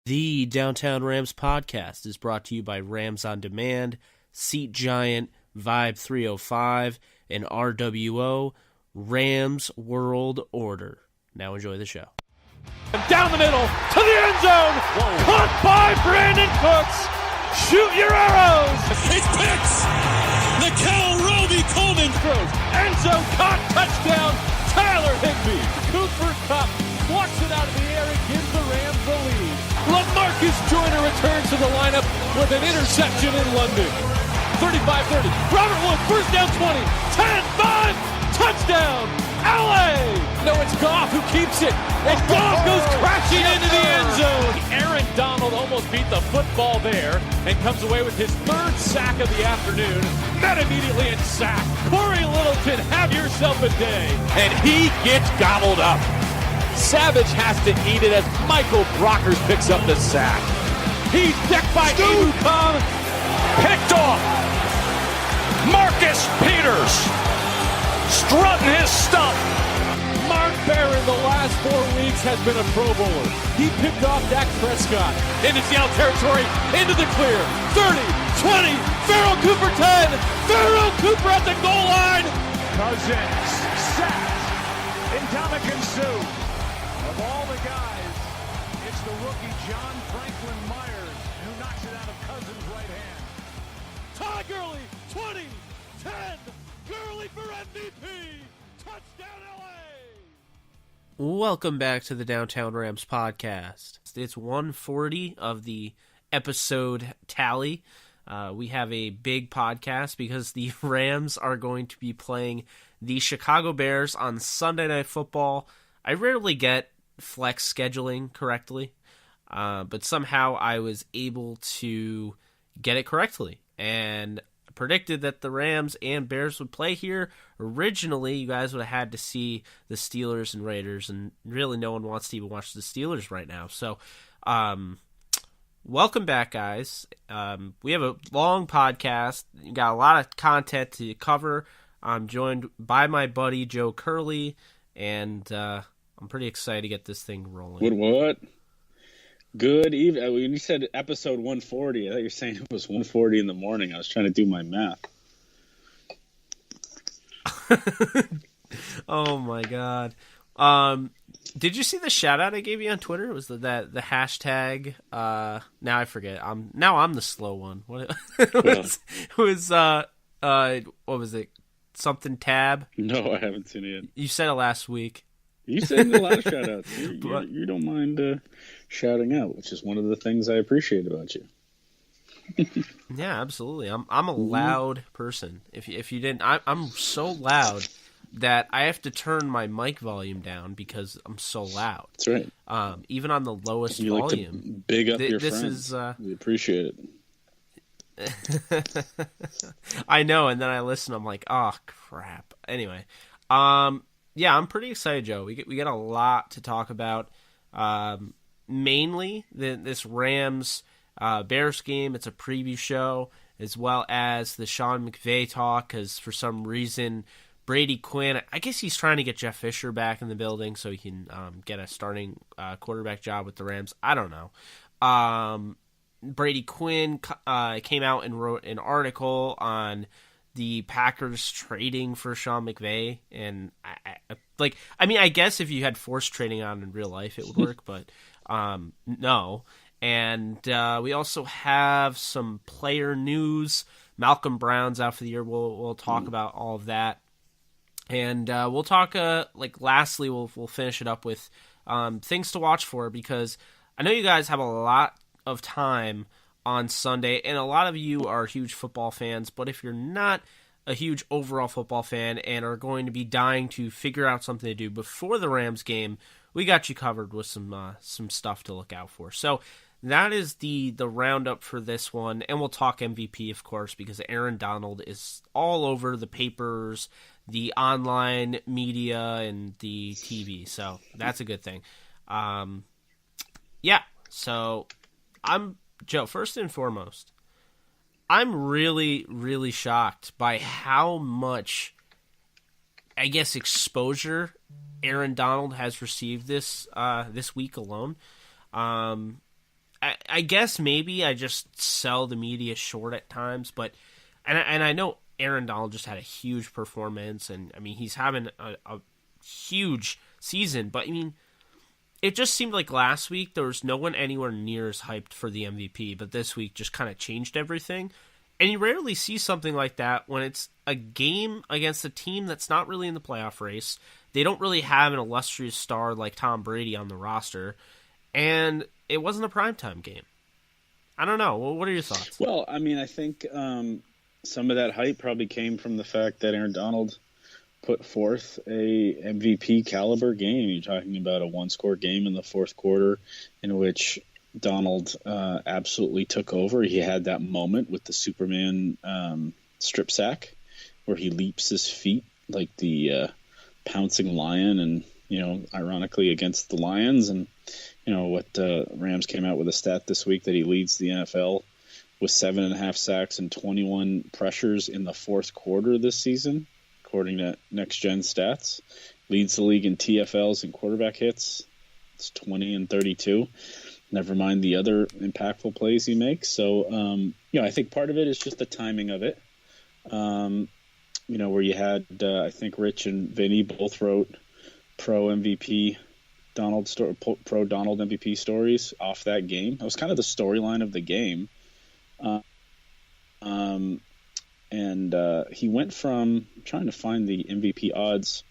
The Downtown Rams podcast is brought to you by Rams On Demand, Seat Giant, Vibe 305, and RWO, Rams World Order. Now enjoy the show. Down the middle, to the end zone, caught by Brandon Cooks. Shoot your arrows. It picks. Nickel Roby Coleman throws. End zone caught, touchdown, Tyler Higbee. Cooper Kupp plucks it out of the air and gives the Rams the lead. LaMarcus Joyner returns to the lineup with an interception in London. 35-30. Robert Woods, first down 20. 10-5. Touchdown. LA. No, it's Goff who keeps it. And Goff goes crashing into the end zone. Aaron Donald almost beat the football there and comes away with his third sack of the afternoon. Met immediately and sacked. Corey Littleton, have yourself a day. And he gets gobbled up. Savage has to eat it as Michael Brockers picks up the sack. He's decked by Ebukam. Picked off. Marcus Peters strutting his stuff. Mark Barron the last 4 weeks has been a Pro Bowler. He picked off Dak Prescott into Seattle territory, into the clear. 30, 20, Farrell Cooper 10. Farrell Cooper at the goal line. Cousins sacked. Ndamukong Suh. Of all the guys, it's the rookie John Franklin Myers who knocks it out of Cousins' right hand. Todd Gurley, 20, 10, Gurley for MVP. Touchdown LA. Welcome back to the Downtown Rams podcast. It's 140 of the episode tally. We have a big podcast because the Rams are going to be playing the Chicago Bears on Sunday Night Football. I rarely get flex scheduling correctly, but somehow I was able to get it correctly and predicted that the Rams and Bears would play here. Originally, you guys would have had to see the Steelers and Raiders, and really no one wants to even watch the Steelers right now. So, welcome back, guys. We have a long podcast. We got a lot of content to cover. I'm joined by my buddy Joe Curley, and I'm pretty excited to get this thing rolling. What? Good evening. When you said episode 140, I thought you were saying it was 140 in the morning. I was trying to do my math. Oh my god. Did you see the shout out I gave you on Twitter? It was the hashtag now I forget. I'm the slow one. What what was it? Something tab? No, I haven't seen it yet. You said it last week. You said a lot of shout outs. You don't mind shouting out, which is one of the things I appreciate about you. Yeah, absolutely. I'm a loud person. If you didn't, I'm so loud that I have to turn my mic volume down because I'm so loud. That's right. Even on the lowest you volume. Like to big up your friends. We appreciate it. I know, and then I listen. I'm like, oh crap. Anyway, yeah, I'm pretty excited, Joe. We get a lot to talk about. Mainly this Rams Bears game. It's a preview show, as well as the Sean McVay talk, because for some reason Brady Quinn, I guess he's trying to get Jeff Fisher back in the building so he can get a starting quarterback job with the Rams. I don't know. Brady Quinn came out and wrote an article on the Packers trading for Sean McVay, and I guess if you had forced trading on in real life, it would work, but no. And we also have some player news. Malcolm Brown's out for the year. We'll talk about all of that, and we'll talk. Lastly, we'll finish it up with things to watch for, because I know you guys have a lot of time on Sunday, and a lot of you are huge football fans, but if you're not a huge overall football fan and are going to be dying to figure out something to do before the Rams game, we got you covered with some stuff to look out for. So that is the roundup for this one, and we'll talk MVP, of course, because Aaron Donald is all over the papers, the online media, and the TV, so that's a good thing. Yeah, so Joe, first and foremost, I'm really, really shocked by how much, I guess, exposure Aaron Donald has received this week alone. I guess maybe I just sell the media short at times, but and I know Aaron Donald just had a huge performance, and I mean he's having a huge season, but I mean it just seemed like last week there was no one anywhere near as hyped for the MVP, but this week just kind of changed everything. And you rarely see something like that when it's a game against a team that's not really in the playoff race. They don't really have an illustrious star like Tom Brady on the roster, and it wasn't a primetime game. I don't know. Well, what are your thoughts? Well, I mean, I think some of that hype probably came from the fact that Aaron Donald put forth a MVP caliber game. You're talking about a one-score game in the fourth quarter in which Donald absolutely took over. He had that moment with the Superman strip sack where he leaps his feet like the pouncing lion, and ironically against the Lions. And what Rams came out with a stat this week that he leads the NFL with 7.5 sacks and 21 pressures in the fourth quarter this season, according to Next Gen Stats. Leads the league in TFLs and quarterback hits. It's 20 and 32. Never mind the other impactful plays he makes. So, I think part of it is just the timing of it. Where you had, I think Rich and Vinny both wrote pro MVP pro Donald MVP stories off that game. That was kind of the storyline of the game. And he went from, I'm trying to find the MVP odds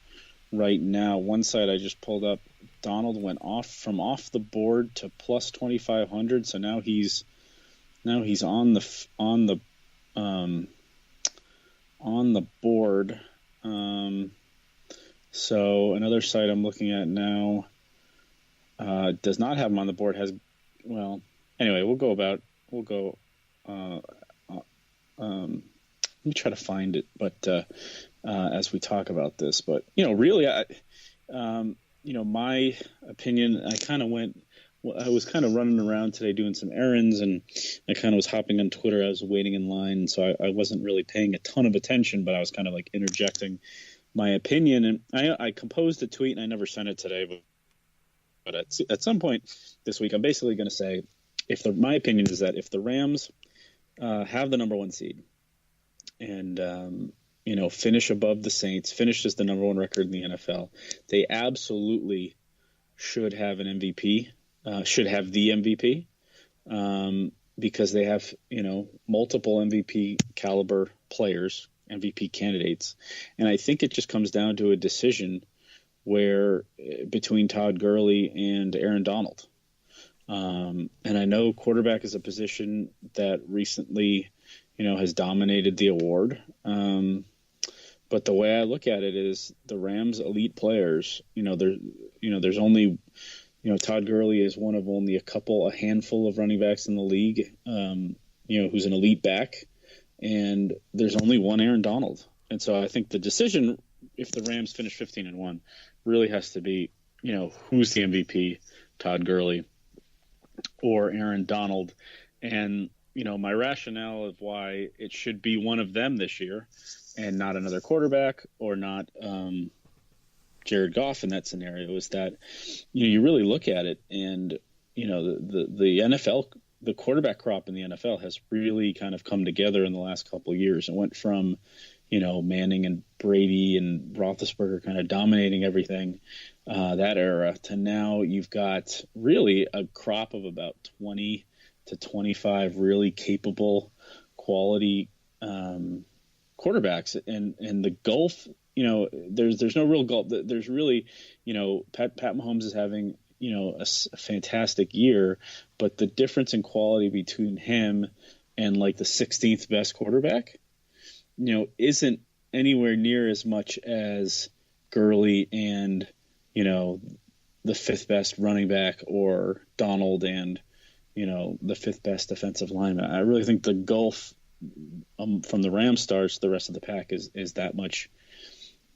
right now. One side I just pulled up, Donald went off the board to plus 2,500. So now he's on the board. So another site I'm looking at now does not have him on the board. Anyway, let me try to find it, but as we talk about this, but really, my opinion, I was kind of running around today doing some errands, and I kind of was hopping on Twitter. I was waiting in line, so I wasn't really paying a ton of attention, but I was kind of like interjecting my opinion. And I composed a tweet, and I never sent it today, but at some point this week, I'm basically going to say, my opinion is that if the Rams have the number one seed and finish above the Saints, finish as the number one record in the NFL, they absolutely should have an MVP. Should have the MVP because they have, multiple MVP caliber players, MVP candidates. And I think it just comes down to a decision between Todd Gurley and Aaron Donald. And I know quarterback is a position that recently, has dominated the award. But the way I look at it is the Rams' elite players, there's only, Todd Gurley is one of only a handful of running backs in the league, who's an elite back, and there's only one Aaron Donald. And so I think the decision, if the Rams finish 15-1, really has to be, who's the MVP, Todd Gurley or Aaron Donald. And, my rationale of why it should be one of them this year and not another quarterback or not Jared Goff in that scenario is that, you really look at it and, the NFL, the quarterback crop in the NFL has really kind of come together in the last couple of years. It went from, Manning and Brady and Roethlisberger kind of dominating everything, that era, to now you've got really a crop of about 20 to 25 really capable, quality quarterbacks. And the gulf, there's no real gulf. There's really, Pat Mahomes is having, a fantastic year, but the difference in quality between him and like the 16th best quarterback, isn't anywhere near as much as Gurley and, the fifth best running back or Donald and, the fifth best defensive lineman. I really think the gulf from the Rams stars to the rest of the pack is that much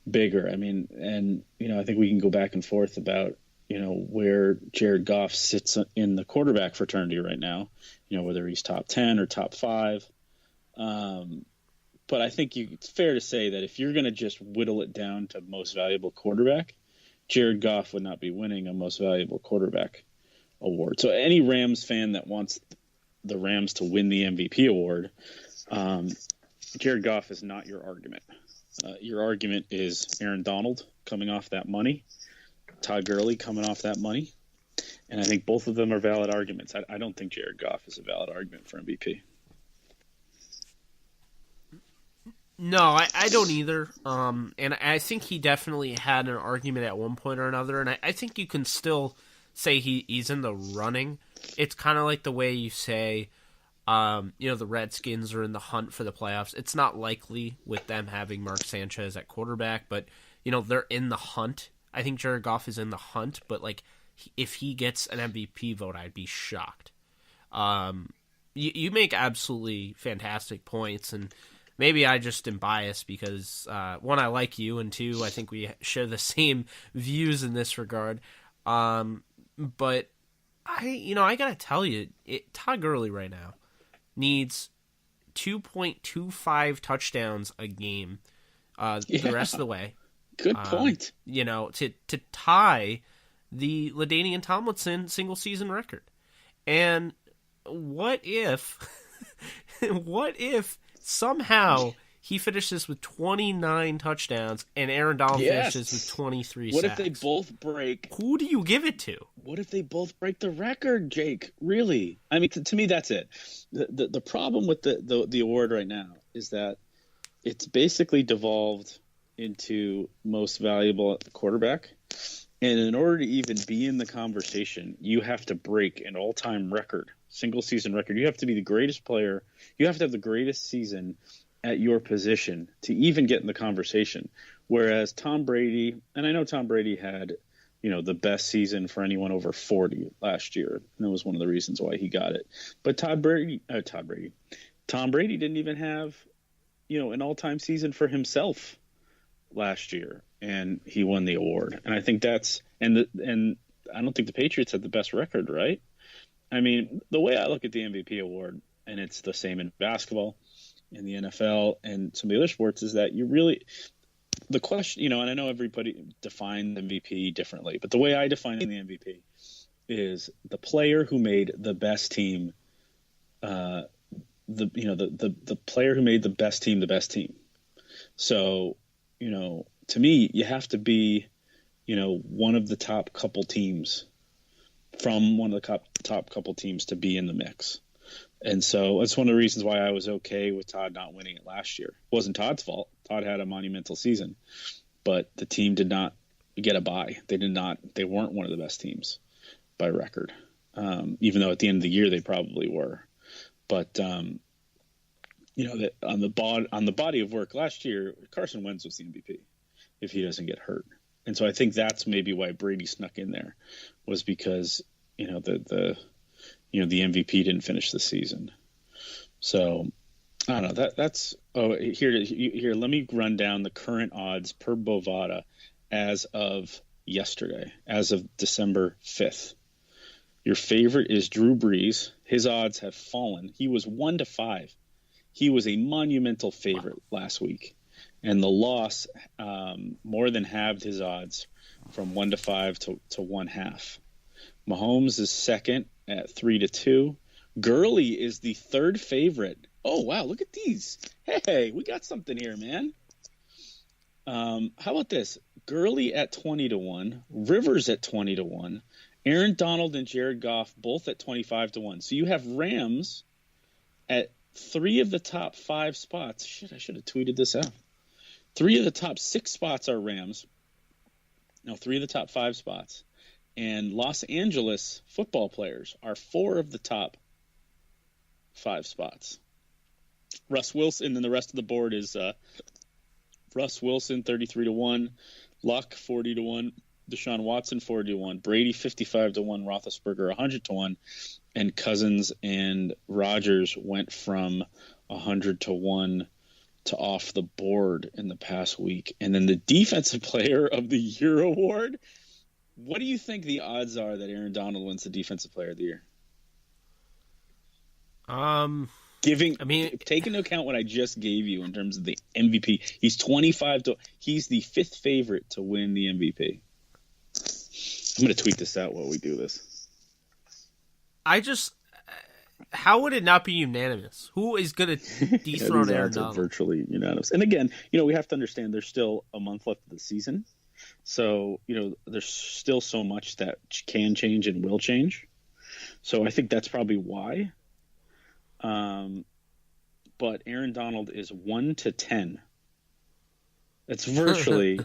bigger. I mean, and, I think we can go back and forth about, where Jared Goff sits in the quarterback fraternity right now, whether he's top 10 or top 5. But I think it's fair to say that if you're going to just whittle it down to most valuable quarterback, Jared Goff would not be winning a most valuable quarterback award. So any Rams fan that wants the Rams to win the MVP award, Jared Goff is not your argument. Your argument is Aaron Donald coming off that money, Todd Gurley coming off that money, and I think both of them are valid arguments. I don't think Jared Goff is a valid argument for MVP. No, I don't either. And I think he definitely had an argument at one point or another, and I think you can still say he's in the running. It's kind of like the way you say, the Redskins are in the hunt for the playoffs. It's not likely with them having Mark Sanchez at quarterback, but, they're in the hunt. I think Jared Goff is in the hunt, but, if he gets an MVP vote, I'd be shocked. You make absolutely fantastic points, and maybe I just am biased because, one, I like you, and two, I think we share the same views in this regard. But I gotta tell you, Todd Gurley right now needs 2.25 touchdowns a game the rest of the way. Good point. To tie the LaDainian Tomlinson single season record. And what if somehow he finishes with 29 touchdowns and Aaron Donald finishes with 23 sacks? What if they both break? Who do you give it to? What if they both break the record, Jake? Really? I mean, to me, that's it. The problem with the award right now is that it's basically devolved into most valuable quarterback. And in order to even be in the conversation, you have to break an all-time record, single-season record. You have to be the greatest player. You have to have the greatest season at your position to even get in the conversation. Whereas Tom Brady, and I know Tom Brady had, the best season for anyone over 40 last year. And that was one of the reasons why he got it. But Tom Brady didn't even have, an all-time season for himself last year, and he won the award. And I think that's and I don't think the Patriots had the best record, right? I mean, the way I look at the MVP award, and it's the same in basketball, in the NFL, and some of the other sports, is that the question, and I know everybody defines MVP differently, but the way I define the MVP is the player who made the best team, the player who made the best team the best team. So, to me, you have to be, one of the top couple teams from one of the top couple teams to be in the mix. And so that's one of the reasons why I was okay with Todd not winning it last year. It wasn't Todd's fault. Todd had a monumental season, but the team did not get a bye. They weren't one of the best teams by record, even though at the end of the year they probably were. But, that on the body of work last year, Carson Wentz was the MVP if he doesn't get hurt. And so I think that's maybe why Brady snuck in there, was because, the MVP didn't finish the season. So I don't know. That's here. Let me run down the current odds per Bovada as of yesterday, as of December 5th. Your favorite is Drew Brees. His odds have fallen. He was 1-5. He was a monumental favorite last week, and the loss more than halved his odds from 1-5 to 1/2. Mahomes is second at 3-2. Gurley is the third favorite. Oh wow, look at these! Hey, we got something here, man. How about this? Gurley at 20-1, Rivers at 20-1, Aaron Donald and Jared Goff both at 25-1. So you have Rams at 3 of the top 5 spots. Shit, I should have tweeted this out. 3 of the top 6 spots are Rams. No, 3 of the top 5 spots. And Los Angeles football players are 4 of the top 5 spots. Russ Wilson, and then the rest of the board is Russ Wilson 33-1, Luck 40-1, Deshaun Watson 40-1, Brady 55-1, Roethlisberger 100-1, and Cousins and Rodgers went from 100-1 to off the board in the past week. And then the Defensive Player of the Year award. What do you think the odds are that Aaron Donald wins the Defensive Player of the Year? Take into account what I just gave you in terms of the MVP. He's 25 to. He's the 5th favorite to win the MVP. I'm going to tweet this out while we do this. how would it not be unanimous? Who is going to dethrone Aaron Donald? Virtually unanimous. And again, we have to understand there's still a month left of the season. So, there's still so much that can change and will change. So I think that's probably why. But Aaron Donald is 1-10. It's virtually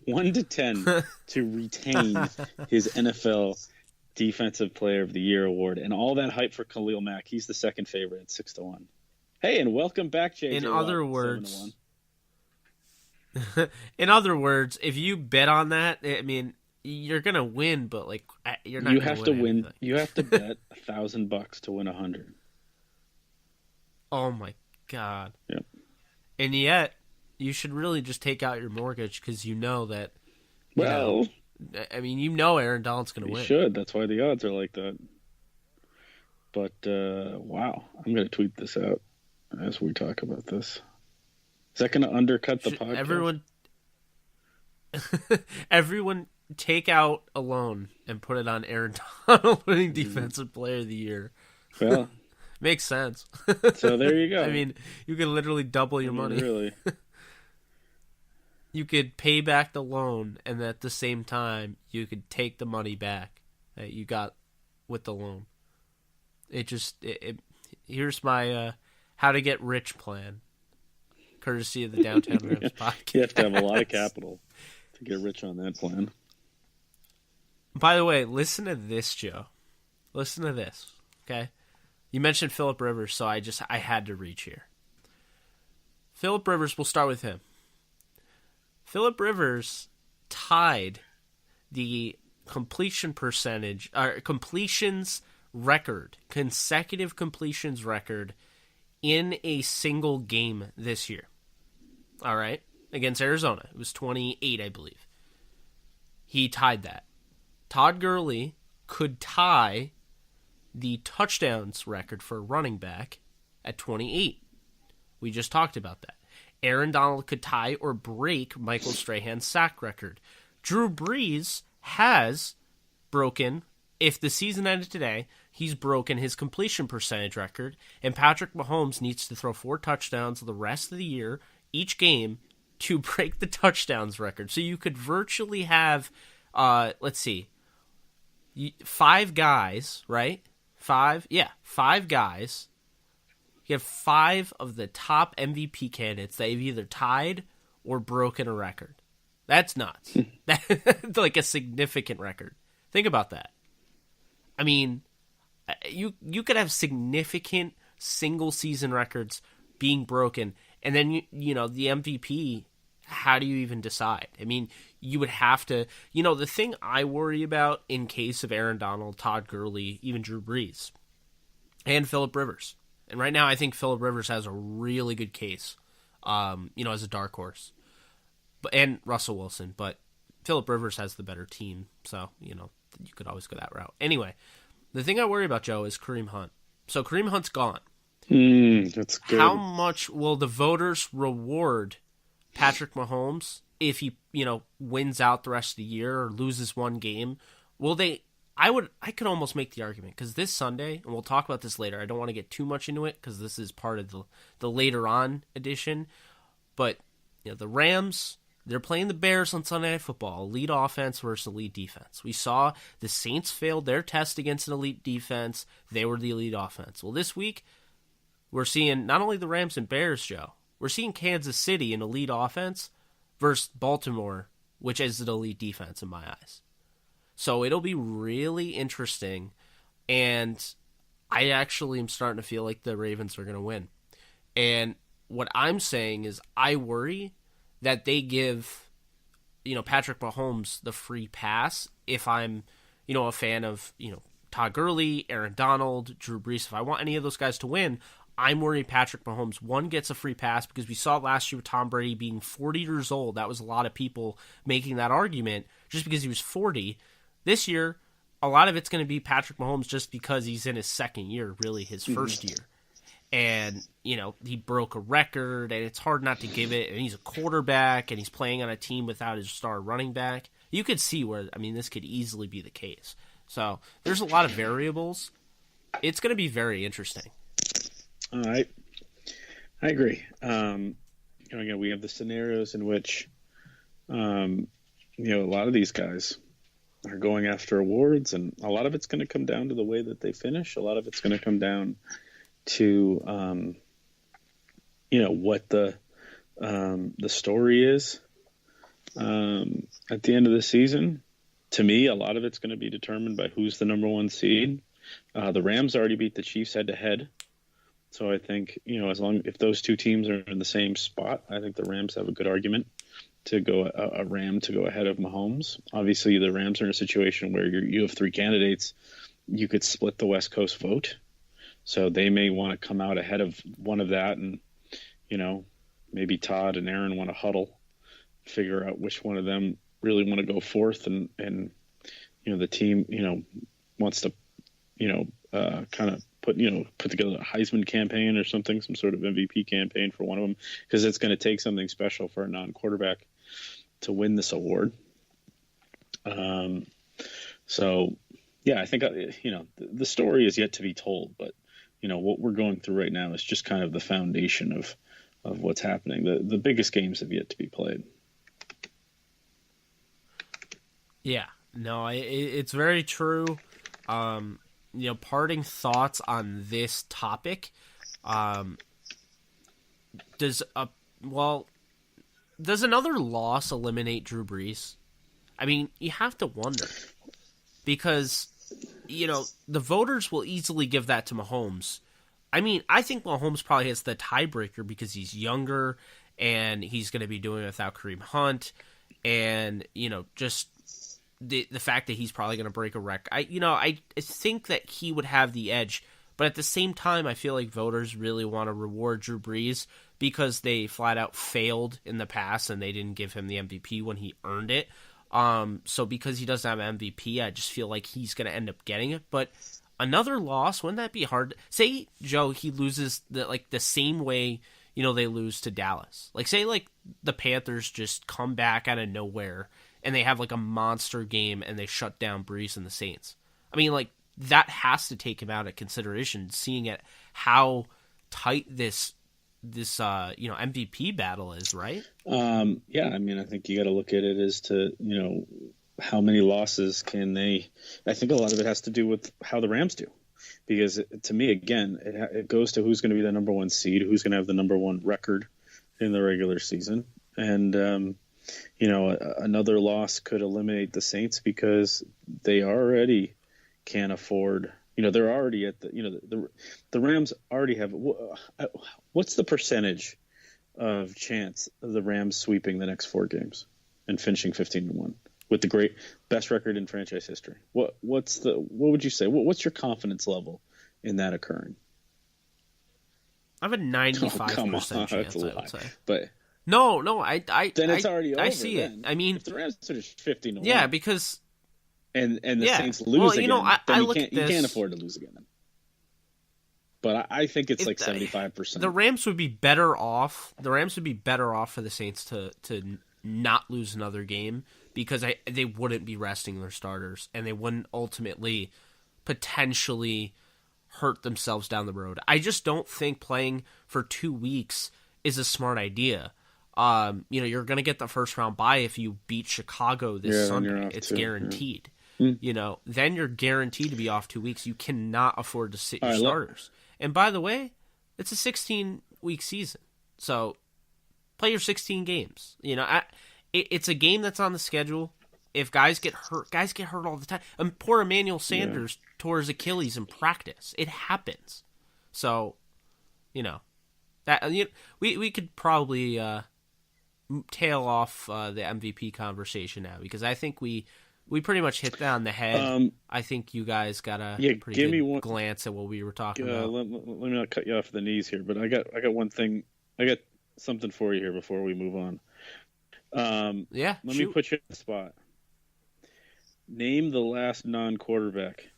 1-10 to retain his NFL Defensive Player of the Year award, and all that hype for Khalil Mack. He's the second favorite at 6-1. Hey, and welcome back, JJ. In other worwords, if you bet on that, I mean, you're gonna win, but you're not. You have to win. Anything. You have to bet $1,000 to win 100. Oh my God! Yep. And yet, you should really just take out your mortgage because you know that. Well. Aaron Donald's going to win. You should. That's why the odds are like that. But, wow. I'm going to tweet this out as we talk about this. Is that going to undercut the podcast? Everyone take out a loan and put it on Aaron Donald winning Defensive Player of the Year. Well. Makes sense. So there you go. I mean, you could literally double your money. Really. You could pay back the loan, and at the same time, you could take the money back that you got with the loan. Here's my how to get rich plan, courtesy of the Downtown Rams podcast. You have to have a lot of capital to get rich on that plan. By the way, listen to this, Joe. Listen to this, okay? You mentioned Phillip Rivers, so I had to reach here. Phillip Rivers, we'll start with him. Phillip Rivers tied the completions record, consecutive completions record in a single game this year. All right, against Arizona. It was 28, I believe. He tied that. Todd Gurley could tie the touchdowns record for a running back at 28. We just talked about that. Aaron Donald could tie or break Michael Strahan's sack record. Drew Brees has broken, if the season ended today, he's broken his completion percentage record, and Patrick Mahomes needs to throw 4 touchdowns the rest of the year, each game, to break the touchdowns record. So you could virtually have, 5 guys, right? 5 guys. You have 5 of the top MVP candidates that have either tied or broken a record. That's nuts. That's like a significant record. Think about that. I mean, you could have significant single season records being broken, and then the MVP. How do you even decide? I mean, you would have to. The thing I worry about in case of Aaron Donald, Todd Gurley, even Drew Brees, and Phillip Rivers. And right now, I think Phillip Rivers has a really good case, as a dark horse, and Russell Wilson. But Phillip Rivers has the better team, so you could always go that route. Anyway, the thing I worry about, Joe, is Kareem Hunt. So Kareem Hunt's gone. That's good. How much will the voters reward Patrick Mahomes if he, wins out the rest of the year or loses one game? Will they? I could almost make the argument, because this Sunday, and we'll talk about this later, I don't want to get too much into it because this is part of the later on edition, but the Rams, they're playing the Bears on Sunday Night Football, elite offense versus elite defense. We saw the Saints failed their test against an elite defense. They were the elite offense. Well, this week, we're seeing not only the Rams and Bears, Joe, we're seeing Kansas City, an elite offense, versus Baltimore, which is an elite defense in my eyes. So it'll be really interesting, and I actually am starting to feel like the Ravens are going to win. And what I'm saying is I worry that they give, Patrick Mahomes the free pass if I'm, a fan of, Todd Gurley, Aaron Donald, Drew Brees. If I want any of those guys to win, I'm worried Patrick Mahomes, one, gets a free pass, because we saw last year with Tom Brady being 40 years old. That was a lot of people making that argument just because he was 40. This year, a lot of it's going to be Patrick Mahomes just because he's in his second year, really his first year. And, he broke a record, and it's hard not to give it. And he's a quarterback, and he's playing on a team without his star running back. You could see where, this could easily be the case. So there's a lot of variables. it's going to be very interesting. All right. I agree. Again, we have the scenarios in which, a lot of these guys are going after awards, and a lot of it's going to come down to the way that they finish. A lot of it's going to come down to, what the story is at the end of the season. To me, a lot of it's going to be determined by who's the number one seed. The Rams already beat the Chiefs head-to-head. So I think, if those two teams are in the same spot, I think the Rams have a good argument to go to go ahead of Mahomes. Obviously, the Rams are in a situation where you have three candidates. You could split the West Coast vote. So they may want to come out ahead of one of that, and, maybe Todd and Aaron want to huddle, figure out which one of them really want to go forth, and the team, wants to, kind of put together a Heisman campaign or something, some sort of MVP campaign for one of them, because it's going to take something special for a non-quarterback to win this award. So yeah, I think, the story is yet to be told, but, what we're going through right now is just kind of the foundation of what's happening. The biggest games have yet to be played. Yeah, no, it's very true. Parting thoughts on this topic. Does another loss eliminate Drew Brees? I mean, you have to wonder, because, the voters will easily give that to Mahomes. I mean, I think Mahomes probably has the tiebreaker because he's younger and he's going to be doing it without Kareem Hunt, and, just the fact that he's probably going to break a record. I think that he would have the edge, but at the same time, I feel like voters really want to reward Drew Brees because they flat out failed in the past and they didn't give him the MVP when he earned it. So because he doesn't have MVP, I just feel like he's going to end up getting it. But another loss, wouldn't that be hard? Say, Joe, he loses the same way, they lose to Dallas. Say the Panthers just come back out of nowhere and they have a monster game and they shut down Brees and the Saints. I mean, that has to take him out of consideration, seeing at how tight this MVP battle is, right? Yeah, I mean, I think you got to look at it as to, how many losses can they. I think a lot of it has to do with how the Rams do, because to me, again, it goes to who's going to be the number one seed, who's going to have the number one record in the regular season, and another loss could eliminate the Saints because they already can't afford. They're already at the Rams already have. What's the percentage of chance of the Rams sweeping the next 4 games and finishing 15-1 with the best record in franchise history? What would you say? What's your confidence level in that occurring? I have a 95% chance. I would say, but. No, then it's already over. I see then. it. I mean, if the Rams finish 15-1, yeah, because and the Saints lose again, then you can't afford to lose again. But I think it's 75%. The Rams would be better off. The Rams would be better off for the Saints to not lose another game, because they wouldn't be resting their starters, and they wouldn't ultimately potentially hurt themselves down the road. I just don't think playing for 2 weeks is a smart idea. You're going to get the first round bye if you beat Chicago this Sunday. It's guaranteed. Yeah. Then you're guaranteed to be off 2 weeks. You cannot afford to sit your starters. And by the way, it's a 16-week season, so play your 16 games. It's a game that's on the schedule. If guys get hurt all the time. And poor Emmanuel Sanders tore his Achilles in practice. It happens. So, that we could probably tail off the MVP conversation now, because I think we pretty much hit that on the head. I think you guys got a pretty good glance at what we were talking about. Let me not cut you off the knees here, but I got one thing. I got something for you here before we move on. Let me put you on the spot. Name the last non-quarterback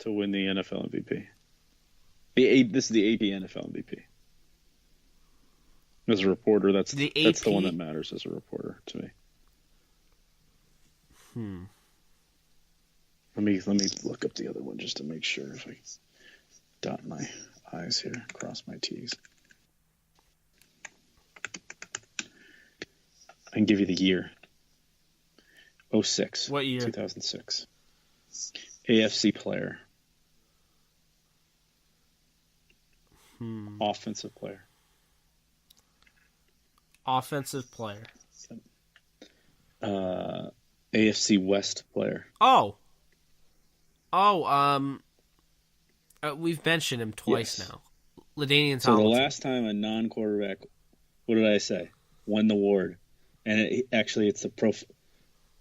to win the NFL MVP. This is the AP NFL MVP. As a reporter, that's the one that matters as a reporter to me. Let me look up the other one just to make sure. dot my I's here, cross my T's. I can give you the year. 06. What year? 2006. AFC player. Offensive player. Offensive player. AFC West player. We've mentioned him twice now. LaDainian Tomlinson. So the last time a non-quarterback, what did I say? Won the award. And it's the pro.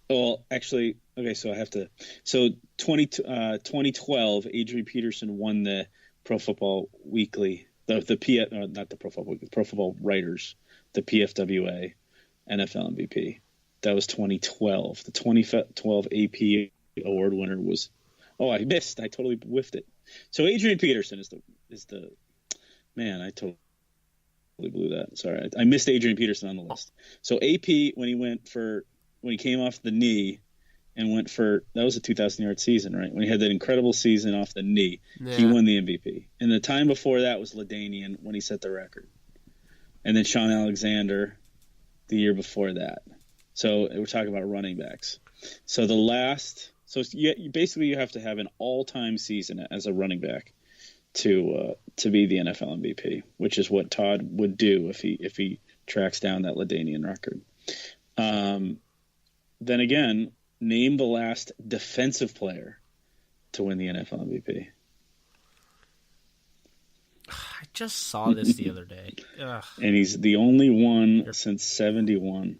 Well, actually, okay, so I have to. So 2012, Adrian Peterson won the Pro Football Weekly, not the Pro Football Weekly, Pro Football Writers, the PFWA NFL MVP. That was 2012. The 2012 AP award winner was. Oh, I missed. I totally whiffed it. So Adrian Peterson is the man. I totally blew that. Sorry, I missed Adrian Peterson on the list. So AP when he came off the knee and went for that was a 2,000-yard season, right? When he had that incredible season off the knee, He won the MVP. And the time before that was LaDainian when he set the record, and then Sean Alexander the year before that. So we're talking about running backs. So you have to have an all-time season as a running back to be the NFL MVP, which is what Todd would do if he tracks down that LaDainian record. Then again, name the last defensive player to win the NFL MVP. I just saw this the other day. Ugh. And he's the only one since 71.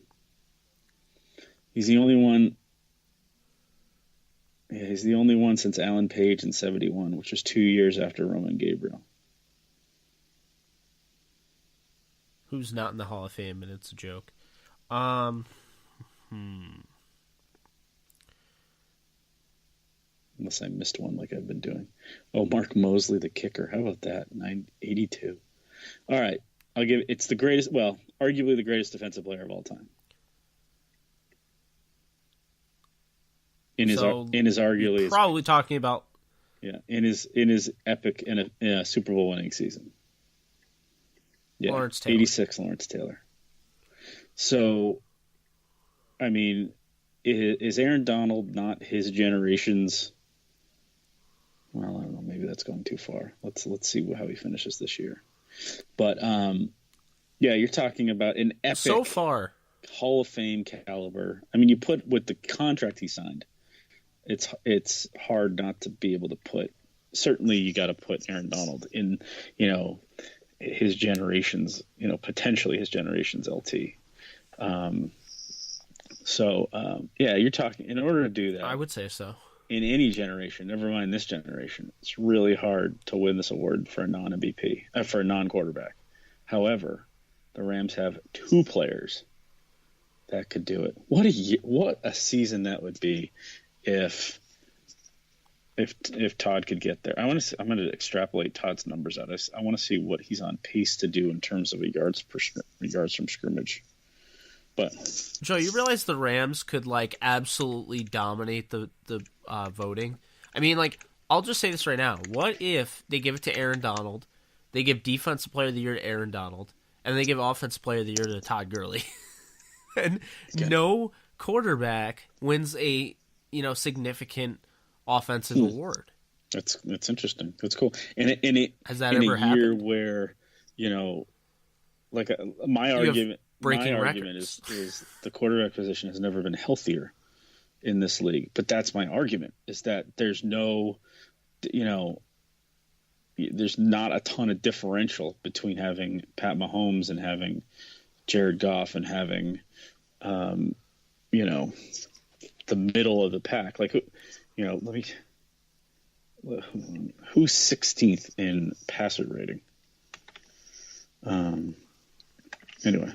He's the only one. Yeah, he's the only one since Alan Page in 71, which was 2 years after Roman Gabriel. Who's not in the Hall of Fame, and it's a joke. Unless I missed one like I've been doing. Oh, Mark Mosley, the kicker. How about that? 82. All right. It's the greatest, arguably the greatest defensive player of all time. In his arguably probably talking about in his epic in a Super Bowl winning season. Yeah, Lawrence Taylor. 86 Lawrence Taylor. So, I mean, is Aaron Donald not his generation's? Well, I don't know. Maybe that's going too far. Let's see how he finishes this year. But you're talking about an epic so far Hall of Fame caliber. I mean, you put with the contract he signed. It's hard not to be able to put. Certainly, you got to put Aaron Donald in, his generation's, potentially his generation's LT. You're talking. In order to do that, I would say so. In any generation, never mind this generation, it's really hard to win this award for a non-MVP, for a non-quarterback. However, the Rams have two players that could do it. What a season that would be if Todd could get there. I'm going to extrapolate Todd's numbers out. I want to see what he's on pace to do in terms of yards from scrimmage. But Joe, you realize the Rams could absolutely dominate the voting? I mean, I'll just say this right now. What if they give it to Aaron Donald, they give Defensive Player of the Year to Aaron Donald, and they give Offensive Player of the Year to Todd Gurley? And no quarterback wins a significant offensive award. That's interesting. That's cool. And has that ever happened? Year where my argument is the quarterback position has never been healthier in this league. But that's my argument, is that there's there's not a ton of differential between having Pat Mahomes and having Jared Goff and having the middle of the pack. Who's 16th in passer rating? Anyway,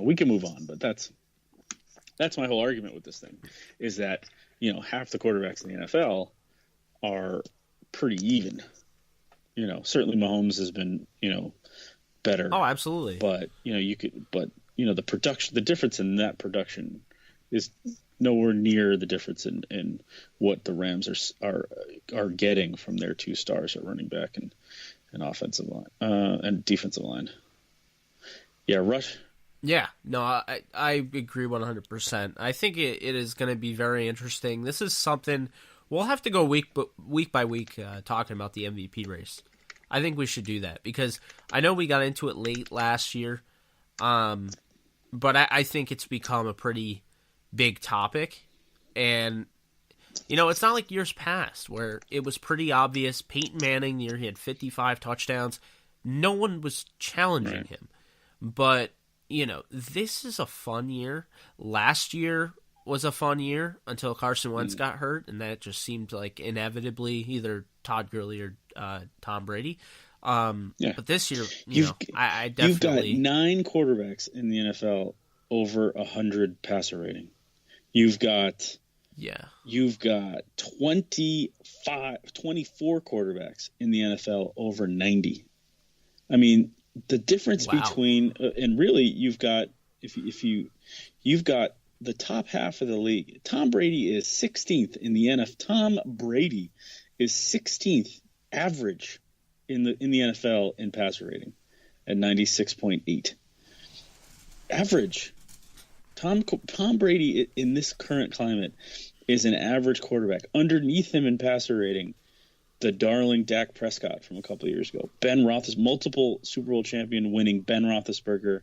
we can move on, but that's my whole argument with this thing, is that half the quarterbacks in the NFL are pretty even. Certainly Mahomes has been better. Oh, absolutely. But the production, the difference in that production is nowhere near the difference in what the Rams are getting from their two stars at running back and offensive line and defensive line. Yeah, Rush. Yeah, no, I agree 100%. I think it is going to be very interesting. This is something we'll have to go week by week talking about the MVP race. I think we should do that because I know we got into it late last year, but I think it's become a pretty big topic. And, it's not like years past where it was pretty obvious. Peyton Manning, the year he had 55 touchdowns, no one was challenging him. But, this is a fun year. Last year was a fun year until Carson Wentz got hurt, and that just seemed like inevitably either Todd Gurley or Tom Brady. But this year, I definitely... You've got 9 quarterbacks in the NFL over 100 passer rating. You've got 24 quarterbacks in the NFL over 90. I mean, the difference between and really you've got you've got the top half of the league. Tom Brady is 16th in the NFL. Tom Brady is 16th average in the NFL in passer rating at 96.8. Average. Tom Brady in this current climate is an average quarterback. Underneath him in passer rating, the darling Dak Prescott from a couple of years ago. Ben Roethlisberger, multiple Super Bowl champion winning Ben Roethlisberger.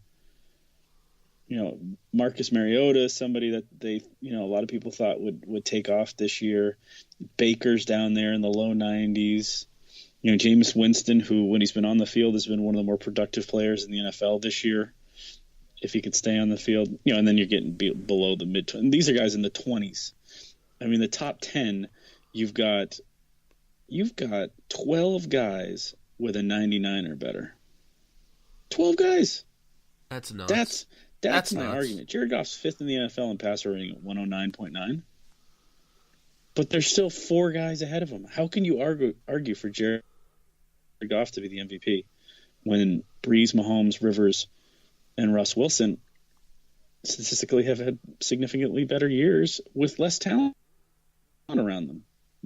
Marcus Mariota, somebody that they, a lot of people thought would take off this year. Baker's down there in the low 90s. Jameis Winston, who when he's been on the field has been one of the more productive players in the NFL this year. If he could stay on the field, and then you're getting below the mid-20s. These are guys in the 20s. I mean, the top 10, you've got 12 guys with a 99 or better. 12 guys. That's nuts. That's my argument. Jared Goff's 5th in the NFL in passer rating at 109.9. But there's still 4 guys ahead of him. How can you argue for Jared Goff to be the MVP when Breeze, Mahomes, Rivers, and Russ Wilson statistically have had significantly better years with less talent around them,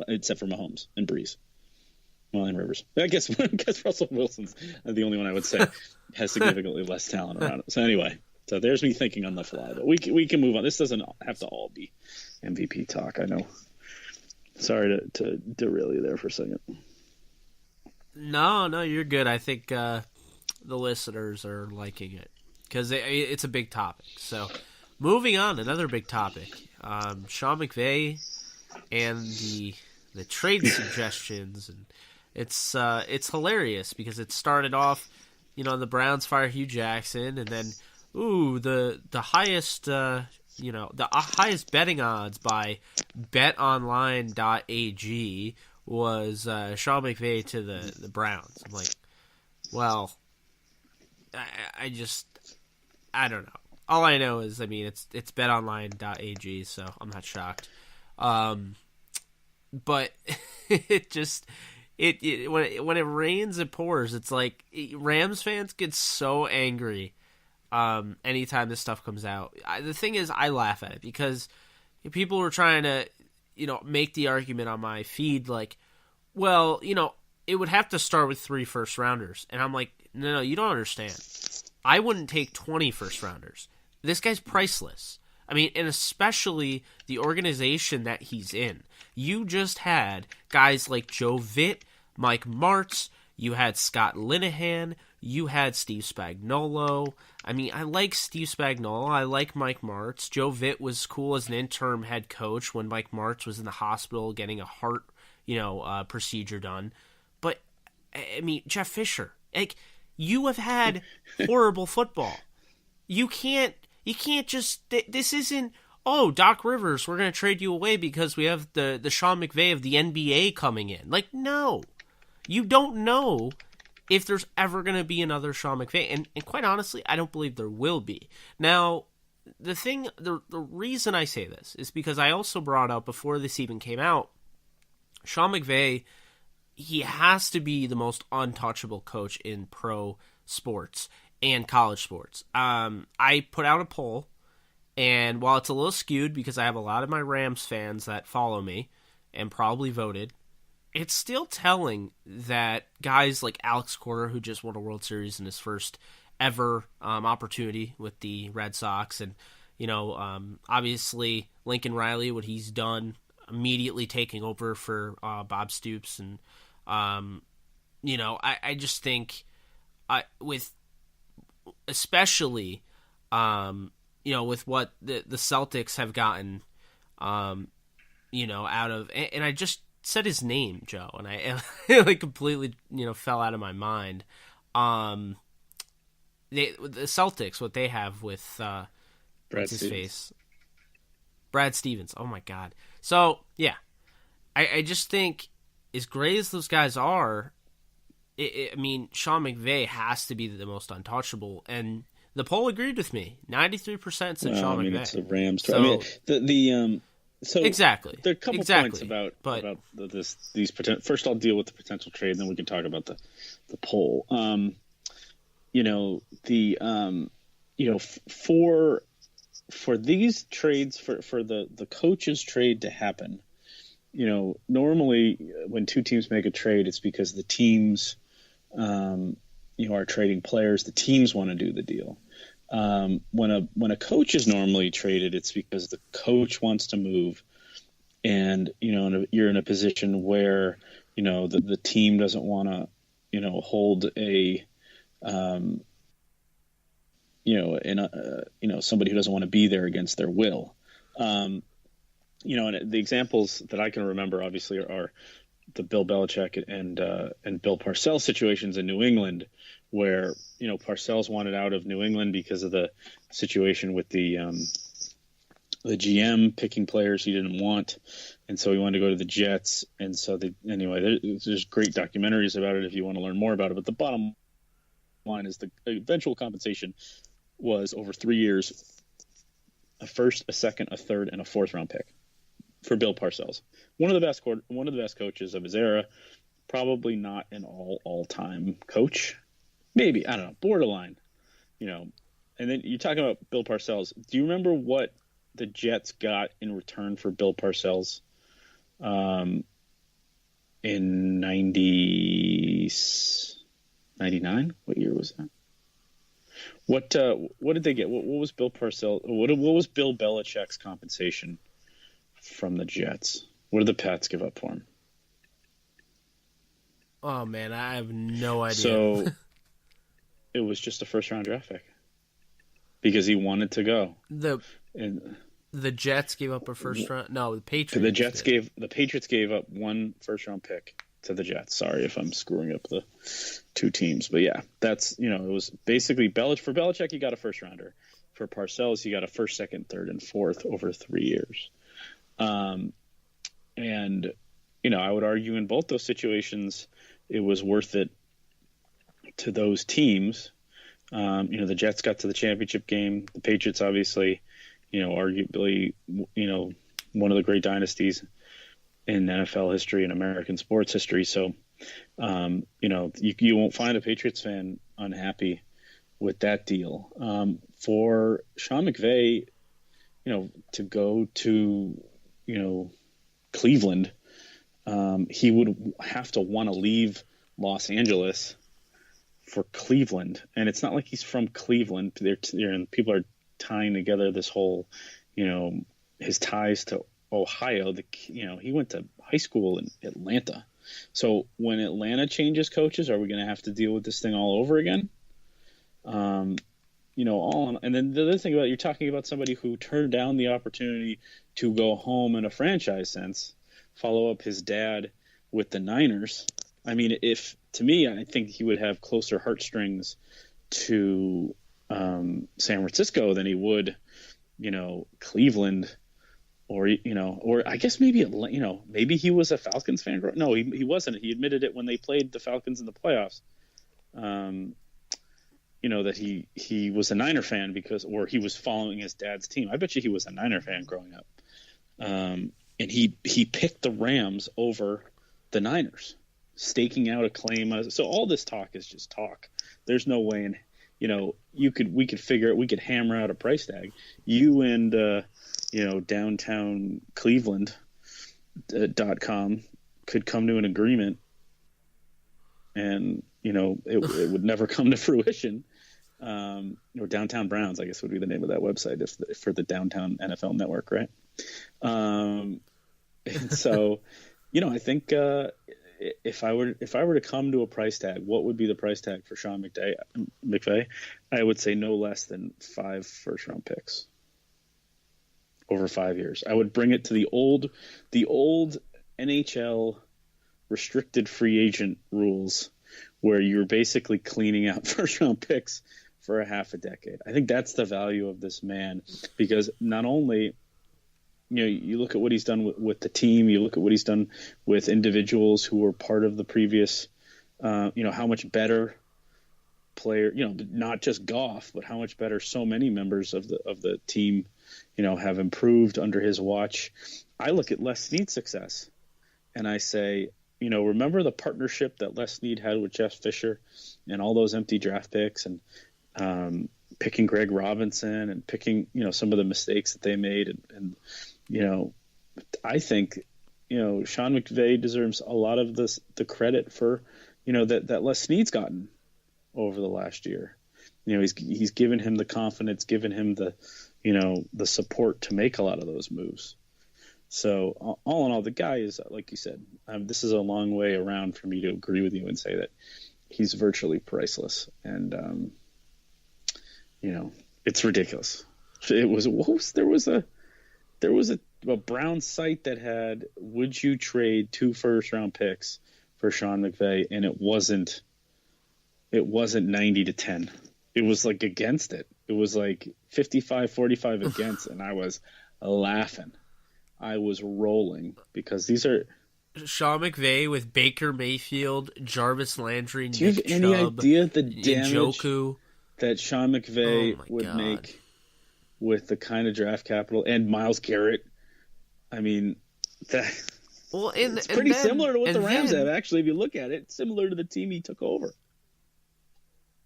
except for Mahomes and Breeze? Well, and Rivers. I guess Russell Wilson's the only one I would say has significantly less talent around him. So anyway, there's me thinking on the fly. But we can move on. This doesn't have to all be MVP talk. I know. Sorry to derail you there for a second. No, you're good. I think the listeners are liking it because it's a big topic. So moving on, another big topic. Sean McVay and the trade suggestions, and it's hilarious because it started off, the Browns fire Hugh Jackson, and then the highest the highest betting odds by betonline.ag was Sean McVay to the Browns. I'm like, well, I don't know. All I know is, it's betonline.ag, so I'm not shocked. But when it rains, it pours. It's like Rams fans get so angry anytime this stuff comes out. The thing is, I laugh at it because people were trying to, make the argument on my feed like, well, it would have to start with 3 first-rounders. And I'm like, no, you don't understand. I wouldn't take 20 first-rounders. This guy's priceless. And especially the organization that he's in. You just had guys like Joe Vitt, Mike Martz, you had Scott Linehan, you had Steve Spagnuolo. I like Steve Spagnuolo. I like Mike Martz. Joe Vitt was cool as an interim head coach when Mike Martz was in the hospital getting a heart, procedure done. But, Jeff Fisher, you have had horrible football. You can't just, this isn't, Doc Rivers, we're going to trade you away because we have the Sean McVay of the NBA coming in. No. You don't know if there's ever going to be another Sean McVay. And quite honestly, I don't believe there will be. Now, the reason I say this is because I also brought up before this even came out, Sean McVay, he has to be the most untouchable coach in pro sports and college sports. I put out a poll, And while it's a little skewed because I have a lot of my Rams fans that follow me and probably voted, it's still telling that guys like Alex Cora, who just won a World Series in his first ever opportunity with the Red Sox, and obviously Lincoln Riley, what he's done, immediately taking over for Bob Stoops, and I just think with especially with what the Celtics have gotten out of, and I just said his name, Joe, and I like completely fell out of my mind. The Celtics, what they have with what's his face, Brad Stevens. Oh my God. So yeah, I just think as great as those guys are, Sean McVay has to be the most untouchable, and the poll agreed with me. 93% said Sean McVay. It's the Rams. So, so exactly. There are a couple points about these potential. First, I'll deal with the potential trade, and then we can talk about the poll. For these trades, for the coaches trade to happen, normally when two teams make a trade, it's because the teams, are trading players. The teams want to do the deal. When a coach is normally traded, it's because the coach wants to move, and you're in a position where the team doesn't want to hold a somebody who doesn't want to be there against their will. And the examples that I can remember obviously are the Bill Belichick and Bill Parcells situations in New England, where Parcells wanted out of New England because of the situation with the GM picking players he didn't want, and so he wanted to go to the Jets. And so there's great documentaries about it if you want to learn more about it. But the bottom line is the eventual compensation was over 3 years, a first, a second, a third, and a fourth round pick for Bill Parcells. One of the best coaches of his era, probably not an all-time coach. Maybe, I don't know, borderline, And then you're talking about Bill Parcells. Do you remember what the Jets got in return for Bill Parcells in 99? What year was that? What did they get? What was Bill Parcells? What was Bill Belichick's compensation from the Jets? What did the Pats give up for him? Oh man, I have no idea. So it was just a first-round draft pick because he wanted to go. The Jets gave up a first round. No, the Patriots. The Patriots gave up one first-round pick to the Jets. Sorry if I'm screwing up the two teams, but yeah, that's it was basically for Belichick. He got a first-rounder. For Parcells, he got a first, second, third, and fourth over 3 years. And I would argue in both those situations, it was worth it to those teams. The Jets got to the championship game. The Patriots, obviously, arguably, one of the great dynasties in NFL history and American sports history. So, you won't find a Patriots fan unhappy with that deal. For Sean McVay, to go to, Cleveland, he would have to want to leave Los Angeles for Cleveland. And it's not like he's from Cleveland. And people are tying together this whole, his ties to Ohio. He went to high school in Atlanta. So when Atlanta changes coaches, are we going to have to deal with this thing all over again? And then the other thing you're talking about somebody who turned down the opportunity to go home in a franchise sense, follow up his dad with the Niners. I mean, I think he would have closer heartstrings to San Francisco than he would, Cleveland, or I guess maybe maybe he was a Falcons fan. No, he wasn't. He admitted it when they played the Falcons in the playoffs. That he was a Niner fan or he was following his dad's team. I bet you he was a Niner fan growing up. And he picked the Rams over the Niners, staking out a claim. So all this talk is just talk. There's no way in we could figure it. We could hammer out a price tag. You and downtown Cleveland.com could come to an agreement, and it would never come to fruition. Or Downtown Browns, I guess, would be the name of that website for the Downtown NFL Network, right? And so, I think if I were to come to a price tag, what would be the price tag for Sean McVay? I would say no less than 5 first-round picks over 5 years. I would bring it to the old NHL restricted free agent rules, where you're basically cleaning out first-round picks for a half a decade. I think that's the value of this man, because not only, you look at what he's done with the team, you look at what he's done with individuals who were part of the previous, how much better player, not just Goff, but how much better so many members of the team, have improved under his watch. I look at Les Snead's success and I say, remember the partnership that Les Snead had with Jeff Fisher and all those empty draft picks, and picking Greg Robinson and picking, some of the mistakes that they made. And I think, Sean McVay deserves a lot of the credit for, that Les Snead's gotten over the last year. He's given him the confidence, given him the support to make a lot of those moves. So all in all, the guy is, like you said, this is a long way around for me to agree with you and say that he's virtually priceless. And, it's ridiculous. There was a Brown site that had, would you trade 2 first-round picks for Sean McVay? And it wasn't 90-10. It was like against it. It was like 55-45 against, and I was laughing. I was rolling, because these are Sean McVay with Baker Mayfield, Jarvis Landry, Do you have Nick any Chubb, idea the damage Njoku that Sean McVay would make with the kind of draft capital, and Myles Garrett? I mean, it's pretty similar to what the Rams have, actually, if you look at it. It's similar to the team he took over.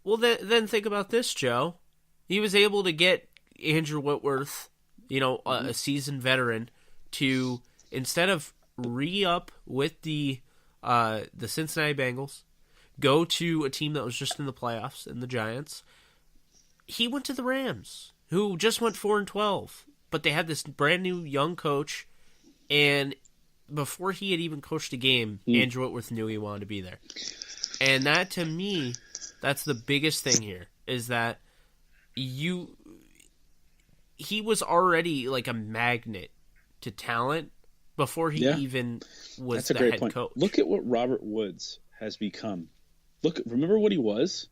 Well, then think about this, Joe. He was able to get Andrew Whitworth, a seasoned veteran, to, instead of re-up with the Cincinnati Bengals, go to a team that was just in the playoffs, in the Giants. He went to the Rams, who just went 4-12, but they had this brand new young coach, and before he had even coached a game, Andrew Whitworth knew he wanted to be there. And that, to me, that's the biggest thing here, is that he was already like a magnet to talent before he even was the head coach. Look at what Robert Woods has become. Remember what he was?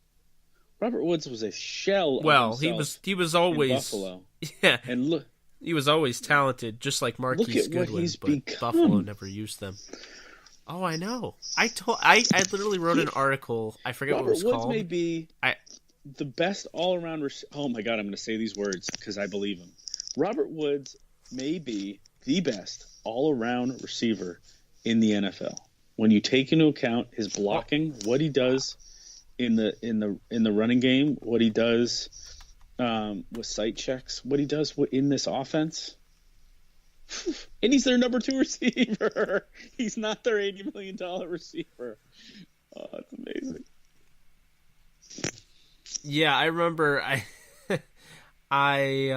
Robert Woods was a shell of himself. He was always in Buffalo. Yeah. And look, he was always talented, just like Marquise Goodwin, but Buffalo never used them. Oh, I know. I literally wrote an article. I forget what it was called. Robert Woods may be the best all-around oh my God, I'm going to say these words because I believe him. Robert Woods may be the best all-around receiver in the NFL. When you take into account his blocking, what he does in the running game, what he does with sight checks, what he does in this offense, and he's their number 2 receiver. He's not their $80 million receiver. Oh, that's amazing. Yeah, I remember I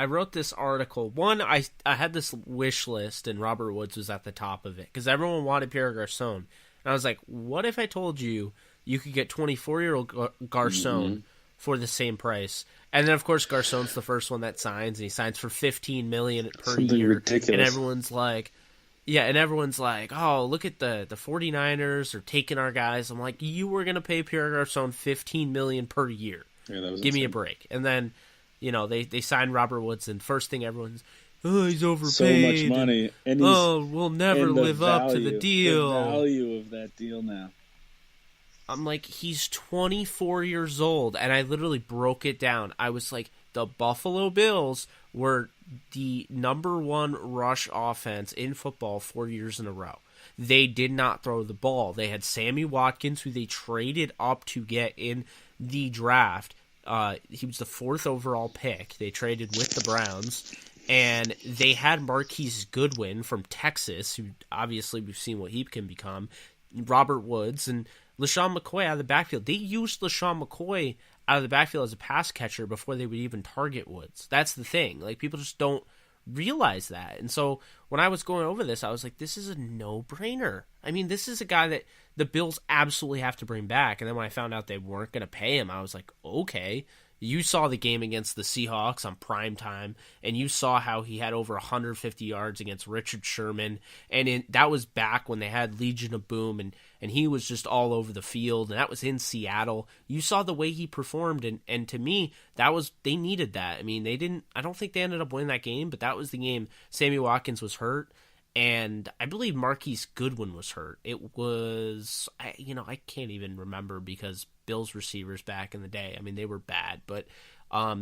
wrote this article. One, I had this wish list, and Robert Woods was at the top of it because everyone wanted Pierre Garçon. And I was like, what if I told you could get 24-year-old Garçon for the same price? And then, of course, Garçon's the first one that signs, and he signs for $15 million per year. Ridiculous. And everyone's like, oh, look at the 49ers are taking our guys. I'm like, you were going to pay Pierre Garçon $15 million per year. Yeah, that was Give insane. Me a break. And then, they signed Robert Woods, and first thing everyone's, he's overpaid. So much money. And we'll never live up to the deal. The value of that deal now. I'm like, he's 24 years old, and I literally broke it down. I was like, the Buffalo Bills were the number 1 rush offense in football 4 years in a row. They did not throw the ball. They had Sammy Watkins, who they traded up to get in the draft. He was the 4th overall pick. They traded with the Browns. And they had Marquise Goodwin from Texas, who obviously we've seen what he can become, Robert Woods, and LaShawn McCoy out of the backfield. They used LaShawn McCoy out of the backfield as a pass catcher before they would even target Woods. That's the thing. Like, people just don't realize that. And so when I was going over this, I was like, this is a no-brainer. I mean, this is a guy that the Bills absolutely have to bring back. And then when I found out they weren't going to pay him, I was like, okay. You saw the game against the Seahawks on primetime, and you saw how he had over 150 yards against Richard Sherman, and that was back when they had Legion of Boom, and he was just all over the field, and that was in Seattle. You saw the way he performed, and to me, they needed that. I mean, I don't think they ended up winning that game, but that was the game. Sammy Watkins was hurt, and I believe Marquise Goodwin was hurt. It was, I can't even remember because Bills receivers back in the day, I mean, they were bad, but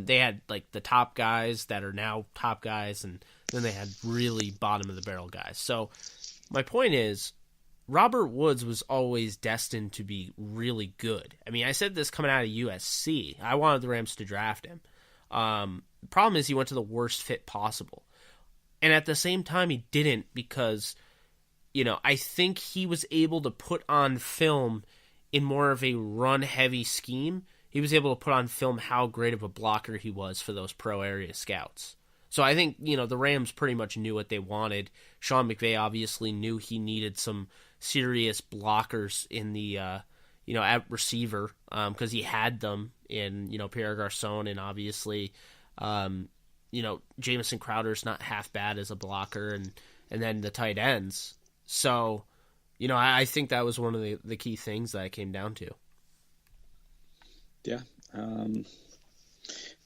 they had like the top guys that are now top guys, and then they had really bottom of the barrel guys. So my point is, Robert Woods was always destined to be really good. I mean, I said this coming out of USC. I wanted the Rams to draft him. The problem is he went to the worst fit possible. And at the same time, he didn't because, I think he was able to put on film in more of a run-heavy scheme. He was able to put on film how great of a blocker he was for those pro area scouts. So I think, the Rams pretty much knew what they wanted. Sean McVay obviously knew he needed some serious blockers in the, at receiver because he had them in, Pierre Garçon and obviously, Jamison Crowder's not half bad as a blocker, and then the tight ends. So, I think that was one of the key things that it came down to. Yeah.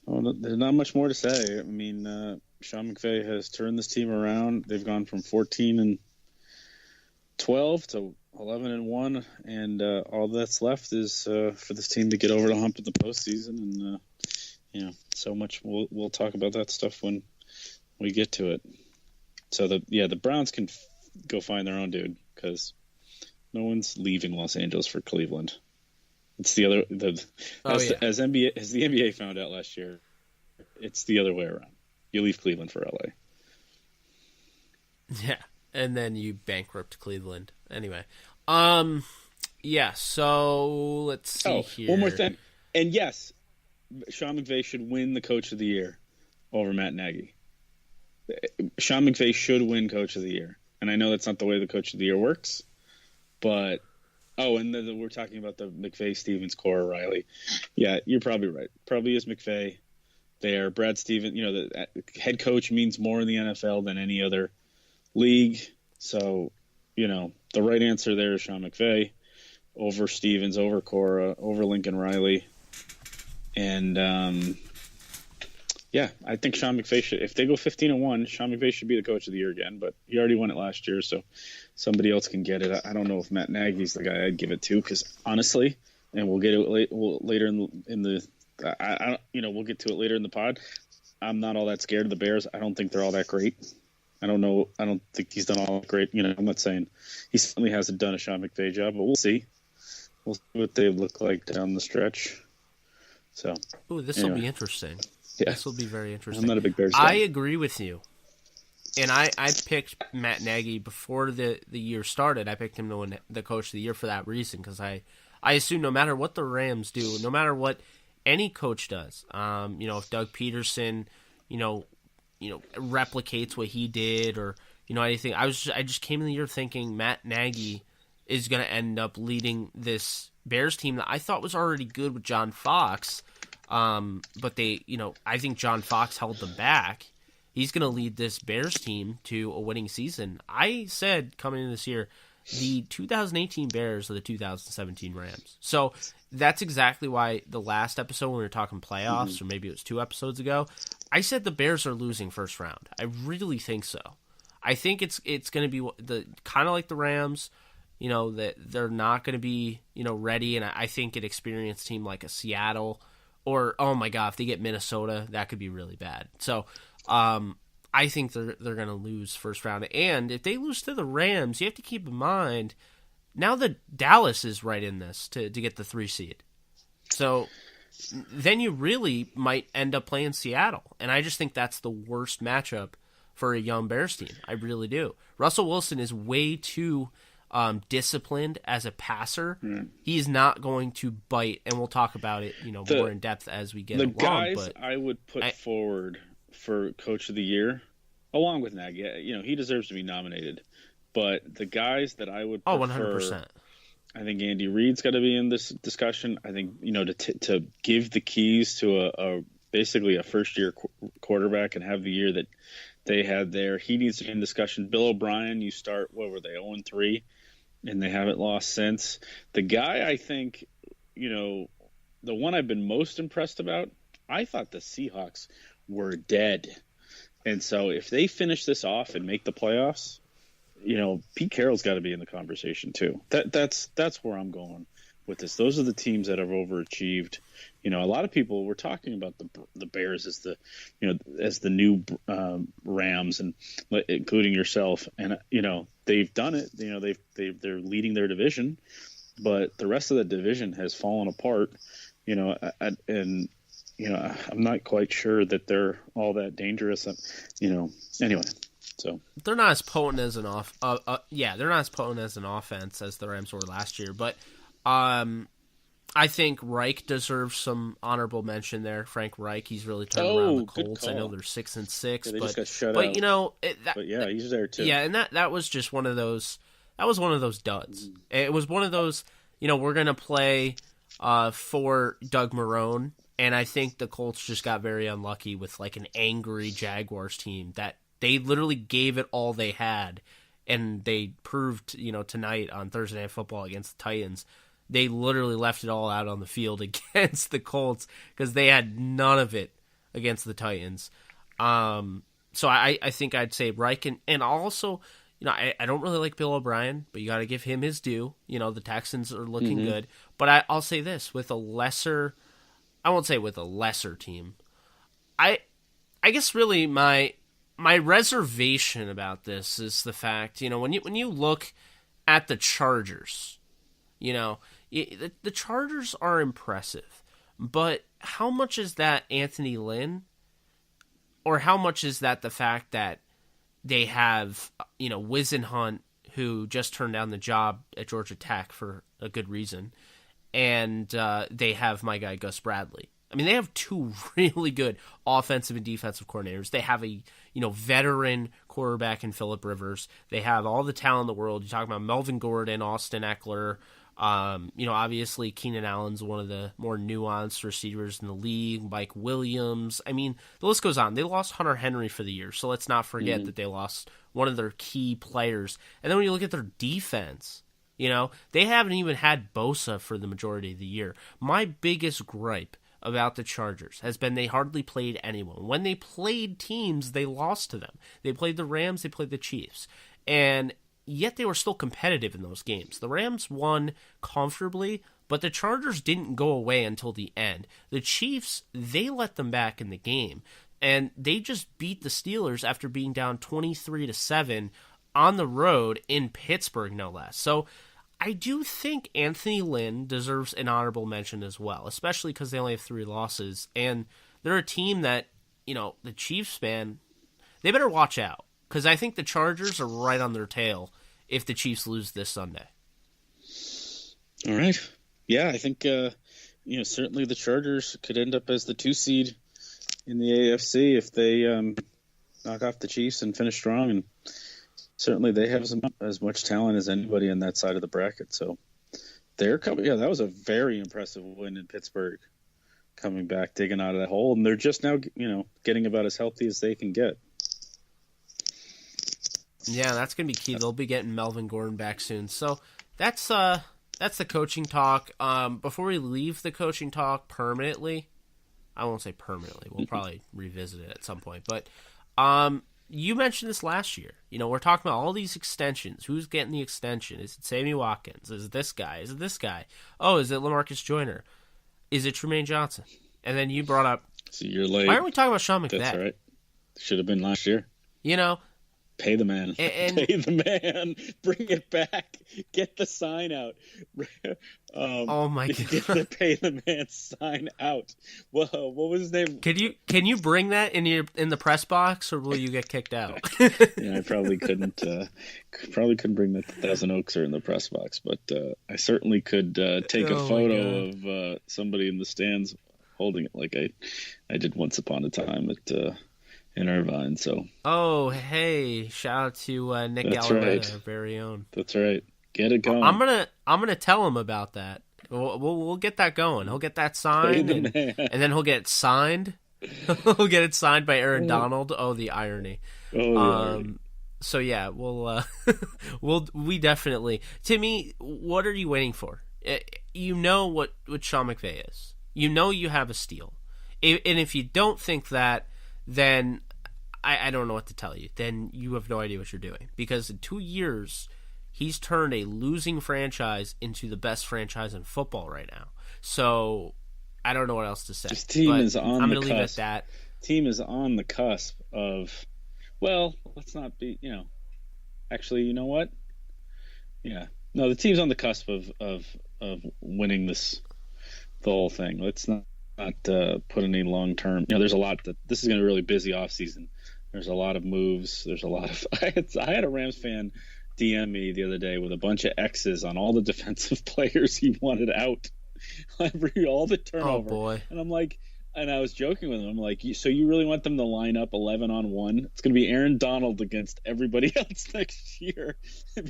There's not much more to say. I mean, Sean McVay has turned this team around. They've gone from 14-12 to 11-1, and all that's left is for this team to get over the hump of the postseason, and so much we'll talk about that stuff when we get to it. So the Browns can go find their own dude because no one's leaving Los Angeles for Cleveland. It's the other as the NBA found out last year, it's the other way around. You leave Cleveland for LA. Yeah, and then you bankrupt Cleveland. Anyway, yeah. So let's see here. One more thing, and yes, Sean McVay should win the Coach of the Year over Matt Nagy. Sean McVay should win Coach of the Year. And I know that's not the way the Coach of the Year works, but and then we're talking about the McVay, Stevens, Cora, Riley. Yeah, you're probably right. Probably is McVay there. Brad Stevens, the head coach means more in the NFL than any other league. So, the right answer there is Sean McVay over Stevens, over Cora, over Lincoln Riley. And, I think Sean McVay should, if they go 15-1, Sean McVay should be the Coach of the Year again, but he already won it last year, so somebody else can get it. I don't know if Matt Nagy's the guy I'd give it to, because honestly, and we'll get it later we'll get to it later in the pod. I'm not all that scared of the Bears. I don't think they're all that great. I don't know. I don't think he's done all that great. I'm not saying he certainly hasn't done a Sean McVay job, but we'll see. We'll see what they look like down the stretch. So, this will be interesting. Yeah. This will be very interesting. I'm not a big Bears guy. I agree with you. And I picked Matt Nagy before the year started. I picked him to win the Coach of the Year for that reason, because I assume no matter what the Rams do, no matter what any coach does, if Doug Peterson, replicates what he did, or anything, I just came in the year thinking Matt Nagy is going to end up leading this Bears team that I thought was already good with John Fox. But they, I think John Fox held them back. He's going to lead this Bears team to a winning season. I said coming into this year, the 2018 Bears are the 2017 Rams. So that's exactly why the last episode when we were talking playoffs, or maybe it was 2 episodes ago, I said the Bears are losing first round. I really think so. I think it's going to be the kind of like the Rams, that they're not going to be, ready. And I think an experienced team like a Seattle, or, oh my God, if they get Minnesota, that could be really bad. So, I I think they're going to lose first round. And if they lose to the Rams, you have to keep in mind, now that Dallas is right in this to get the 3 seed. So then you really might end up playing Seattle. And I just think that's the worst matchup for a young Bears team. I really do. Russell Wilson is way too disciplined as a passer. He's not going to bite, and we'll talk about it more in depth as we get along. The guys I would put forward for Coach of the Year, along with Nagy, he deserves to be nominated. But the guys that I would prefer, 100%. I think Andy Reid's got to be in this discussion. I think to give the keys to a basically a first-year quarterback and have the year that they had there, he needs to be in discussion. Bill O'Brien, you start, what were they, 0-3, and they haven't lost since. The guy I think, the one I've been most impressed about, I thought the Seahawks were dead. And so if they finish this off and make the playoffs, Pete Carroll's got to be in the conversation too. That's where I'm going with this. Those are the teams that have overachieved. A lot of people were talking about the Bears as the new Rams, and including yourself. And they've done it. They're leading their division, but the rest of the division has fallen apart. I'm not quite sure that they're all that dangerous. Anyway. So they're not as potent as they're not as potent as an offense as the Rams were last year. But I think Reich deserves some honorable mention there. Frank Reich, he's really turned around the Colts. I know they're 6-6, they just got shut out. He's there too. Yeah, and that was just one of those. That was one of those duds. It was one of those. We're gonna play for Doug Marrone, and I think the Colts just got very unlucky with like an angry Jaguars team that. They literally gave it all they had, and they proved, tonight on Thursday Night Football against the Titans, they literally left it all out on the field against the Colts because they had none of it against the Titans. So I think I'd say Reich, and also, I don't really like Bill O'Brien, but you got to give him his due. The Texans are looking good, but I'll say this, I won't say with a lesser team. I guess really my reservation about this is the fact, when you look at the Chargers, the Chargers are impressive, but how much is that Anthony Lynn, or how much is that the fact that they have, Wisenhunt, who just turned down the job at Georgia Tech for a good reason, and they have my guy Gus Bradley. I mean, they have two really good offensive and defensive coordinators. They have a veteran quarterback in Phillip Rivers. They have all the talent in the world. You talk about Melvin Gordon, Austin Eckler. Obviously Keenan Allen's one of the more nuanced receivers in the league. Mike Williams. I mean, the list goes on. They lost Hunter Henry for the year, so let's not forget that they lost one of their key players. And then when you look at their defense, they haven't even had Bosa for the majority of the year. My biggest gripe about the Chargers has been they hardly played anyone. When they played teams, they lost to them. They played the Rams, they played the Chiefs. And yet they were still competitive in those games. The Rams won comfortably, but the Chargers didn't go away until the end. The Chiefs, they let them back in the game. And they just beat the Steelers after being down 23-7 on the road in Pittsburgh, no less. So I do think Anthony Lynn deserves an honorable mention as well, especially because they only have 3 losses. And they're a team that, the Chiefs, man, they better watch out. Because I think the Chargers are right on their tail if the Chiefs lose this Sunday. All right. Yeah, I think, certainly the Chargers could end up as the 2 seed in the AFC if they knock off the Chiefs and finish strong. And certainly they have as much talent as anybody on that side of the bracket. So they're coming. Yeah, that was a very impressive win in Pittsburgh, coming back, digging out of that hole. And they're just now, getting about as healthy as they can get. Yeah, that's going to be key. They'll be getting Melvin Gordon back soon. So that's the coaching talk. Before we leave the coaching talk permanently, I won't say permanently. We'll probably revisit it at some point. But you mentioned this last year. We're talking about all these extensions. Who's getting the extension? Is it Sammy Watkins? Is it this guy? Is it this guy? Oh, is it LaMarcus Joyner? Is it Trumaine Johnson? And then you brought up, so you're late. Why aren't we talking about Sean McVay? That's right. Should have been last year. You know, pay the man. and Pay the man. Bring it back. Get the sign out. oh my god! Get the pay the man sign out. Whoa, what was his name? Can you bring that in the press box, or will you get kicked out? Yeah, I probably couldn't. Probably couldn't bring the Thousand Oakser in the press box, but I certainly could take a photo of somebody in the stands holding it like I did once upon a time in Irvine. So. Oh, hey! Shout out to Nick Galaretta, our very own. That's right. Get it going. I'm gonna tell him about that. We'll get that going. He'll get that signed, and then he'll get it signed. He'll get it signed by Aaron Donald. Oh, the irony. So yeah, we definitely. Timmy, what are you waiting for? You know what Sean McVay is. You know you have a steal, and if you don't think that, then I don't know what to tell you. Then you have no idea what you're doing, because in 2 years he's turned a losing franchise into the best franchise in football right now. So I don't know what else to say. This team is on I'm the going to cusp. leave it at that. Team is on the cusp of, well, let's not be, actually, you know what? Yeah. No, the team's on the cusp of winning the whole thing. Let's not put any long-term, there's a lot this is going to be a really busy offseason. There's a lot of moves. There's a lot of, I had a Rams fan DM me the other day with a bunch of X's on all the defensive players he wanted out. All the turnover. Oh boy. And I'm like, and I was joking with him. I'm like, so you really want them to line up 11-on-1? It's going to be Aaron Donald against everybody else next year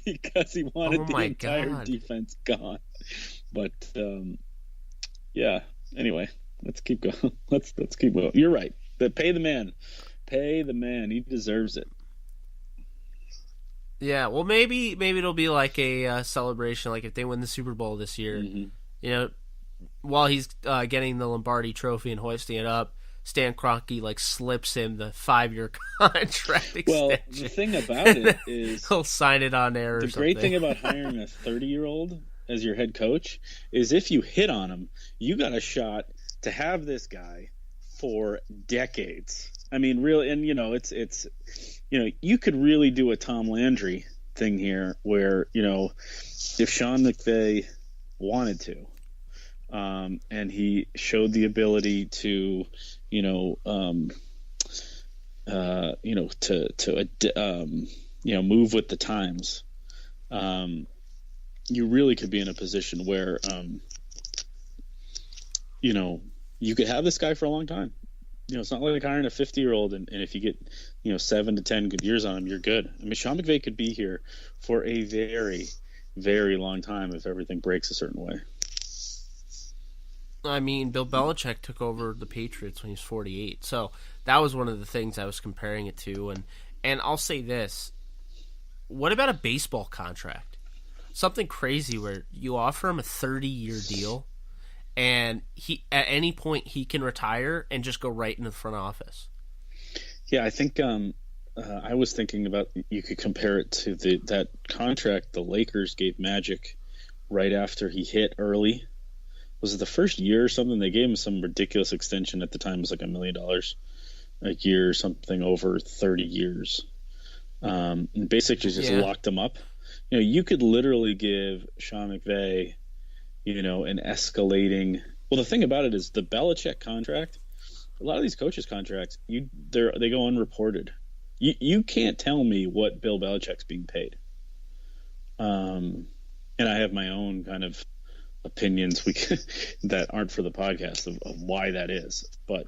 because he wanted the entire defense gone. But yeah. Anyway, let's keep going. Let's keep going. You're right. But pay the man. Pay the man. He deserves it. Yeah, well, maybe it'll be like a celebration, like if they win the Super Bowl this year. Mm-hmm. While he's getting the Lombardi Trophy and hoisting it up, Stan Kroenke slips him the 5-year contract extension. Well, the thing about it is he'll sign it on air. The great thing about hiring a 30-year-old as your head coach is if you hit on him, you got a shot to have this guy for decades. I mean, really, and it's you could really do a Tom Landry thing here, where if Sean McVay wanted to, and he showed the ability to, move with the times, you really could be in a position where, you could have this guy for a long time. It's not like hiring a 50-year-old, and if you get, 7 to 10 good years on him, you're good. I mean, Sean McVay could be here for a very, very long time if everything breaks a certain way. I mean, Bill Belichick took over the Patriots when he was 48, so that was one of the things I was comparing it to. And I'll say this: what about a baseball contract? Something crazy where you offer him a 30-year deal, and he at any point he can retire and just go right into the front office. Yeah, I think I was thinking about, you could compare it to that contract the Lakers gave Magic right after he hit early. Was it the first year or something? They gave him some ridiculous extension at the time. It was like $1 million a year or something over 30 years. And basically just locked him up. You could literally give Sean McVay, an escalating. Well, the thing about it is the Belichick contract. A lot of these coaches' contracts, they go unreported. You can't tell me what Bill Belichick's being paid. And I have my own kind of opinions that aren't for the podcast of why that is. But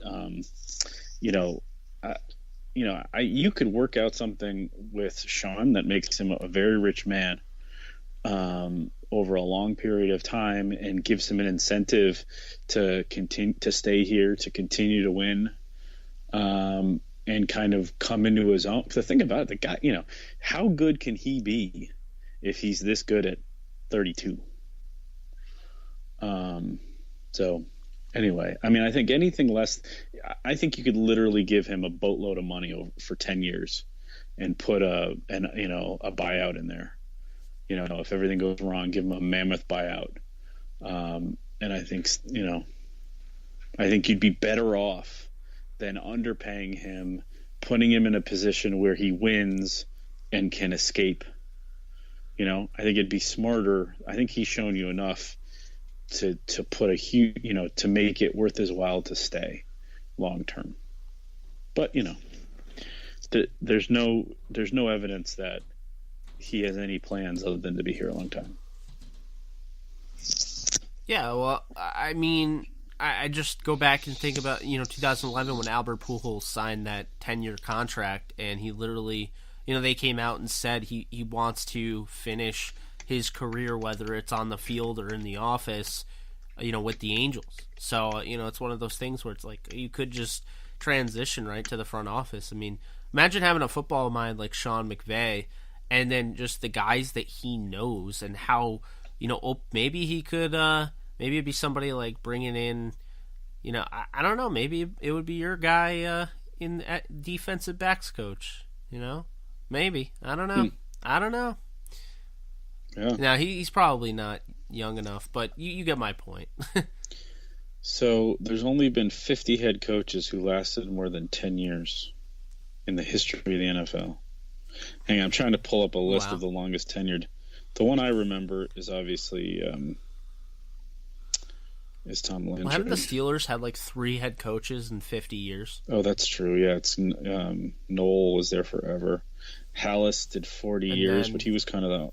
you could work out something with Sean that makes him a very rich man over a long period of time, and gives him an incentive to continue to stay here, to continue to win, and kind of come into his own. The thing about it, the guy, how good can he be if he's this good at 32? So anyway, I mean, I think anything less, I think you could literally give him a boatload of money for 10 years and put a buyout in there. If everything goes wrong, give him a mammoth buyout. And I think, I think you'd be better off than underpaying him putting him in a position where he wins and can escape. I think it'd be smarter. I think he's shown you enough to put a huge, to make it worth his while to stay long term. But there's no evidence that he has any plans other than to be here a long time. Yeah, well, I mean, I just go back and think about 2011 when Albert Pujols signed that 10-year contract, and he literally, they came out and said he wants to finish his career, whether it's on the field or in the office, with the Angels. So, it's one of those things where it's like you could just transition right to the front office. I mean, imagine having a football mind like Sean McVay, and then just the guys that he knows and how, maybe he could, maybe it'd be somebody like bringing in, I don't know, maybe it would be your guy in defensive backs coach, maybe. I don't know. I don't know. Yeah. Now, he's probably not young enough, but you get my point. So there's only been 50 head coaches who lasted more than 10 years in the history of the NFL. Hang on, I'm trying to pull up a list of the longest tenured. The one I remember is obviously is Tom Landry. Well, haven't the Steelers had like 3 head coaches in 50 years? Oh, that's true. Yeah, it's Noel was there forever. Hallis did 40 years, but he was kind of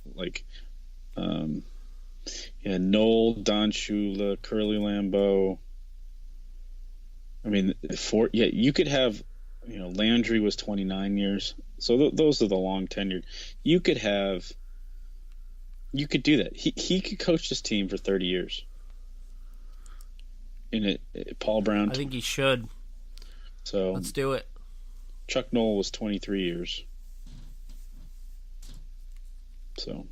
Noel, Don Shula, Curly Lambeau. I mean, you could have, Landry was 29 years. So those are the long tenured. You could do that. He could coach this team for 30 years. Paul Brown. I think he should. So let's do it. Chuck Noll was 23 years. So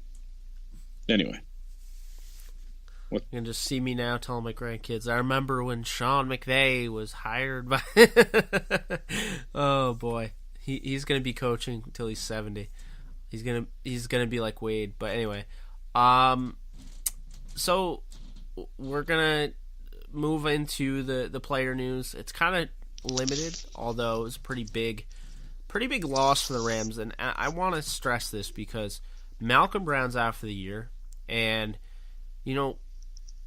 anyway. You can just see me now telling my grandkids, I remember when Sean McVay was hired by... Oh, boy. He's going to be coaching until he's 70. He's gonna be like Wade. But anyway. So we're going to move into the player news. It's kind of limited, although it was a pretty big loss for the Rams. And I want to stress this because Malcolm Brown's out for the year. And,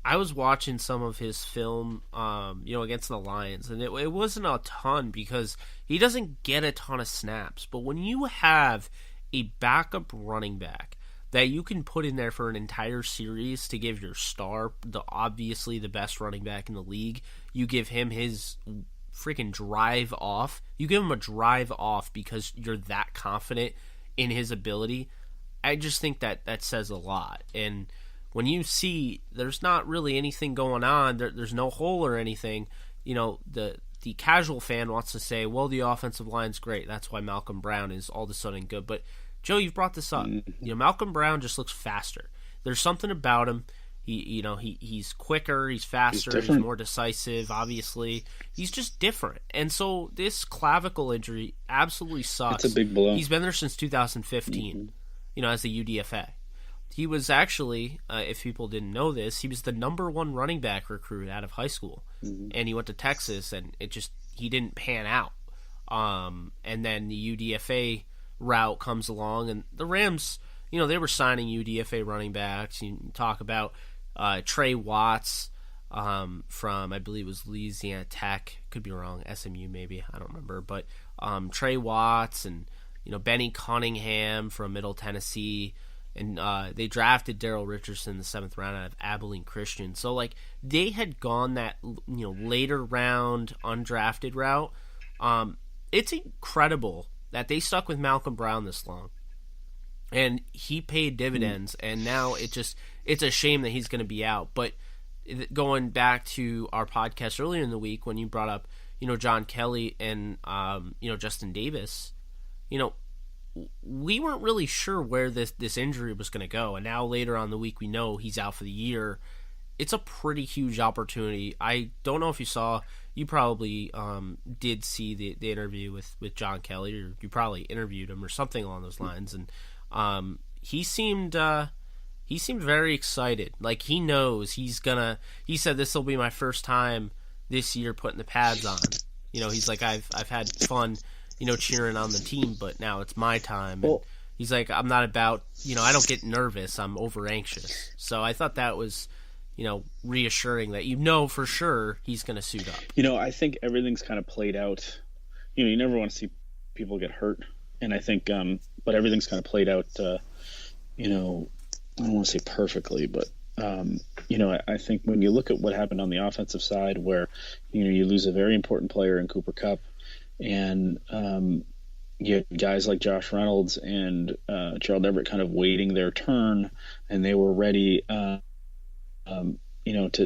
I was watching some of his film, against the Lions, and it wasn't a ton because he doesn't get a ton of snaps. But when you have a backup running back that you can put in there for an entire series to give your star, obviously the best running back in the league, you give him his freaking drive off. You give him a drive off because you're that confident in his ability. I just think that says a lot. And when you see there's not really anything going on, there's no hole or anything, the casual fan wants to say, well, the offensive line's great. That's why Malcolm Brown is all of a sudden good. But, Joe, you've brought this up. Malcolm Brown just looks faster. There's something about him. He's quicker, he's faster, he's more decisive, obviously. He's just different. And so this clavicle injury absolutely sucks. It's a big blow. He's been there since 2015, as the UDFA. He was actually, if people didn't know this, he was the number 1 running back recruit out of high school. And he went to Texas, and he didn't pan out. And then the UDFA route comes along, and the Rams, they were signing UDFA running backs. You talk about Trey Watts from, I believe it was Louisiana Tech. Could be wrong. SMU maybe. I don't remember. But Trey Watts and, Benny Cunningham from Middle Tennessee. And they drafted Darrell Richardson in the 7th round out of Abilene Christian. So, they had gone that, later round undrafted route. It's incredible that they stuck with Malcolm Brown this long. And he paid dividends, and now it's a shame that he's going to be out. But going back to our podcast earlier in the week when you brought up, John Kelly and, Justin Davis, we weren't really sure where this injury was going to go. And now later on in the week, we know he's out for the year. It's a pretty huge opportunity. I don't know if you saw, you probably did see the interview with John Kelly, or you probably interviewed him or something along those lines. And he seemed very excited. Like, he knows he said, this will be my first time this year putting the pads on. He's like, I've had fun, cheering on the team, but now it's my time. Well, and he's like, I'm not about, I don't get nervous. I'm over anxious. So I thought that was, reassuring that for sure he's going to suit up. I think everything's kind of played out. You never want to see people get hurt, and I think, but everything's kind of played out. I don't want to say perfectly, but I think when you look at what happened on the offensive side, where you lose a very important player in Cooper Kupp, and you had guys like Josh Reynolds and Gerald Everett kind of waiting their turn, and they were ready,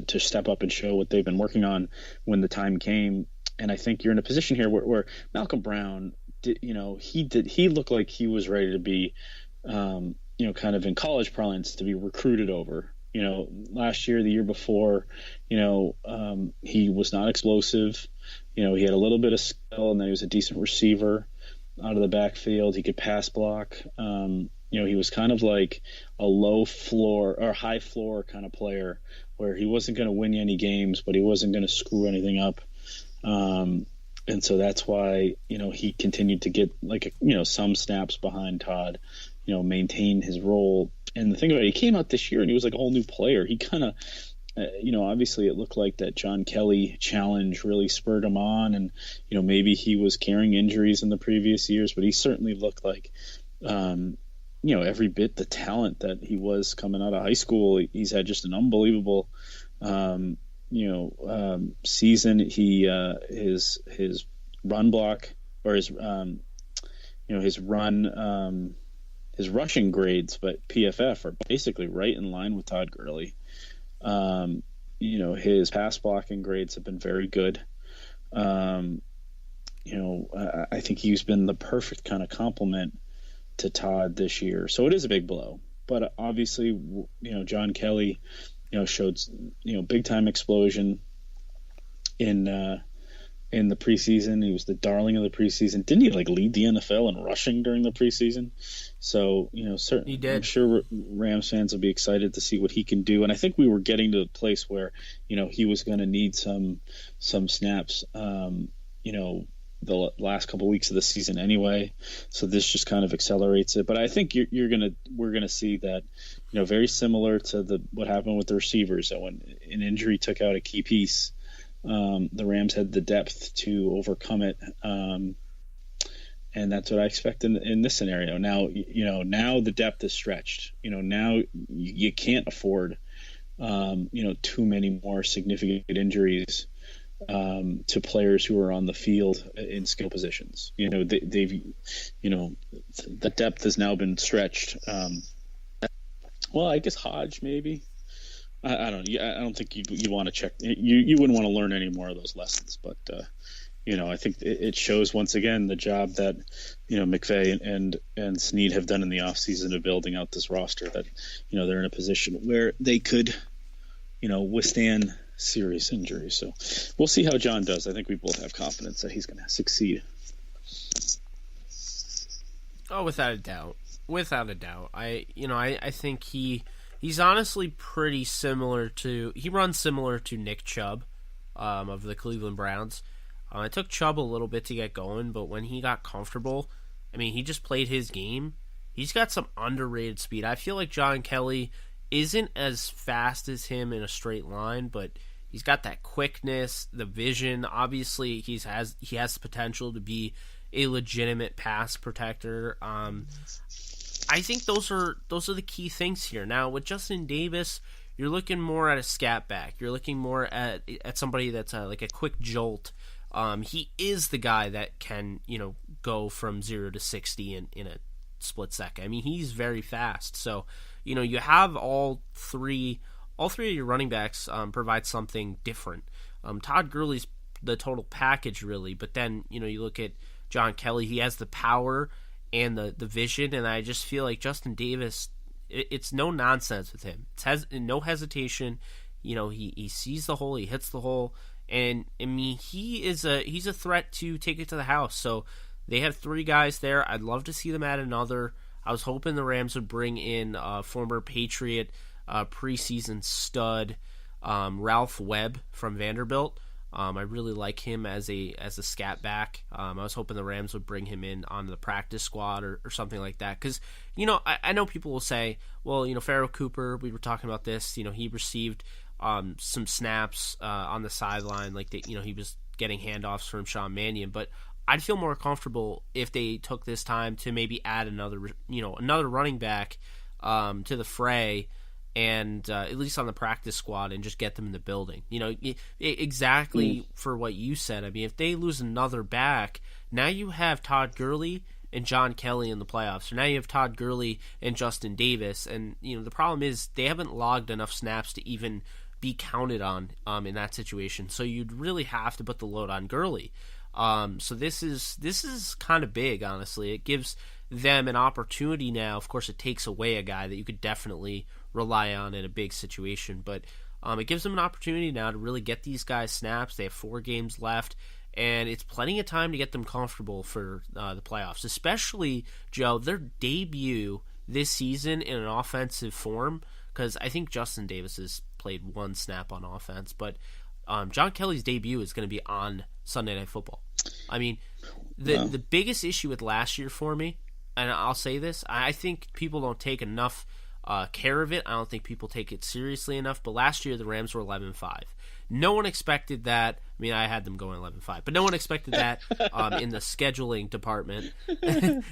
to step up and show what they've been working on when the time came. And I think you're in a position here where Malcolm Brown, he looked like he was ready to be, kind of in college parlance, to be recruited over. Last year, the year before, he was not explosive. He had a little bit of skill, and then he was a decent receiver out of the backfield. He could pass block. He was kind of like a low floor or high floor kind of player, where he wasn't going to win you any games, but he wasn't going to screw anything up. And so that's why, he continued to get some snaps behind Todd, maintain his role. And the thing about it, he came out this year and he was like a whole new player. He kind of, obviously it looked like that John Kelly challenge really spurred him on. And, maybe he was carrying injuries in the previous years, but he certainly looked like, every bit the talent that he was coming out of high school. He's had just an unbelievable, season. He his run block, or his rushing grades, but PFF are basically right in line with Todd Gurley. His pass blocking grades have been very good. I think he's been the perfect kind of complement to Todd this year. So it is a big blow, but obviously, John Kelly, showed, big time explosion in the preseason. He was the darling of the preseason. Didn't he lead the NFL in rushing during the preseason? So, certainly, he did. I'm sure Rams fans will be excited to see what he can do. And I think we were getting to a place where, he was going to need some snaps, the last couple of weeks of the season anyway. So this just kind of accelerates it. But I think we're gonna see that, very similar to what happened with the receivers. That when an injury took out a key piece, the Rams had the depth to overcome it. And that's what I expect in this scenario. Now, now the depth is stretched. Now you can't afford, too many more significant injuries to players who are on the field in skill positions. The depth has now been stretched. Well, I guess Hodge maybe. I don't know. I don't think you want to check. You wouldn't want to learn any more of those lessons. But I think it shows once again the job that McVay and Snead have done in the offseason of building out this roster. That they're in a position where they could withstand serious injuries. So we'll see how John does. I think we both have confidence that he's going to succeed. Oh, without a doubt. I think he's honestly pretty similar to. He runs similar to Nick Chubb, of the Cleveland Browns. It took Chubb a little bit to get going, but when he got comfortable, he just played his game. He's got some underrated speed. I feel like John Kelly isn't as fast as him in a straight line, but he's got that quickness, the vision. Obviously, he has the potential to be a legitimate pass protector. I think those are the key things here. Now, with Justin Davis, you're looking more at a scat back. You're looking more at somebody that's like a quick jolt. He is the guy that can go from 0 to 60 in a split second. He's very fast. So you have all three of your running backs provide something different. Todd Gurley's the total package, really, but then you look at John Kelly. He has the power and the vision, and I just feel like Justin Davis, it's no nonsense with him. It's no hesitation. He sees the hole, he hits the hole, and he's a threat to take it to the house. So they have three guys there. I'd love to see them add another. I was hoping the Rams would bring in former Patriot preseason stud Ralph Webb from Vanderbilt. I really like him as a scat back. I was hoping the Rams would bring him in on the practice squad or something like that. Because, I know people will say, well, Pharaoh Cooper, we were talking about this, he received some snaps on the sideline, like he was getting handoffs from Sean Mannion. But I'd feel more comfortable if they took this time to maybe add another running back to the fray, and at least on the practice squad, and just get them in the building. Exactly for what you said. I mean, if they lose another back, now you have Todd Gurley and John Kelly in the playoffs. So now you have Todd Gurley and Justin Davis. And, the problem is they haven't logged enough snaps to even be counted on in that situation. So you'd really have to put the load on Gurley. So this is kind of big, honestly. It gives them an opportunity now. Of course, it takes away a guy that you could definitely rely on in a big situation, but it gives them an opportunity now to really get these guys snaps. They have 4 games left, and it's plenty of time to get them comfortable for the playoffs, especially, Joe, their debut this season in an offensive form, because I think Justin Davis has played 1 snap on offense, but John Kelly's debut is going to be on Sunday Night Football. I mean, the biggest issue with last year for me, and I'll say this, I think people don't take enough care of it. I don't think people take it seriously enough, but last year the Rams were 11-5. No one expected that. I mean, I had them going 11-5, but no one expected that in the scheduling department.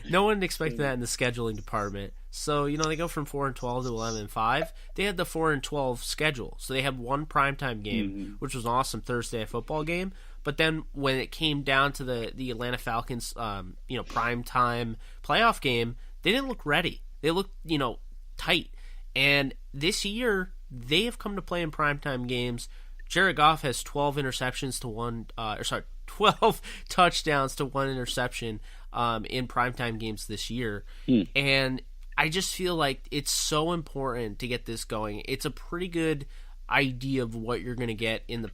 No one expected that in the scheduling department. So, they go from 4-12 to 11-5. They had the 4-12 schedule. So they had 1 primetime game, which was an awesome Thursday football game. But then when it came down to the Atlanta Falcons, primetime playoff game, they didn't look ready. They looked, tight. And this year, they have come to play in primetime games. Jared Goff has 12 interceptions to 12 touchdowns to 1 interception in primetime games this year. And I just feel like it's so important to get this going. It's a pretty good idea of what you're going to get in the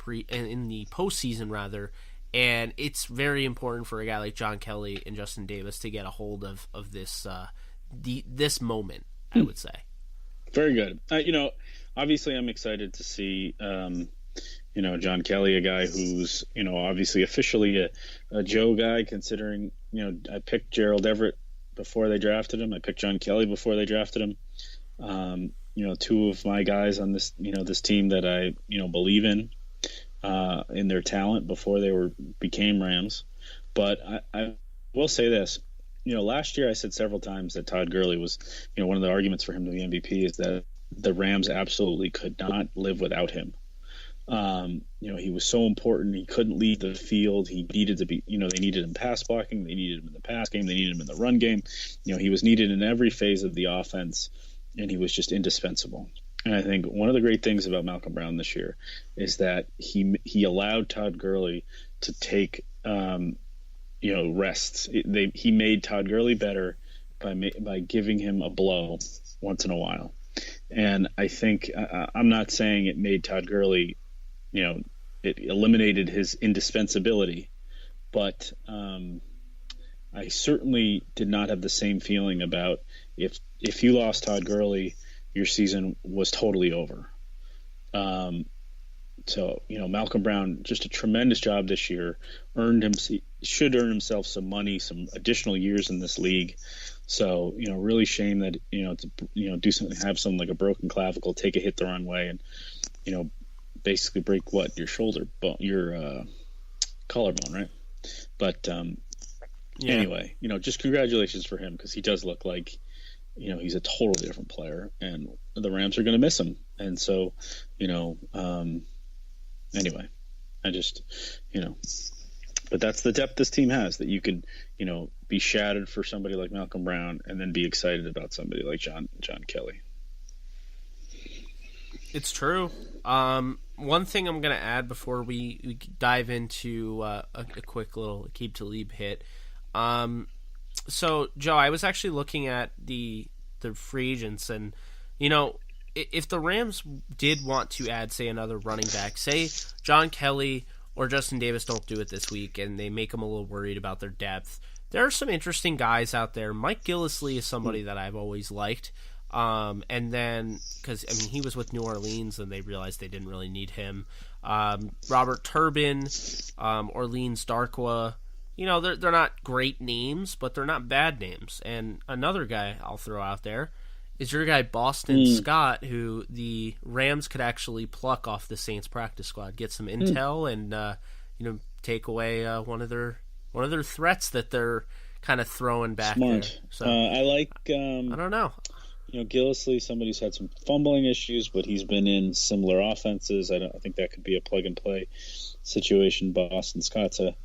postseason rather, and it's very important for a guy like John Kelly and Justin Davis to get a hold of this this moment, I would say. Very good. Obviously I'm excited to see John Kelly, a guy who's obviously officially a Joe guy, considering I picked Gerald Everett before they drafted him. I picked John Kelly before they drafted him. 2 of my guys on this this team that I believe in their talent before they became Rams. But I will say this. Last year I said several times that Todd Gurley was, one of the arguments for him to be MVP is that the Rams absolutely could not live without him. He was so important. He couldn't leave the field. He needed to be, they needed him pass blocking. They needed him in the pass game. They needed him in the run game. He was needed in every phase of the offense, and he was just indispensable. And I think one of the great things about Malcolm Brown this year is that he allowed Todd Gurley to take, rests. He made Todd Gurley better by giving him a blow once in a while. And I think I'm not saying it made Todd Gurley, it eliminated his indispensability, but I certainly did not have the same feeling about if you lost Todd Gurley, your season was totally over. So, Malcolm Brown, just a tremendous job this year, should earn himself some money, some additional years in this league. So, really shame that, to do something, have something like a broken clavicle, take a hit the wrong way, and, basically break your shoulder, your collarbone, right? But anyway, just congratulations for him, because he does look like, he's a totally different player, and the Rams are going to miss him. And so, anyway, I just, but that's the depth this team has, that you could, be shattered for somebody like Malcolm Brown and then be excited about somebody like John Kelly. It's true. One thing I'm going to add before we dive into a quick little Aqib Talib hit. So, Joe, I was actually looking at the free agents, and, if the Rams did want to add, say, another running back, say John Kelly or Justin Davis don't do it this week and they make them a little worried about their depth, there are some interesting guys out there. Mike Gillislee is somebody that I've always liked. And then, because, he was with New Orleans and they realized they didn't really need him. Robert Turbin, Orleans Darkwa. You know, they're not great names, but they're not bad names. And another guy I'll throw out there is your guy Boston Scott, who the Rams could actually pluck off the Saints practice squad, get some intel, and take away one of their threats that they're kind of throwing back there. So I like. I don't know. Gillislee, somebody who's had some fumbling issues, but he's been in similar offenses. I think that could be a plug and play situation. Boston Scott's a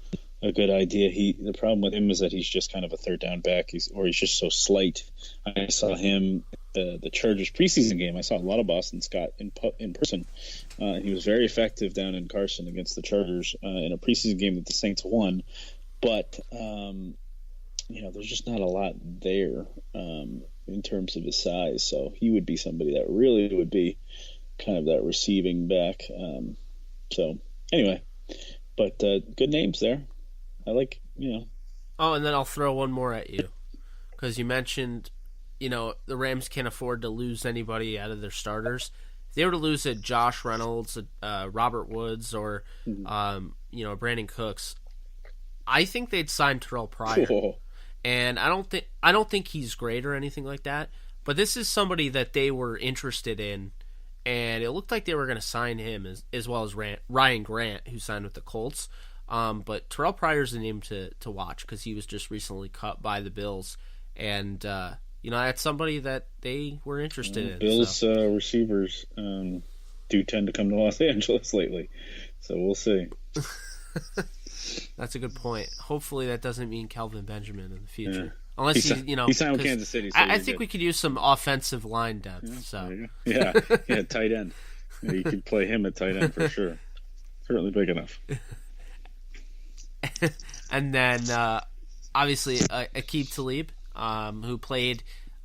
good idea. The problem with him is that he's just kind of a third down back. He's just so slight. I saw him the Chargers preseason game. I saw a lot of Boston Scott in person. He was very effective down in Carson against the Chargers in a preseason game that the Saints won. But there's just not a lot there in terms of his size. So he would be somebody that really would be kind of that receiving back. So anyway, but good names there. I like, Oh, and then I'll throw one more at you because you mentioned, the Rams can't afford to lose anybody out of their starters. If they were to lose a Josh Reynolds, Robert Woods, or Brandon Cooks, I think they'd sign Terrell Pryor. Cool. And I don't think he's great or anything like that. But this is somebody that they were interested in, and it looked like they were going to sign him as well as Ryan Grant, who signed with the Colts. But Terrell Pryor's the name to watch because he was just recently cut by the Bills, and that's somebody that they were interested in. Bills receivers do tend to come to Los Angeles lately, so we'll see. That's a good point. Hopefully that doesn't mean Kelvin Benjamin in the future. Yeah. Unless he signed with Kansas City. So I think we could use some offensive line depth. Yeah, tight end. Yeah, you could play him at tight end for sure. Certainly big enough. And then obviously Aqib Talib, who played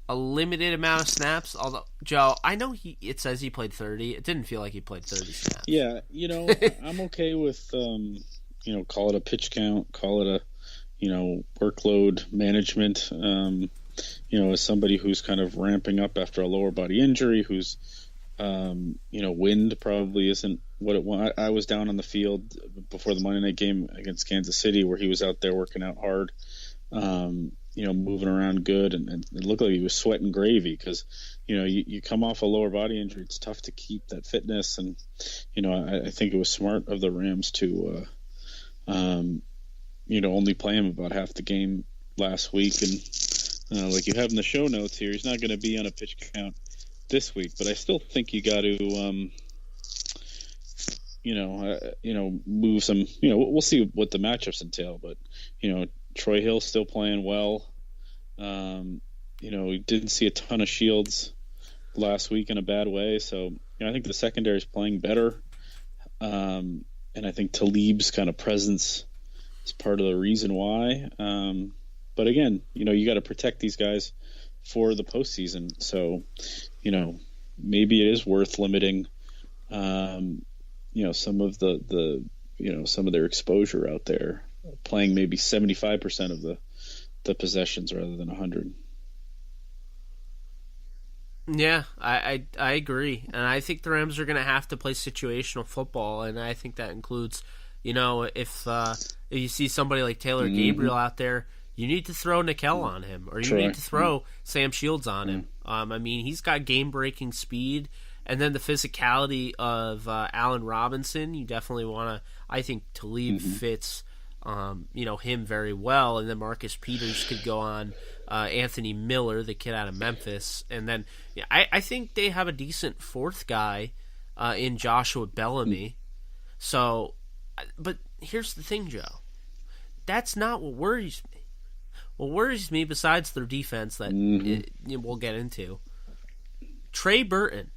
a limited amount of snaps. Although Joe, I know it says he played 30. It didn't feel like he played 30 snaps. Yeah, I'm okay with call it a pitch count, call it a workload management. As somebody who's kind of ramping up after a lower body injury, who's wind probably isn't what it was. I was down on the field before the Monday night game against Kansas City where he was out there working out hard, moving around good, and it looked like he was sweating gravy because, you come off a lower body injury. It's tough to keep that fitness. And, I think it was smart of the Rams to, only play him about half the game last week. And like you have in the show notes here, he's not going to be on a pitch count this week, but I still think you got to, move some. We'll see what the matchups entail, but Troy Hill's still playing well. We didn't see a ton of Shields last week in a bad way, so I think the secondary is playing better, and I think Talib's kind of presence is part of the reason why. But again, you got to protect these guys for the postseason. So, maybe it is worth limiting, some of some of their exposure out there, playing maybe 75% of the possessions rather than 100. Yeah, I agree. And I think the Rams are going to have to play situational football. And I think that includes, if you see somebody like Taylor Gabriel out there, you need to throw Nickel on him, or you need to throw Sam Shields on him. He's got game-breaking speed, and then the physicality of Allen Robinson. You definitely want to. I think Talib fits, him very well, and then Marcus Peters could go on. Anthony Miller, the kid out of Memphis, and then I think they have a decent fourth guy in Joshua Bellamy. So, but here's the thing, Joe. That's not what worries me. What worries me, besides their defense that we'll get into, Trey Burton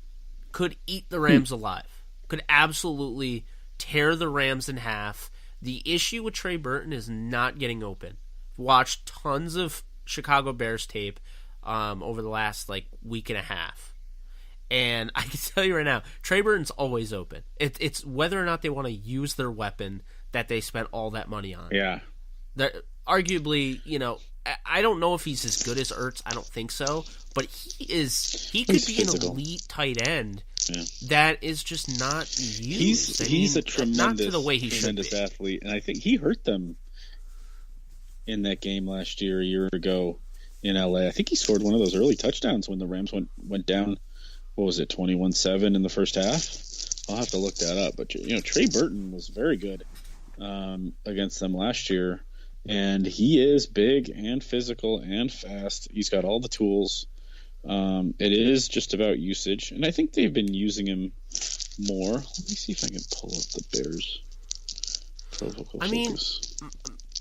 could eat the Rams alive. Could absolutely tear the Rams in half. The issue with Trey Burton is not getting open. Watched tons of Chicago Bears tape over the last week and a half. And I can tell you right now, Trey Burton's always open. It's whether or not they want to use their weapon that they spent all that money on. Yeah. Arguably, I don't know if he's as good as Ertz. I don't think so. But he could be an elite tight end that is just not used. He's a tremendous, not to the way he tremendous should be. athlete, and I think he hurt them in that game a year ago in LA. I think he scored one of those early touchdowns when the Rams went down. What was it, 21-7 in the first half? I'll have to look that up. But Trey Burton was very good against them last year, and he is big and physical and fast. He's got all the tools. It is just about usage, and I think they've been using him more. Let me see if I can pull up the Bears.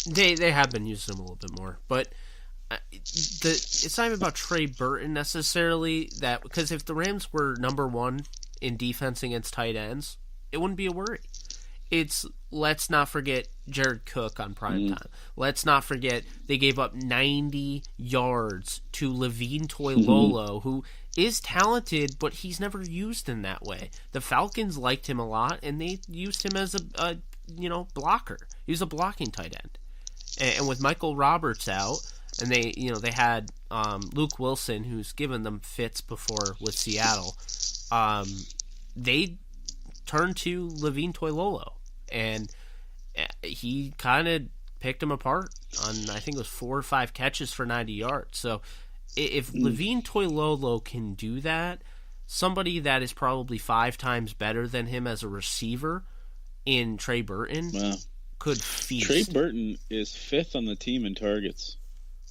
They have been using him a little bit more, but it's not even about Trey Burton necessarily. That because if the Rams were number one in defense against tight ends, it wouldn't be a worry. It's let's not forget Jared Cook on primetime. Let's not forget they gave up 90 yards to Levine Toilolo, who is talented, but he's never used in that way. The Falcons liked him a lot, and they used him as a blocker. He was a blocking tight end. And with Michael Roberts out, and they had Luke Wilson, who's given them fits before with Seattle. They turned to Levine Toilolo, and he kind of picked him apart on, I think it was 4 or 5 catches for 90 yards. So if Levine Toilolo can do that, somebody that is probably 5 times better than him as a receiver in Trey Burton could feast. Trey Burton is 5th on the team in targets.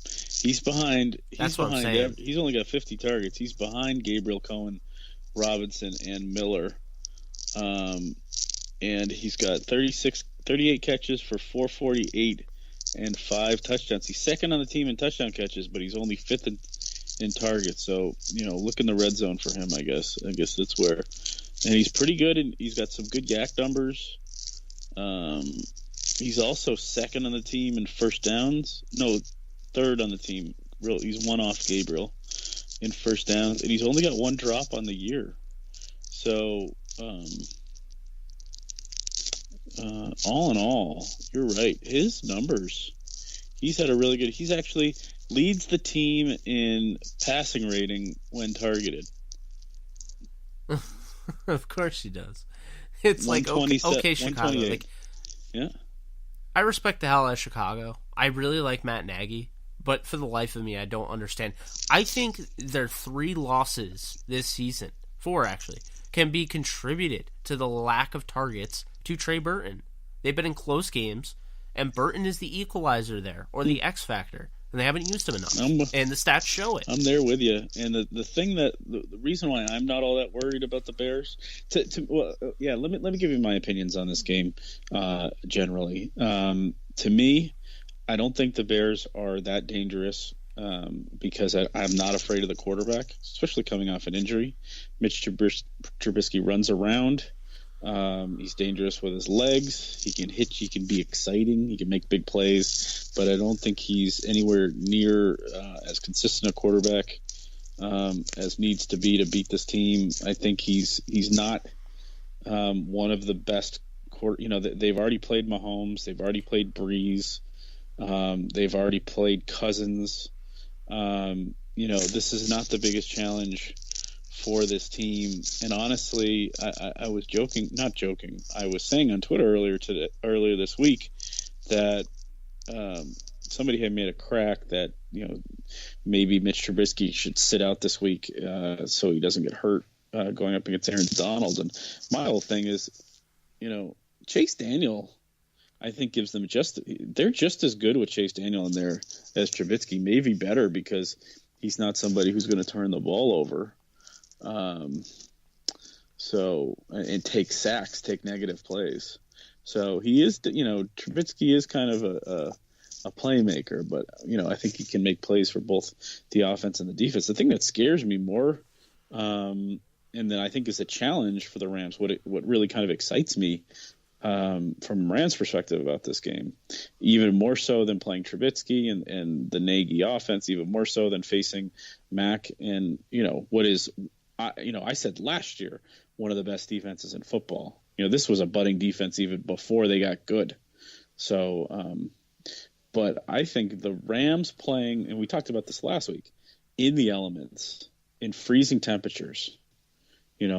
He's behind. That's what I'm saying. He's only got 50 targets. He's behind Gabriel Cohen, Robinson, and Miller. And he's got 38 catches for 448 and 5 touchdowns. He's second on the team in touchdown catches, but he's only 5th in targets. So, look in the red zone for him, I guess. I guess that's where. And he's pretty good, and he's got some good yak numbers. He's also second on the team in first downs. No, third on the team. He's one off Gabriel in first downs, and he's only got 1 drop on the year. So, all in all, you're right. His numbers, he's had a really good. He's actually leads the team in passing rating when targeted. Of course he does. It's like okay, Chicago. Like, yeah, I respect the hell out of Chicago. I really like Matt Nagy, but for the life of me, I don't understand. I think their 3 losses this season, 4 actually, can be contributed to the lack of targets to Trey Burton. They've been in close games, and Burton is the equalizer there, or the X factor, and they haven't used him enough. And the stats show it. I'm there with you. And the reason why I'm not all that worried about the Bears, let me give you my opinions on this game generally. To me, I don't think the Bears are that dangerous because I'm not afraid of the quarterback, especially coming off an injury. Mitch Trubisky runs around. He's dangerous with his legs. He can hit. He can be exciting. He can make big plays. But I don't think he's anywhere near as consistent a quarterback as needs to be to beat this team. I think he's not one of the best. They've already played Mahomes. They've already played Breeze. They've already played Cousins. This is not the biggest challenge for this team. And honestly, I was not joking. I was saying on Twitter earlier this week that somebody had made a crack that maybe Mitch Trubisky should sit out this week so he doesn't get hurt going up against Aaron Donald. And my whole thing is, Chase Daniel, I think gives them they're just as good with Chase Daniel in there as Trubisky, maybe better because he's not somebody who's going to turn the ball over. And take sacks, take negative plays. So he is, Trubisky is kind of a playmaker, but I think he can make plays for both the offense and the defense. The thing that scares me more, and then I think is a challenge for the Rams, what really kind of excites me from Rams' perspective about this game, even more so than playing Trubisky and the Nagy offense, even more so than facing Mac and what is. I said last year, one of the best defenses in football. This was a budding defense even before they got good. So, but I think the Rams playing, and we talked about this last week, in the elements, in freezing temperatures,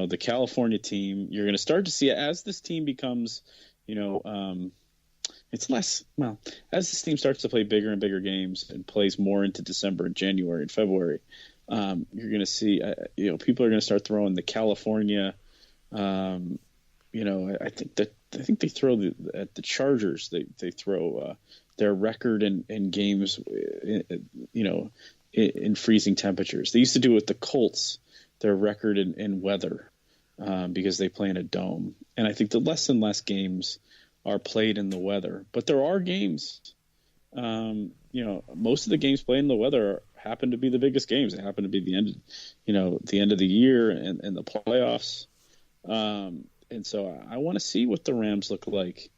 the California team, you're going to start to see it as this team becomes, it's less, well, as this team starts to play bigger and bigger games and plays more into December and January and February, you're going to see, people are going to start throwing the California, I think they throw at the Chargers, they throw their record in games, in freezing temperatures. They used to do it with the Colts, their record in weather, because they play in a dome. And I think the less and less games are played in the weather. But there are games, most of the games played in the weather happen to be the biggest games. They happen to be the end of the year and the playoffs. And so I want to see what the Rams look like,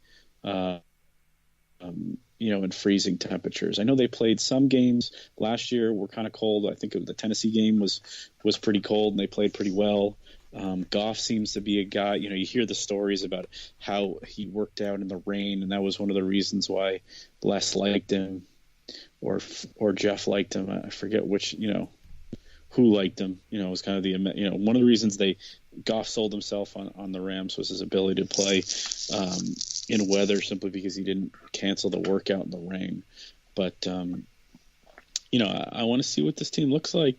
in freezing temperatures. I know they played some games last year were kind of cold. I think the Tennessee game was pretty cold and they played pretty well. Goff seems to be a guy, you hear the stories about how he worked out in the rain, and that was one of the reasons why Les liked him or Jeff liked him. I forget which, who liked him. It was kind of one of the reasons Goff sold himself on the Rams was his ability to play in weather, simply because he didn't cancel the workout in the rain. But I want to see what this team looks like.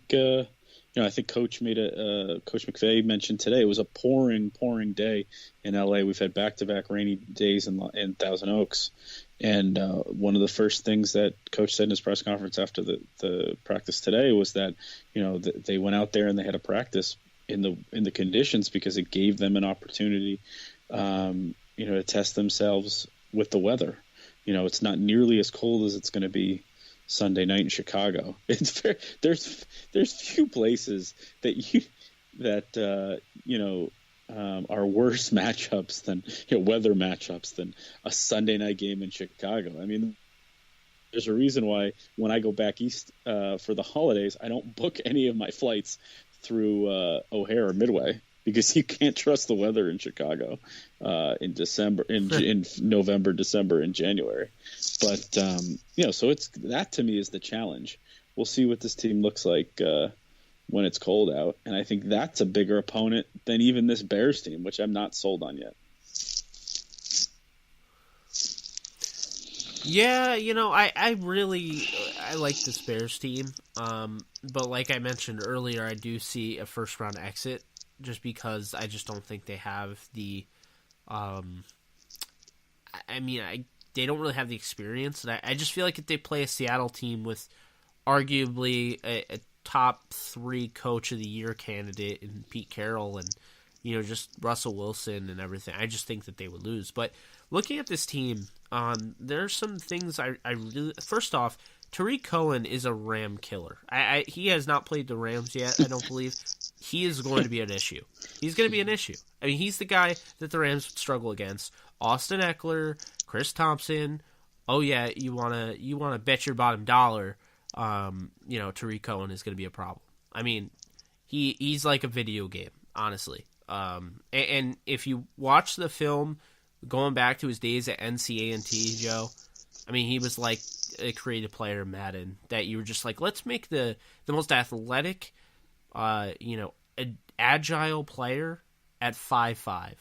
I think Coach McVay mentioned today it was a pouring day in LA. We've had back-to-back rainy days in Thousand Oaks, and one of the first things that Coach said in his press conference after the practice today was that they went out there and they had a practice in the conditions because it gave them an opportunity to test themselves with the weather. It's not nearly as cold as it's going to be Sunday night in Chicago. It's there's few places are worse matchups than weather matchups than a Sunday night game in Chicago. I mean, there's a reason why when I go back east for the holidays, I don't book any of my flights through O'Hare or Midway, because you can't trust the weather in Chicago in December, in November, December, and January. But so that to me is the challenge. We'll see what this team looks like when it's cold out, and I think that's a bigger opponent than even this Bears team, which I'm not sold on yet. Yeah, I like this Bears team, but like I mentioned earlier, I do see a first round exit, just because I just don't think they have the, they don't really have the experience. And I just feel like if they play a Seattle team with arguably a top 3 coach of the year candidate in Pete Carroll and, just Russell Wilson and everything, I just think that they would lose. But looking at this team, there's some things I really, first off, Tariq Cohen is a Ram killer. He has not played the Rams yet, I don't believe. He is going to be an issue. He's going to be an issue. I mean, he's the guy that the Rams would struggle against. Austin Eckler, Chris Thompson. Oh yeah, you wanna bet your bottom dollar. Tariq Cohen is going to be a problem. I mean, he's like a video game, honestly. And if you watch the film, going back to his days at NCA&T, Joe, I mean, he was like a creative player in Madden that you were just like, let's make the most athletic, agile player at 5'5".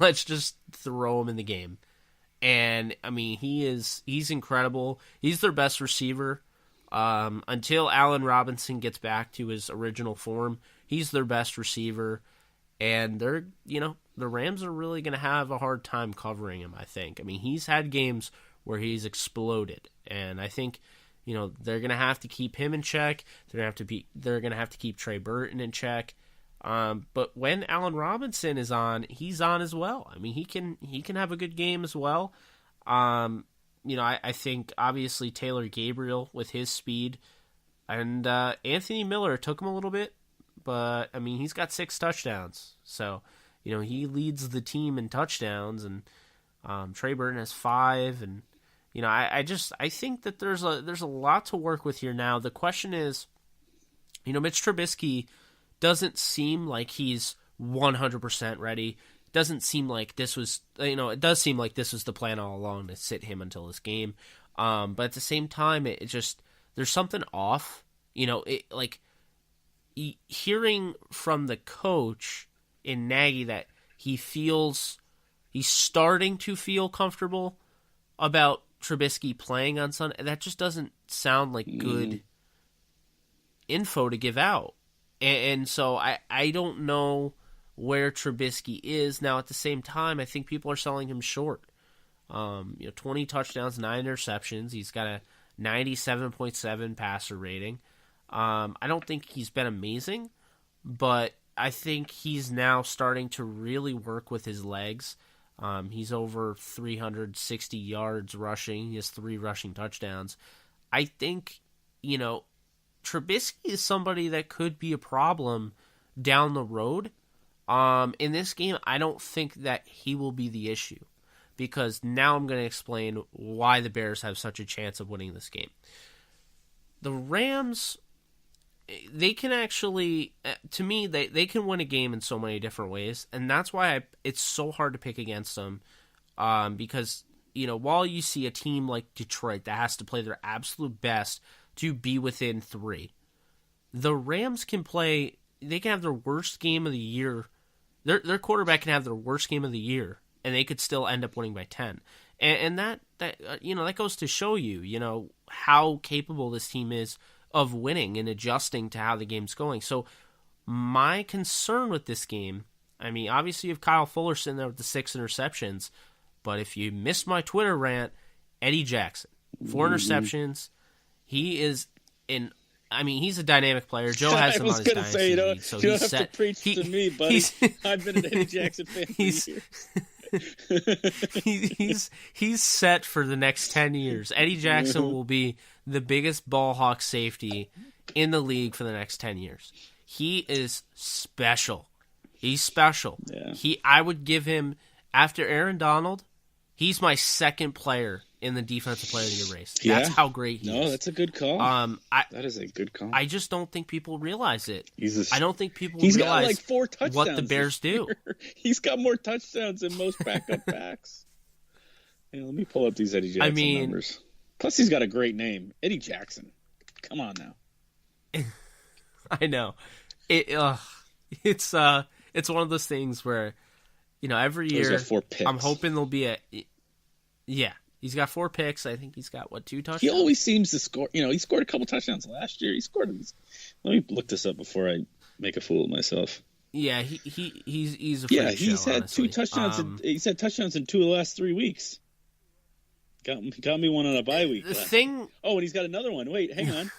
Let's just throw him in the game. And I mean, he's incredible. He's their best receiver. Until Allen Robinson gets back to his original form, he's their best receiver. And the Rams are really going to have a hard time covering him, I think. I mean, he's had games where he's exploded, and I think, they're going to have to keep him in check. They're going to have to keep Trey Burton in check. But when Allen Robinson is on, he's on as well. I mean, he can have a good game as well. I think obviously Taylor Gabriel with his speed, and Anthony Miller took him a little bit, but I mean, he's got 6 touchdowns, so he leads the team in touchdowns, and Trey Burton has 5, and I think that there's a lot to work with here now. The question is, Mitch Trubisky doesn't seem like he's 100% ready. Doesn't seem like this was, it does seem like this was the plan all along, to sit him until this game. But at the same time, it just, there's something off. Hearing from the coach, in Nagy that he's starting to feel comfortable about Trubisky playing on Sunday. That just doesn't sound like good info to give out. And so I don't know where Trubisky is. Now, at the same time, I think people are selling him short. 20 touchdowns, 9 interceptions. He's got a 97.7 passer rating. I don't think he's been amazing, but I think he's now starting to really work with his legs. He's over 360 yards rushing. He has 3 rushing touchdowns. I think, Trubisky is somebody that could be a problem down the road. In this game, I don't think that he will be the issue, because now I'm going to explain why the Bears have such a chance of winning this game. The Rams, they can actually, to me, they can win a game in so many different ways, and that's why it's so hard to pick against them, because, while you see a team like Detroit that has to play their absolute best to be within 3, the Rams can have their worst game of the year. Their quarterback can have their worst game of the year, and they could still end up winning by 10. And that goes to show you, how capable this team is of winning and adjusting to how the game's going. So my concern with this game, obviously you have Kyle Fuller sitting there with the 6 interceptions, but if you missed my Twitter rant, Eddie Jackson, 4 interceptions. He is he's a dynamic player. Joe has him on his dynasty league, so you don't have to preach to me, buddy. I've been an Eddie Jackson fan for years. He's set for the next 10 years. Eddie Jackson will be the biggest ball hawk safety in the league for the next 10 years. He is special. He's special. Yeah. I would give him, after Aaron Donald, he's my second player in the defensive player of the year race. That's how great he is. No, that's a good call. That is a good call. I just don't think people realize it. I don't think people realize got like 4 touchdowns what the Bears do. He's got more touchdowns than most backup backs. Let me pull up these Eddie Jackson numbers. Plus, he's got a great name, Eddie Jackson. Come on now. I know. It's one of those things where, every year he's got 4 picks. I'm hoping there'll be he's got 4 picks. I think he's got 2 touchdowns. He always seems to score. He scored a couple touchdowns last year. Let me look this up before I make a fool of myself. Yeah, he's a freak he's show, had honestly. 2 touchdowns. He's had touchdowns in 2 of the last 3 weeks. Got me one on a bye week. And he's got another one. Wait, hang on.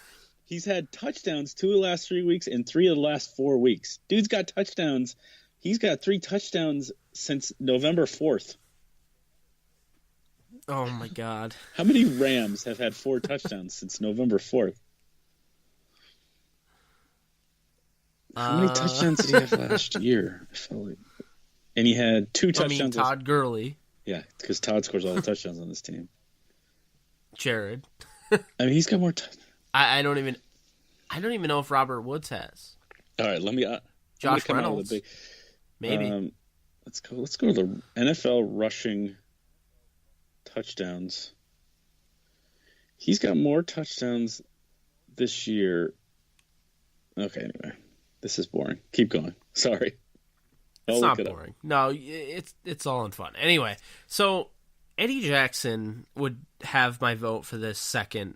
He's had touchdowns 2 of the last 3 weeks and 3 of the last 4 weeks. Dude's got touchdowns. He's got 3 touchdowns since November 4th. Oh my God! How many Rams have had 4 touchdowns since November 4th? How many touchdowns did he have last year? I felt like, and he had 2 touchdowns. Todd Gurley. Yeah, because Todd scores all the touchdowns on this team. Jared. He's got more. I don't even know if Robert Woods has. All right, let me. Josh Reynolds. Maybe. Let's go to the NFL rushing touchdowns. He's got more touchdowns this year. Okay, anyway, this is boring. Keep going. Sorry. It's not boring. No, it's all in fun. Anyway, so Eddie Jackson would have my vote for this second,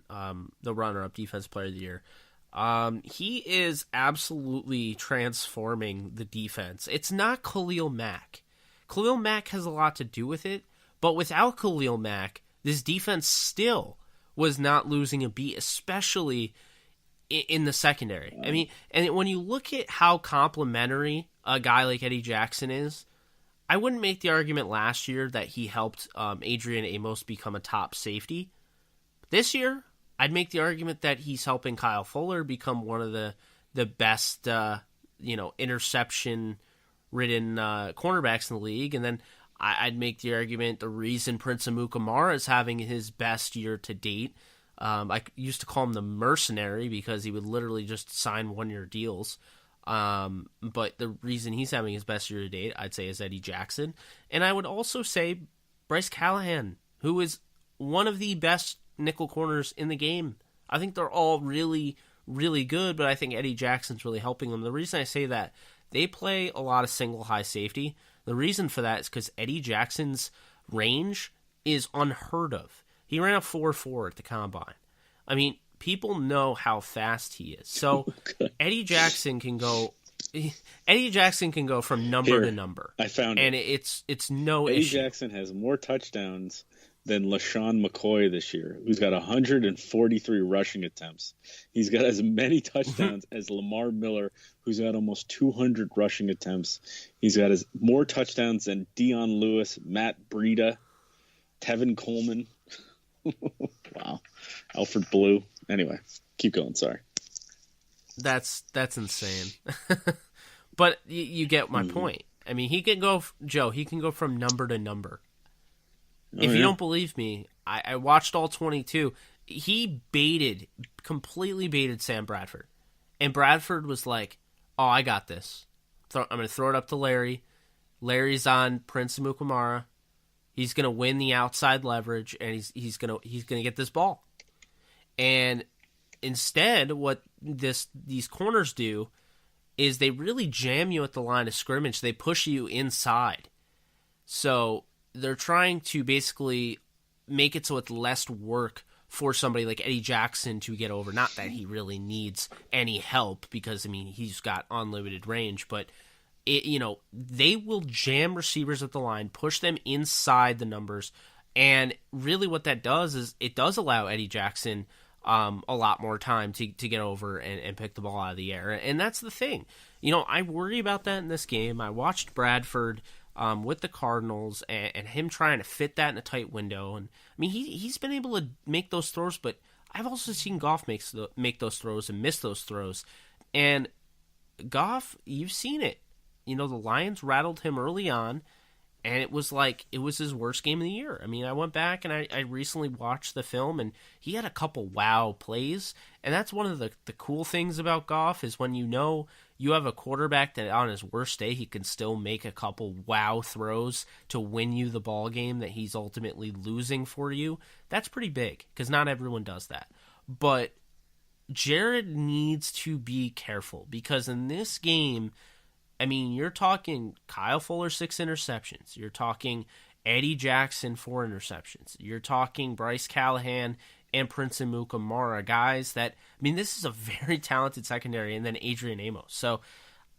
the runner-up defensive player of the year. He is absolutely transforming the defense. It's not Khalil Mack. Khalil Mack has a lot to do with it, but without Khalil Mack, this defense still was not losing a beat, especially in the secondary. And when you look at how complimentary a guy like Eddie Jackson is, I wouldn't make the argument last year that he helped Adrian Amos become a top safety. This year, I'd make the argument that he's helping Kyle Fuller become one of the best, interception-ridden cornerbacks in the league. And then I'd make the argument the reason Prince Amukamara is having his best year to date. I used to call him the mercenary because he would literally just sign 1-year deals. But the reason he's having his best year to date, I'd say, is Eddie Jackson. And I would also say Bryce Callahan, who is one of the best nickel corners in the game. I think they're all really, really good, but I think Eddie Jackson's really helping them. The reason I say that, they play a lot of single high safety. The reason for that is because Eddie Jackson's range is unheard of. He ran a 4.4 at the combine. I mean, people know how fast he is. So Eddie Jackson can go from number to number. I found and it. It's no Eddie issue. Jackson has more touchdowns than LaShawn McCoy this year, who's got 143 rushing attempts. He's got as many touchdowns as Lamar Miller, who's got almost 200 rushing attempts. He's got more touchdowns than Dion Lewis, Matt Breida, Tevin Coleman. Wow. Alfred Blue. Anyway, keep going. Sorry. That's insane. But you get my point. I mean, he can go from number to number. If you don't believe me, I watched all 22. He completely baited Sam Bradford. And Bradford was like, oh, I got this. I'm going to throw it up to Larry. Larry's on Prince Amukamara. He's going to win the outside leverage, and he's going to get this ball. And instead, what these corners do is they really jam you at the line of scrimmage. They push you inside. So they're trying to basically make it so it's less work for somebody like Eddie Jackson to get over. Not that he really needs any help because, I mean, he's got unlimited range, but they will jam receivers at the line, push them inside the numbers, and really what that does is it does allow Eddie Jackson a lot more time to get over and pick the ball out of the air. And that's the thing. I worry about that in this game. I watched Bradford with the Cardinals and him trying to fit that in a tight window. And I mean, he's been able to make those throws, but I've also seen Goff make those throws and miss those throws. And Goff, you've seen it. The Lions rattled him early on, and it was his worst game of the year. I mean, I went back and I recently watched the film, and he had a couple wow plays. And that's one of the cool things about Goff is when you have a quarterback that on his worst day, he can still make a couple wow throws to win you the ball game that he's ultimately losing for you. That's pretty big because not everyone does that. But Jared needs to be careful because in this game, I mean, you're talking Kyle Fuller 6 interceptions. You're talking Eddie Jackson 4 interceptions. You're talking Bryce Callahan and Prince Amukamara, guys that, I mean, this is a very talented secondary, and then Adrian Amos. So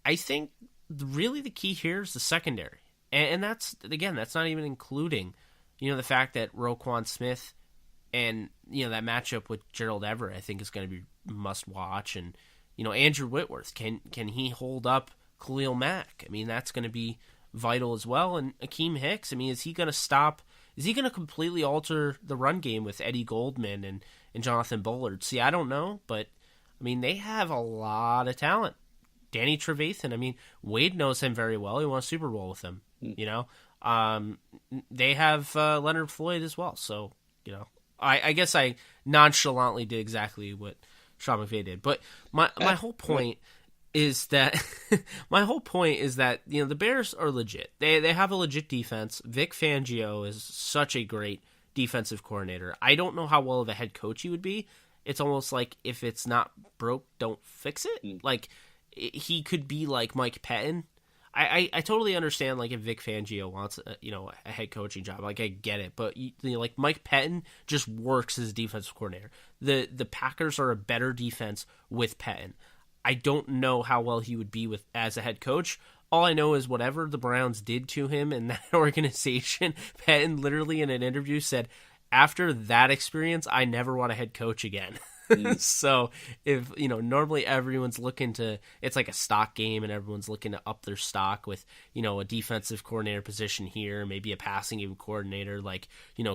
I think really the key here is the secondary. And that's, again, that's not even including, the fact that Roquan Smith and, that matchup with Gerald Everett, I think is going to be must watch. And, Andrew Whitworth, can he hold up Khalil Mack? I mean, that's going to be vital as well. And Akeem Hicks, I mean, is he going to completely alter the run game with Eddie Goldman and Jonathan Bullard? See, I don't know, but, I mean, they have a lot of talent. Danny Trevathan, I mean, Wade knows him very well. He won a Super Bowl with him, They have Leonard Floyd as well. So, I guess I nonchalantly did exactly what Sean McVay did. But my whole point is that the Bears are legit. They have a legit defense. Vic Fangio is such a great defensive coordinator. I don't know how well of a head coach he would be. It's almost like if it's not broke, don't fix it. Like he could be like Mike Pettin. I totally understand like if Vic Fangio wants a head coaching job. Like I get it, but like Mike Pettin just works as a defensive coordinator. The Packers are a better defense with Pettin. I don't know how well he would be as a head coach. All I know is whatever the Browns did to him in that organization, Pettin literally in an interview said, after that experience, I never want a head coach again. So if, normally everyone's looking to, it's like a stock game and everyone's looking to up their stock with, a defensive coordinator position here, maybe a passing game coordinator like,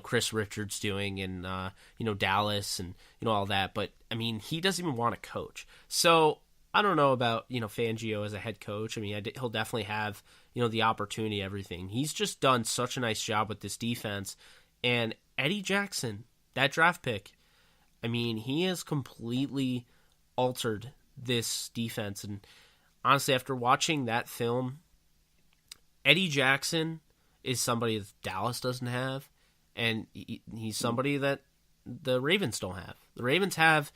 Chris Richards doing in, Dallas and, all that. But I mean, he doesn't even want to coach. So I don't know about, Fangio as a head coach. I mean, he'll definitely have, the opportunity, everything. He's just done such a nice job with this defense. And Eddie Jackson, that draft pick, I mean, he has completely altered this defense. And honestly, after watching that film, Eddie Jackson is somebody that Dallas doesn't have. And he's somebody that the Ravens don't have. The Ravens have,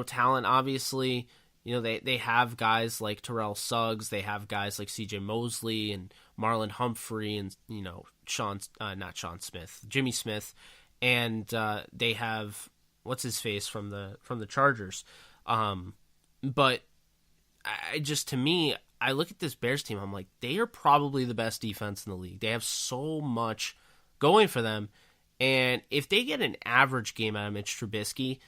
talent, obviously, they have guys like Terrell Suggs, they have guys like C.J. Mosley and Marlon Humphrey and Jimmy Smith, and they have what's his face from the Chargers. But to me, I look at this Bears team, I'm like, they are probably the best defense in the league. They have so much going for them, and if they get an average game out of Mitch Trubisky,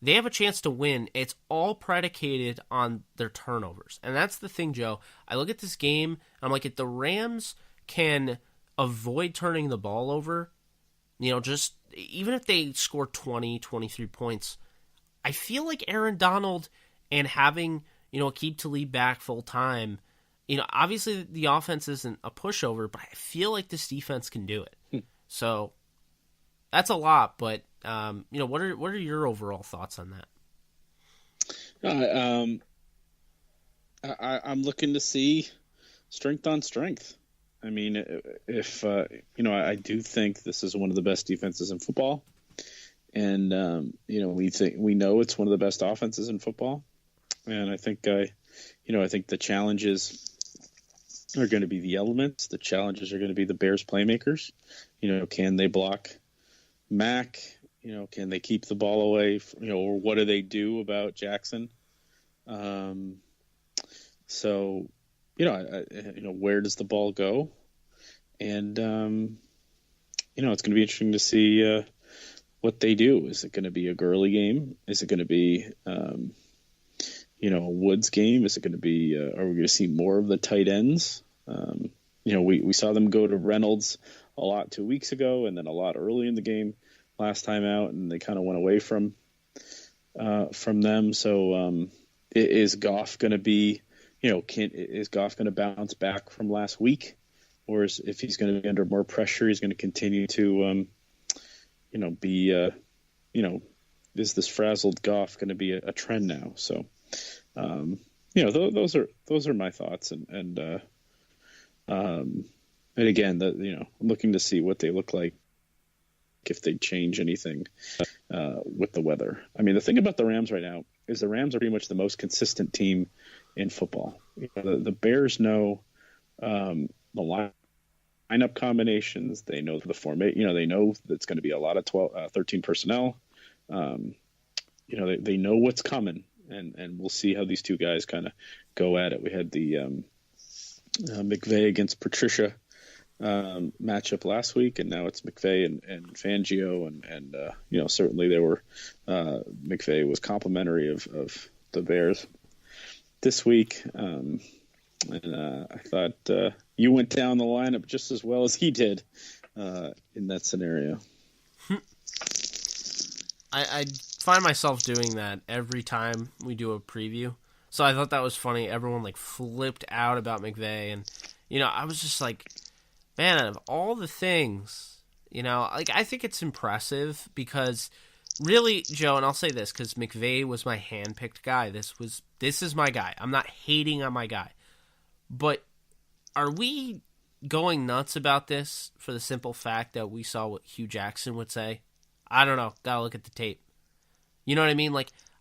they have a chance to win. It's all predicated on their turnovers. And that's the thing, Joe. I look at this game, I'm like, if the Rams can avoid turning the ball over, just even if they score 20, 23 points, I feel like Aaron Donald and having, Aqib Talib back full time, obviously the offense isn't a pushover, but I feel like this defense can do it. So that's a lot, but what are your overall thoughts on that? I'm looking to see strength on strength. I mean, if I do think this is one of the best defenses in football, and we know it's one of the best offenses in football, and I think the challenges are going to be the elements. The challenges are going to be the Bears playmakers. Can they block Mac? Can they keep the ball away? Or what do they do about Jackson? So, where does the ball go? And, it's going to be interesting to see what they do. Is it going to be a Gurley game? Is it going to be, a Woods game? Is it going to be, are we going to see more of the tight ends? We saw them go to Reynolds a lot 2 weeks ago and then a lot early in the game last time out, and they kind of went away from them. So is Goff going to be, is Goff going to bounce back from last week, or if he's going to be under more pressure, he's going to continue to, be, is this frazzled Goff going to be a trend now? So, those are my thoughts, and again, I'm looking to see what they look like, if they change anything with the weather. I mean, the thing about the Rams right now is the Rams are pretty much the most consistent team in football. The Bears know the lineup combinations. They know the format. They know that it's going to be a lot of 13 personnel. They know what's coming, and we'll see how these two guys kind of go at it. We had the McVay against Patricia matchup last week, and now it's McVay and Fangio, and certainly they were McVay was complimentary of the Bears this week, and I thought you went down the lineup just as well as he did in that scenario. I find myself doing that every time we do a preview, so I thought that was funny. Everyone flipped out about McVay, and I was just like, man, out of all the things, I think it's impressive because really, Joe, and I'll say this because McVay was my hand-picked guy. This is my guy. I'm not hating on my guy. But are we going nuts about this for the simple fact that we saw what Hugh Jackson would say? I don't know. Gotta look at the tape. You know what I mean?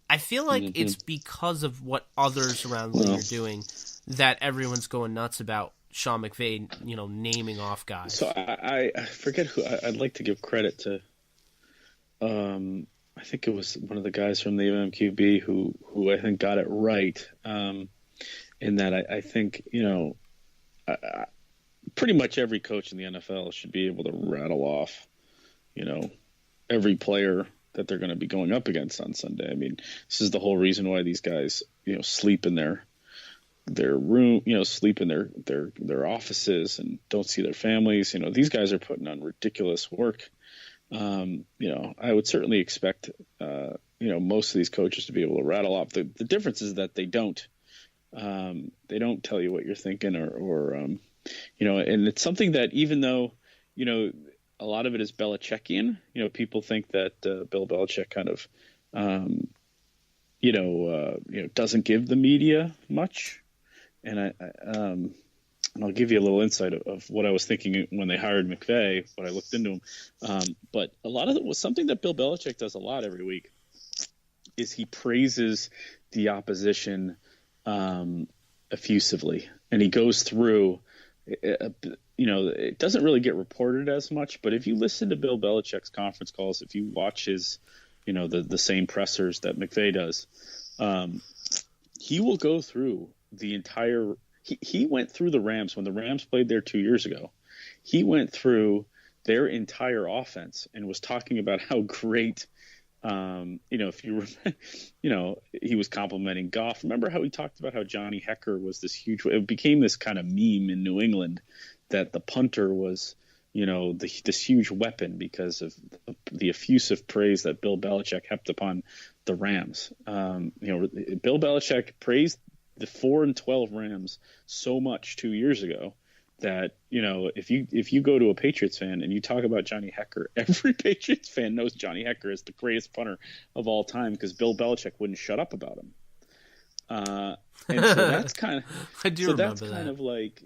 I feel like it's because of what others around the league are doing that everyone's going nuts about Sean McVay, naming off guys. So I forget who I'd like to give credit to. I think it was one of the guys from the MQB who I think got it right. In that I think pretty much every coach in the NFL should be able to rattle off, every player that they're going to be going up against on Sunday. I mean, this is the whole reason why these guys, sleep in their room, sleep in their offices and don't see their families. These guys are putting on ridiculous work. I would certainly expect, most of these coaches to be able to rattle off. The difference is that they don't tell you what you're thinking or and it's something that even though, a lot of it is Belichickian, people think that Bill Belichick kind of, doesn't give the media much. And and I'll give you a little insight of what I was thinking when they hired McVay, what I looked into him. But a lot of it was something that Bill Belichick does a lot every week. is he praises the opposition effusively, and he goes through. It doesn't really get reported as much, but if you listen to Bill Belichick's conference calls, if you watch his, the same pressers that McVay does, he will go through the entire. He went through the Rams when the Rams played there 2 years ago. He went through their entire offense and was talking about how great. If you remember, he was complimenting Goff. Remember how he talked about how Johnny Hecker was this huge. It became this kind of meme in New England that the punter was, this huge weapon because of the effusive praise that Bill Belichick heaped upon the Rams. Bill Belichick praised the 4-12 Rams so much 2 years ago that, if you go to a Patriots fan and you talk about Johnny Hecker, every Patriots fan knows Johnny Hecker is the greatest punter of all time because Bill Belichick wouldn't shut up about him. And so that's kind of I do remember that's kind that. of like,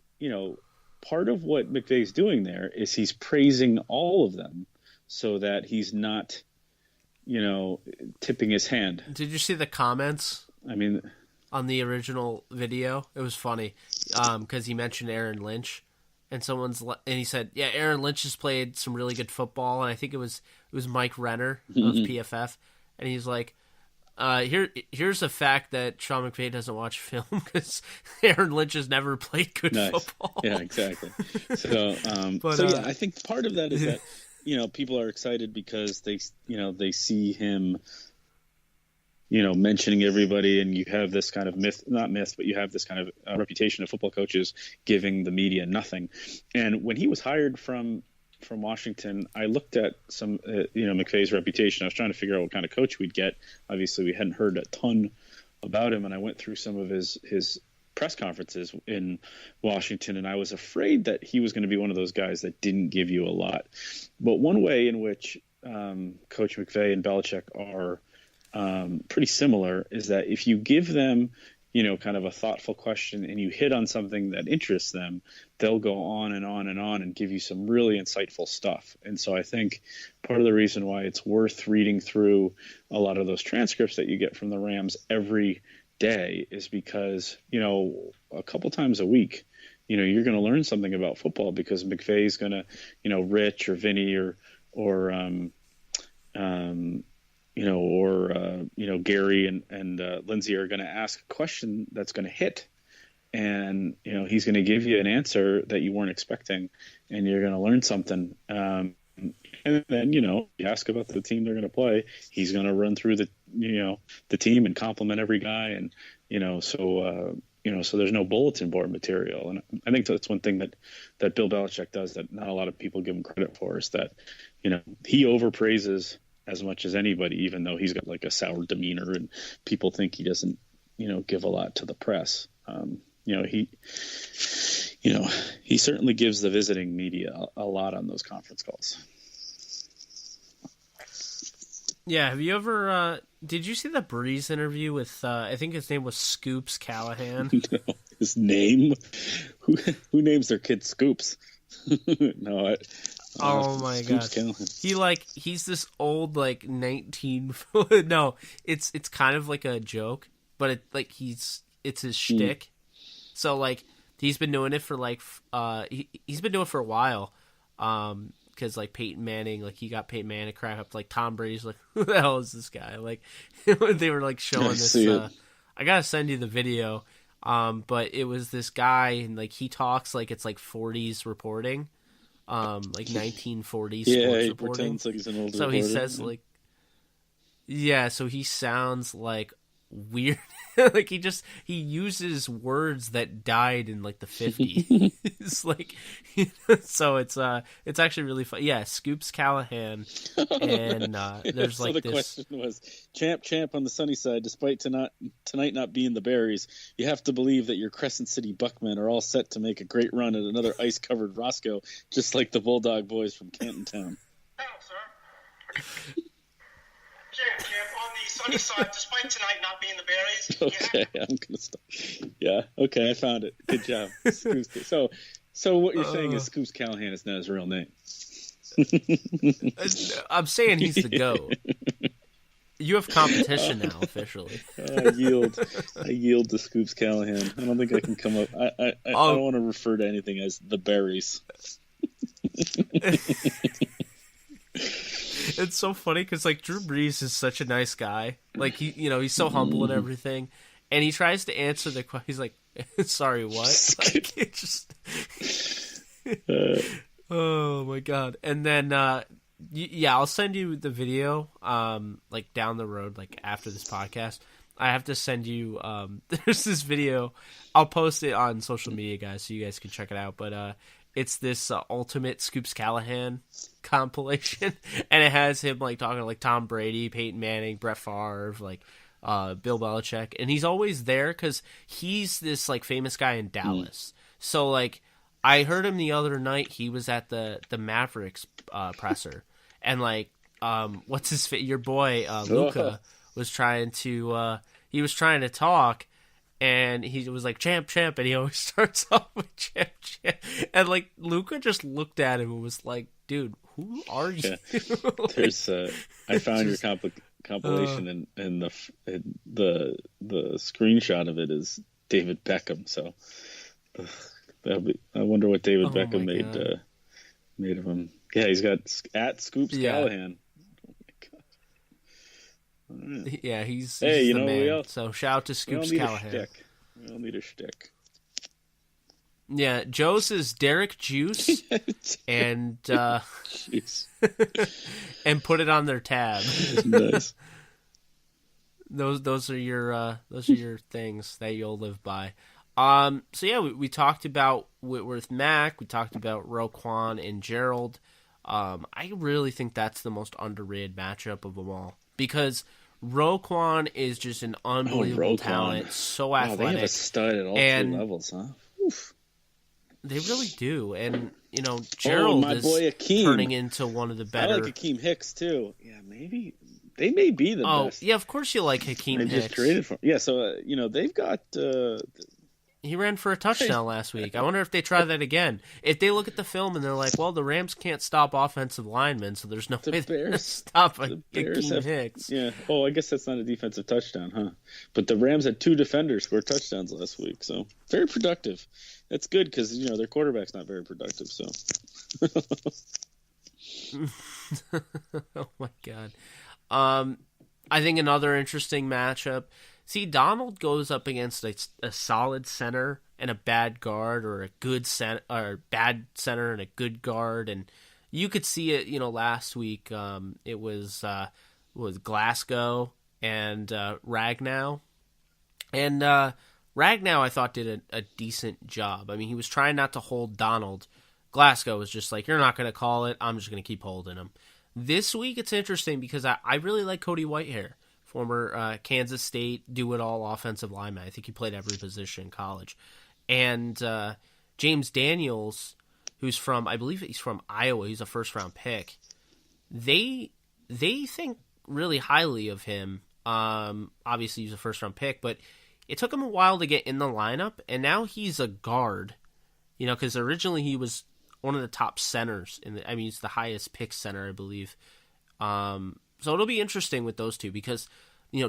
part of what McVay's doing there is he's praising all of them so that he's not, tipping his hand. Did you see the comments? I mean, on the original video, it was funny because he mentioned Aaron Lynch, and he said, "Yeah, Aaron Lynch has played some really good football," and I think it was Mike Renner of PFF, and he's like, "Here's a fact that Sean McVay doesn't watch film because Aaron Lynch has never played good football." Yeah, exactly. So, I think part of that is that people are excited because they see him. Mentioning everybody, and you have this kind of but you have this kind of reputation of football coaches giving the media nothing. And when he was hired from Washington, I looked at some, McVay's reputation. I was trying to figure out what kind of coach we'd get. Obviously, we hadn't heard a ton about him, and I went through some of his press conferences in Washington, and I was afraid that he was going to be one of those guys that didn't give you a lot. But one way in which Coach McVay and Belichick are pretty similar is that if you give them, kind of a thoughtful question and you hit on something that interests them, they'll go on and on and on and give you some really insightful stuff. And so I think part of the reason why it's worth reading through a lot of those transcripts that you get from the Rams every day is because, a couple times a week, you're going to learn something about football because McVay's going to, Rich or Vinny or Gary and Lindsay are going to ask a question that's going to hit, and he's going to give you an answer that you weren't expecting, and you're going to learn something. And then you ask about the team they're going to play. He's going to run through the team and compliment every guy, and so there's no bulletin board material. And I think that's one thing that Bill Belichick does that not a lot of people give him credit for is that he overpraises as much as anybody, even though he's got like a sour demeanor and people think he doesn't, give a lot to the press. He certainly gives the visiting media a lot on those conference calls. Yeah. Have you ever, did you see the Breeze interview with, I think his name was Scoops Callahan? No, his name? Who names their kid Scoops? No, oh my god! He's this old 19. No, it's kind of like a joke, but it's his shtick. So he's been doing it for he's been doing it for a while. Because Peyton Manning, he got Peyton Manning to crack up. Tom Brady's like, who the hell is this guy? They were showing this. I gotta send you the video. But it was this guy, and he talks like it's 40s reporting. 1940s sports he reporting. pretends like he's an old so reporter. He says so he sounds weird. He uses words that died in the 50s. So it's actually really fun. Yeah, Scoops Callahan, and there's so the this question was, champ on the sunny side, despite tonight not being the Berries, you have to believe that your Crescent City Buckmen are all set to make a great run at another ice-covered Roscoe, just like the Bulldog boys from Canton Town. Hello, sir. Champ, on the sunny side, despite tonight not being the Berries. Okay, I'm gonna stop. Yeah, okay, I found it. Good job. So what you're saying is Scoops Callahan is not his real name. I'm saying he's the GOAT. You have competition now, officially. I yield to Scoops Callahan. I don't think I can come up. I don't want to refer to anything as the berries. It's so funny because like Drew Brees is such a nice guy. Like he's so humble and everything, and he tries to answer the question. He's like, "Sorry, what?" Like, it just. Oh my god! And then I'll send you the video. Like down the road, like after this podcast, I have to send you. There's this video. I'll post it on social media, guys, so you guys can check it out. But it's this ultimate Scoops Callahan compilation, and it has him like talking to like Tom Brady, Peyton Manning, Brett Favre, like Bill Belichick, and he's always there because he's this like famous guy in Dallas. So like I heard him the other night. He was at the Mavericks presser, and like what's your boy Luka was trying to talk. And he was like, champ, and he always starts off with champ. And, like, Luka just looked at him and was like, dude, who are you? Yeah. There's, I found your compilation, and the screenshot of it is David Beckham. So I wonder what David Beckham made of him. Yeah, he's got at Scoops Callahan. Yeah, he's the man. So shout out to Scoops Callahan. We all need a shtick. Yeah, Joe's is Derek Juice and and put it on their tab. Nice. Those are your things that you'll live by. So yeah, we talked about Whitworth Mack. We talked about Roquan and Gerald. I really think that's the most underrated matchup of them all. Because Roquan is just an unbelievable talent, so athletic. They have a stud at all three levels, huh? Oof. They really do. And, Gerald my is boy Akeem. Turning into one of the better. I like Akeem Hicks, too. Yeah, maybe. They may be the best. Oh, yeah, of course you like Hakeem Hicks. They just traded for him. Yeah, so, they've got... He ran for a touchdown last week. I wonder if they try that again. If they look at the film and they're like, well, the Rams can't stop offensive linemen, so there's no way they're going to stop Hakeem Hicks. Yeah. Oh, I guess that's not a defensive touchdown, huh? But the Rams had 2 defenders score touchdowns last week, so very productive. That's good because, their quarterback's not very productive, so. Oh, my God. I think another interesting matchup. See, Donald goes up against a solid center and a bad guard, or a good center, or bad center and a good guard, and you could see it. Last week it was Glasgow and Ragnow, and Ragnow I thought did a decent job. I mean, he was trying not to hold Donald. Glasgow was just like, you're not going to call it. I'm just going to keep holding him. This week it's interesting because I really like Cody Whitehair. Former Kansas State do-it-all offensive lineman. I think he played every position in college. And James Daniels, I believe he's from Iowa. He's a first-round pick. They think really highly of him. Obviously, he's a first-round pick, but it took him a while to get in the lineup, and now he's a guard. Because originally he was one of the top centers. He's the highest pick center, I believe. So it'll be interesting with those two because,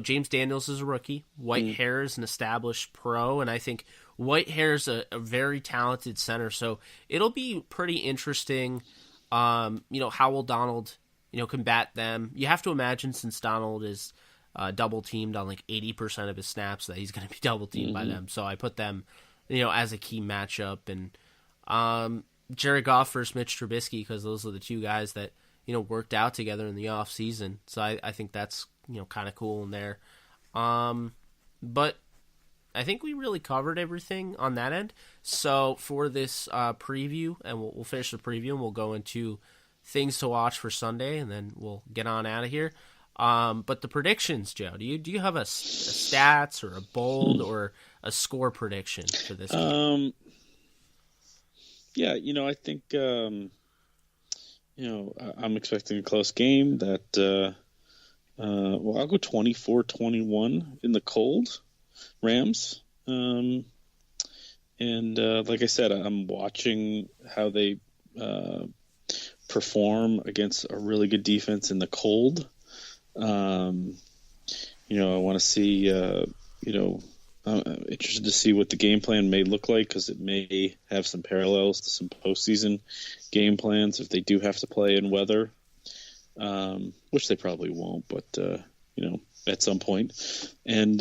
James Daniels is a rookie. Whitehair is an established pro, and I think Whitehair is a very talented center. So it'll be pretty interesting, how will Donald, combat them. You have to imagine since Donald is double-teamed on like 80% of his snaps that he's going to be double-teamed by them. So I put them, as a key matchup. And Jared Goff versus Mitch Trubisky because those are the two guys that, worked out together in the off season. So I think that's, kind of cool in there. But I think we really covered everything on that end. So for this preview, and we'll finish the preview and we'll go into things to watch for Sunday, and then we'll get on out of here. But the predictions, Joe, do you have a stats or a bold or a score prediction for this game? Yeah, I think I'm expecting a close game that, I'll go 24-21 in the cold, Rams. And like I said, I'm watching how they perform against a really good defense in the cold. I want to see, I'm interested to see what the game plan may look like, because it may have some parallels to some postseason game plans if they do have to play in weather, which they probably won't, but, at some point. And,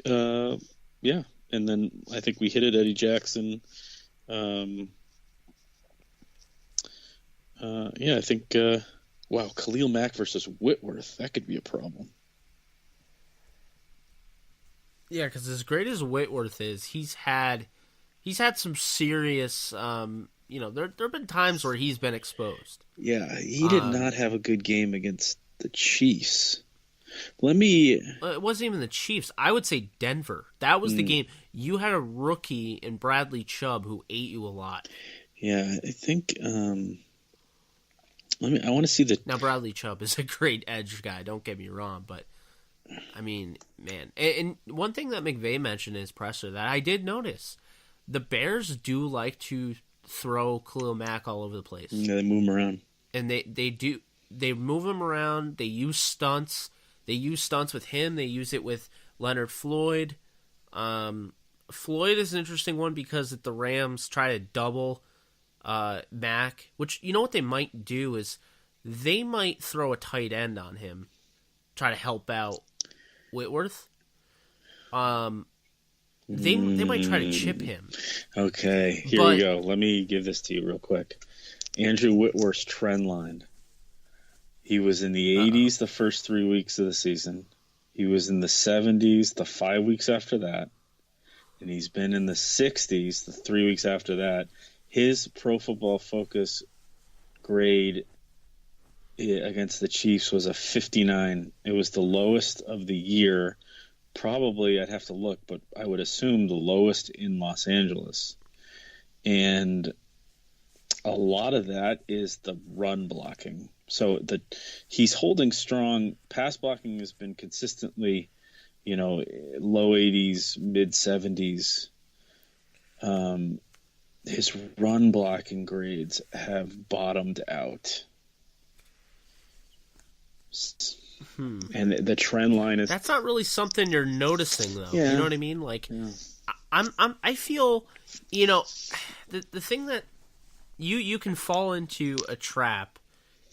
yeah. And then I think we hit it, Eddie Jackson. I think, Khalil Mack versus Whitworth, that could be a problem. Yeah, because as great as Whitworth is, he's had some serious, there have been times where he's been exposed. Yeah, he did not have a good game against the Chiefs. It wasn't even the Chiefs. I would say Denver. That was the game. You had a rookie in Bradley Chubb who ate you a lot. Yeah, I think. I want to see the. Now Bradley Chubb is a great edge guy. Don't get me wrong, but I mean, man. And one thing that McVay mentioned in his presser that I did notice, the Bears do like to throw Khalil Mack all over the place. Yeah, they move him around, and they do. They move him around. They use stunts. They use stunts with him. They use it with Leonard Floyd. Floyd is an interesting one because if the Rams try to double Mack, which you know what they might do is they might throw a tight end on him, try to help out Whitworth. They might try to chip him. Okay, here we go. Let me give this to you real quick. Andrew Whitworth's trend line. He was in the 80s the first 3 weeks of the season. He was in the 70s the 5 weeks after that. And he's been in the 60s the 3 weeks after that. His Pro Football Focus grade against the Chiefs was a 59. It was the lowest of the year. Probably, I'd have to look, but I would assume the lowest in Los Angeles. And a lot of that is the run blocking. So he's holding strong. Pass blocking has been consistently, low 80s, mid 70s. His run blocking grades have bottomed out. And the trend line is... That's not really something you're noticing, though. Yeah. You know what I mean? Like, yeah. I feel, the thing that you can fall into a trap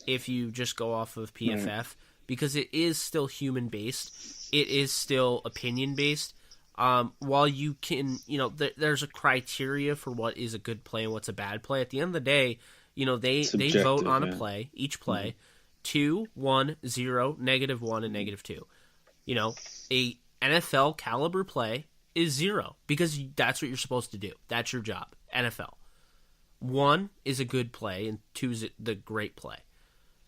if you just go off of PFF, right, because it is still human-based. It is still opinion-based. While you can, there's a criteria for what is a good play and what's a bad play. At the end of the day, they vote on a play, each play, 2, 1, 0, -1, and -2. A NFL caliber play is 0 because that's what you're supposed to do. That's your job, NFL. 1 is a good play and 2 is the great play.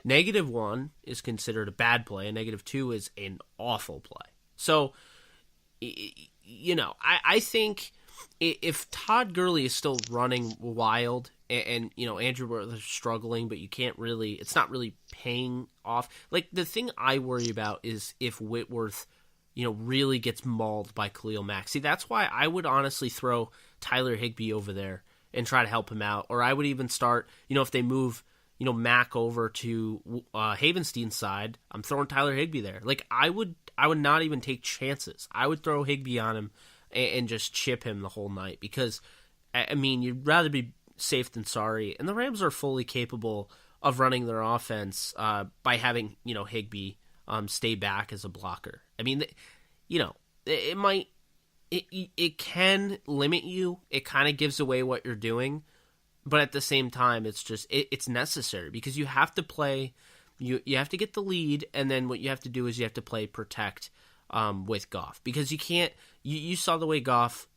-1 is considered a bad play and -2 is an awful play. So, I think if Todd Gurley is still running wild and Andrew Whitworth is struggling, but you can't really, it's not really paying off. Like, the thing I worry about is if Whitworth, really gets mauled by Khalil Mack. See, that's why I would honestly throw Tyler Higbee over there and try to help him out. Or I would even start, if they move, Mack over to Havenstein's side, I'm throwing Tyler Higbee there. Like, I would not even take chances. I would throw Higbee on him and just chip him the whole night because, you'd rather be safe than sorry. And the Rams are fully capable of running their offense by having, Higbee stay back as a blocker. It can limit you. It kind of gives away what you're doing. But at the same time, it's just it's necessary because you have to play. You have to get the lead, and then what you have to do is you have to play protect with Goff because you can't. You saw the way Goff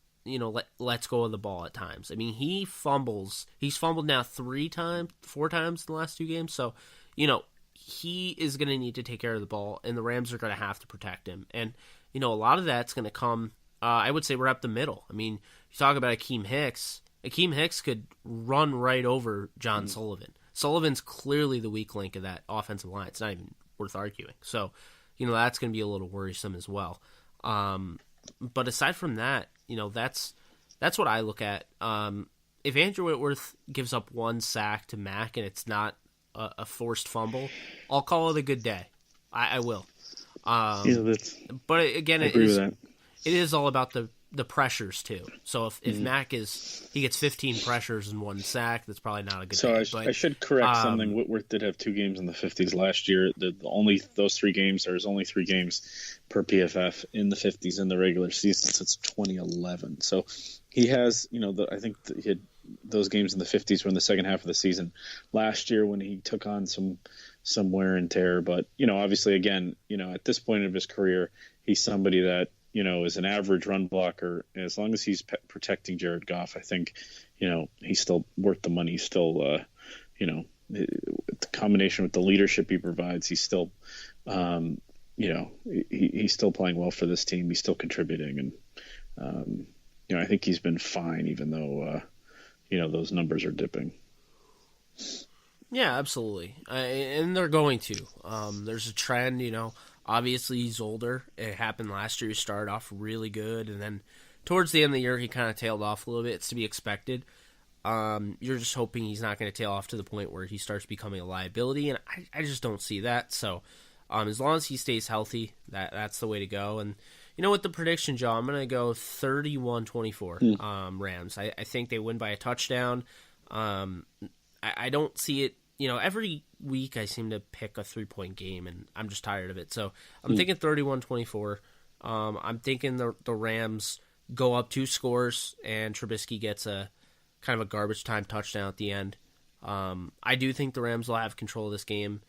lets go of the ball at times. He fumbles. He's fumbled now 4 times in the last 2 games. So he is going to need to take care of the ball, and the Rams are going to have to protect him. And a lot of that's going to come. I would say we're up the middle. You talk about Akeem Hicks. Akeem Hicks could run right over John Sullivan. Sullivan's clearly the weak link of that offensive line. It's not even worth arguing. So, that's going to be a little worrisome as well. But aside from that, that's what I look at. If Andrew Whitworth gives up 1 sack to Mack and it's not a forced fumble, I'll call it a good day. I will. But again, I agree with that. It is all about the pressures too. So if Mac he gets 15 pressures and 1 sack, that's probably not a good thing. I should correct something. Whitworth did have 2 games in the 50s last year. Those 3 games, there's only 3 games per PFF in the 50s in the regular season since 2011. So he has, I think he had those games in the 50s were in the second half of the season last year when he took on some wear and tear. But, obviously, again, at this point of his career, he's somebody that, is an average run blocker. And as long as he's protecting Jared Goff, I think, he's still worth the money. He's still, the combination with the leadership he provides, he's still, he's still playing well for this team. He's still contributing. And, I think he's been fine, even though, those numbers are dipping. Yeah, absolutely. And they're going to. There's a trend, Obviously, he's older. It happened last year. He started off really good, and then towards the end of the year, he kind of tailed off a little bit. It's to be expected. You're just hoping he's not going to tail off to the point where he starts becoming a liability, and I just don't see that. So as long as he stays healthy, that's the way to go. And, with the prediction, Joe, I'm going to go 31-24 Rams. I think they win by a touchdown. I don't see it. Every week I seem to pick a 3-point game, and I'm just tired of it. So I'm thinking 31-24. I'm thinking the Rams go up 2 scores, and Trubisky gets a kind of a garbage time touchdown at the end. I do think the Rams will have control of this game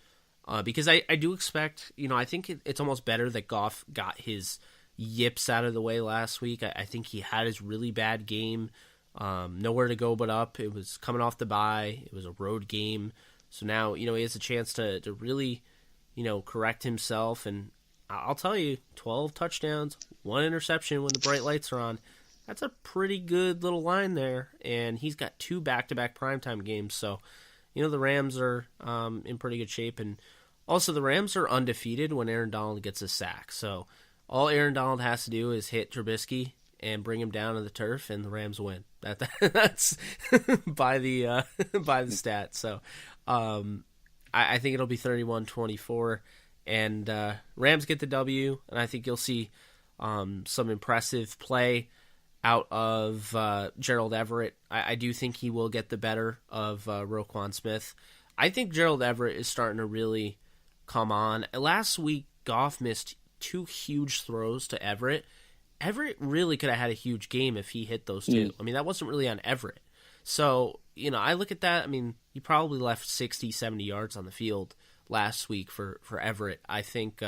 because I do expect, I think it's almost better that Goff got his yips out of the way last week. I think he had his really bad game. Nowhere to go but up. It was coming off the bye. It was a road game. So now, he has a chance to really, correct himself. And I'll tell you, 12 touchdowns, 1 interception when the bright lights are on. That's a pretty good little line there. And he's got 2 back-to-back primetime games. So, the Rams are in pretty good shape. And also, the Rams are undefeated when Aaron Donald gets a sack. So all Aaron Donald has to do is hit Trubisky and bring him down to the turf, and the Rams win. That's by the stat. So I think it'll be 31-24, and Rams get the W, and I think you'll see some impressive play out of Gerald Everett. I do think he will get the better of Roquan Smith. I think Gerald Everett is starting to really come on. Last week, Goff missed 2 huge throws to Everett. Everett really could have had a huge game if he hit those 2. I mean, that wasn't really on Everett. So, I look at that. I mean, he probably left 60, 70 yards on the field last week for Everett. I think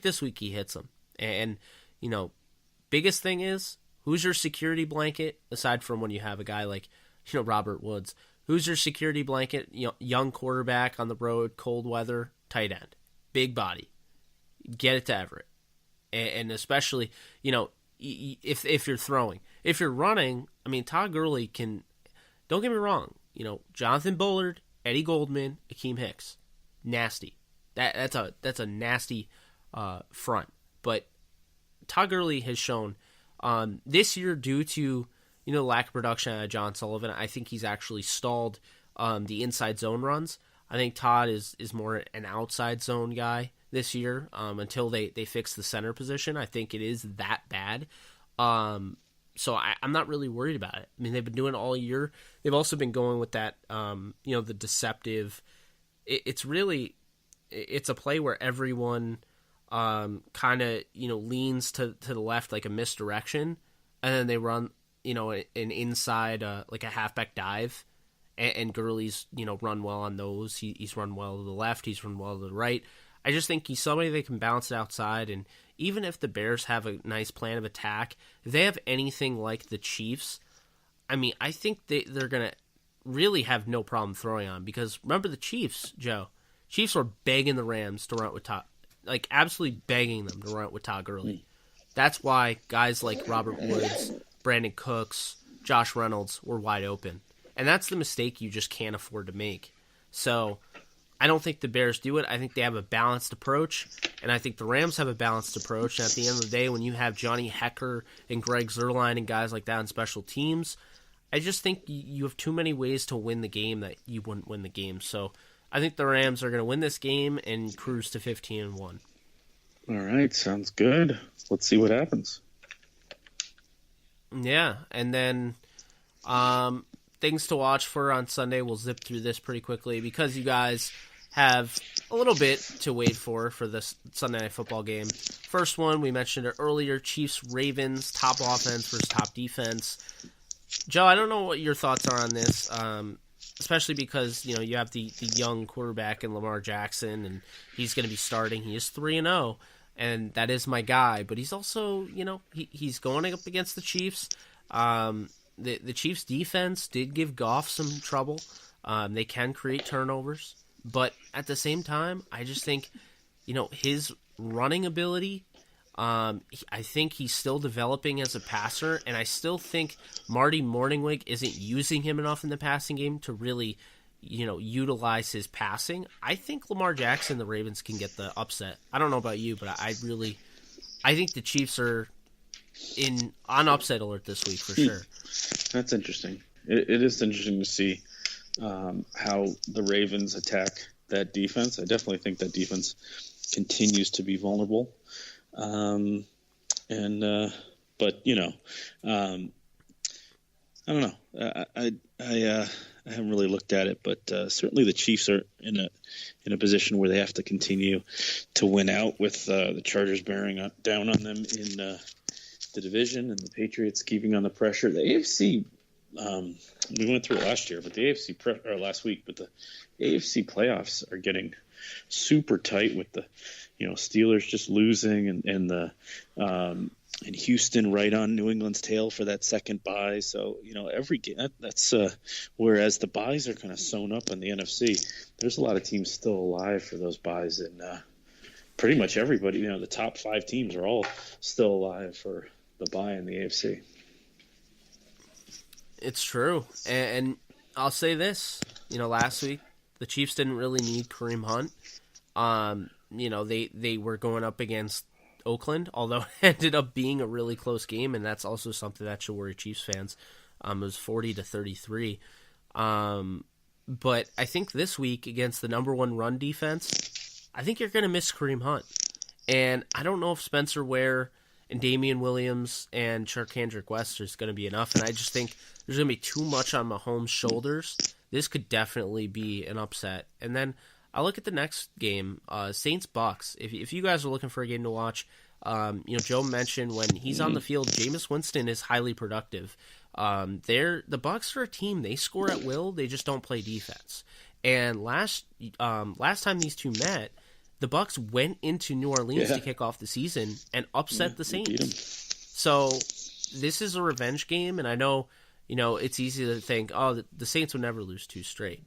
this week he hits them. And, biggest thing is, who's your security blanket, aside from when you have a guy like, Robert Woods? Who's your security blanket? Young quarterback on the road, cold weather, tight end, big body. Get it to Everett. And especially, if you're throwing. If you're running, I mean, Todd Gurley can, don't get me wrong, Jonathan Bullard, Eddie Goldman, Akeem Hicks. Nasty. That's a nasty front. But Todd Gurley has shown this year, due to, lack of production out of John Sullivan, I think he's actually stalled the inside zone runs. I think Todd is more an outside zone guy this year until they fix the center position. I think it is that bad. So I'm not really worried about it. I mean, they've been doing it all year. They've also been going with that, the deceptive. It's a play where everyone kind of, leans to the left like a misdirection, and then they run, an inside, like a halfback dive. And Gurley's, run well on those. He's run well to the left. He's run well to the right. I just think he's somebody that can bounce it outside. And even if the Bears have a nice plan of attack, if they have anything like the Chiefs, I mean, I think they're going to really have no problem throwing on. Because remember the Chiefs, Joe. Chiefs were begging the Rams to run it with Todd. Like, absolutely begging them to run it with Todd Gurley. That's why guys like Robert Woods, Brandon Cooks, Josh Reynolds were wide open. And that's the mistake you just can't afford to make. So I don't think the Bears do it. I think they have a balanced approach, and I think the Rams have a balanced approach. And at the end of the day, when you have Johnny Hecker and Greg Zuerlein and guys like that on special teams, I just think you have too many ways to win the game that you wouldn't win the game. So I think the Rams are going to win this game and cruise to 15-1. All right, sounds good. Let's see what happens. Yeah, and then things to watch for on Sunday. We'll zip through this pretty quickly because you guys have a little bit to wait for this Sunday Night Football game. First one, we mentioned it earlier, Chiefs-Ravens, top offense versus top defense. Joe, I don't know what your thoughts are on this, especially because you have the young quarterback in Lamar Jackson, and he's going to be starting. He is 3-0, and that is my guy. But he's also, he's going up against the Chiefs. The Chiefs' defense did give Goff some trouble. They can create turnovers. But at the same time, I just think, his running ability, I think he's still developing as a passer, and I still think Marty Mornhinweg isn't using him enough in the passing game to really, utilize his passing. I think Lamar Jackson, the Ravens, can get the upset. I don't know about you, but I think the Chiefs are on upset alert this week for sure. That's interesting. It is interesting to see how the Ravens attack that defense. I definitely think that defense continues to be vulnerable. But I don't know. I haven't really looked at it, but certainly the Chiefs are in a position where they have to continue to win out with the Chargers bearing down on them in the division and the Patriots keeping on the pressure. The AFC. We went through it last year, but the AFC last week, but the AFC playoffs are getting super tight with the, Steelers just losing and Houston right on New England's tail for that second bye. So, every game that's whereas the byes are kind of sewn up in the NFC, there's a lot of teams still alive for those byes, and pretty much everybody, the top 5 teams are all still alive for the bye in the AFC. It's true. And I'll say this, last week, the Chiefs didn't really need Kareem Hunt. They were going up against Oakland, although it ended up being a really close game, and that's also something that should worry Chiefs fans. It was 40-33. But I think this week against the number 1 run defense, I think you're going to miss Kareem Hunt. And I don't know if Spencer Ware and Damian Williams and Charkandrick West is going to be enough. And I just think there's going to be too much on Mahomes' shoulders. This could definitely be an upset. And then I look at the next game, Saints-Bucks. If you guys are looking for a game to watch, Joe mentioned when he's on the field, Jameis Winston is highly productive. The Bucks are a team. They score at will. They just don't play defense. And last time these two met, the Bucks went into New Orleans to kick off the season and upset the Saints. So this is a revenge game, and I know, it's easy to think, the Saints would never lose 2 straight.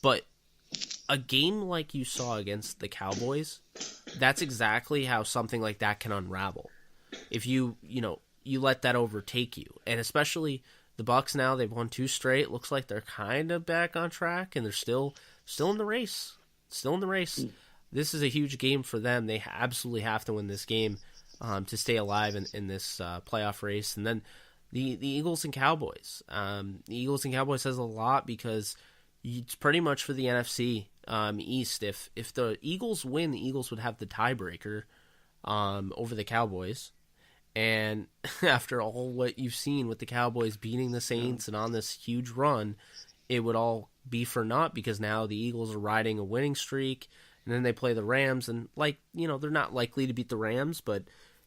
But a game like you saw against the Cowboys, that's exactly how something like that can unravel. If you let that overtake you, and especially the Bucks now, they've won 2 straight. Looks like they're kind of back on track, and they're still in the race. This is a huge game for them. They absolutely have to win this game to stay alive in this playoff race. And then the Eagles and Cowboys. The Eagles and Cowboys says a lot because it's pretty much for the NFC East. If the Eagles win, the Eagles would have the tiebreaker over the Cowboys. And after all what you've seen with the Cowboys beating the Saints and on this huge run, it would all be for naught because now the Eagles are riding a winning streak. And then they play the Rams, and they're not likely to beat the Rams, but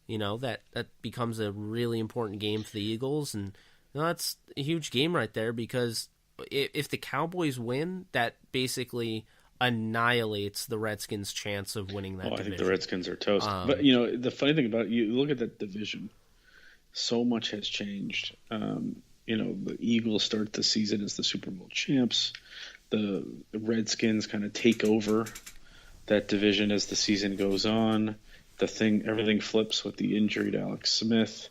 that becomes a really important game for the Eagles, and that's a huge game right there because if the Cowboys win, that basically annihilates the Redskins' chance of winning that division. I think the Redskins are toast. But the funny thing about it, you look at that division, so much has changed. The Eagles start the season as the Super Bowl champs. The Redskins kind of take over that division as the season goes on. Everything flips with the injury to Alex Smith.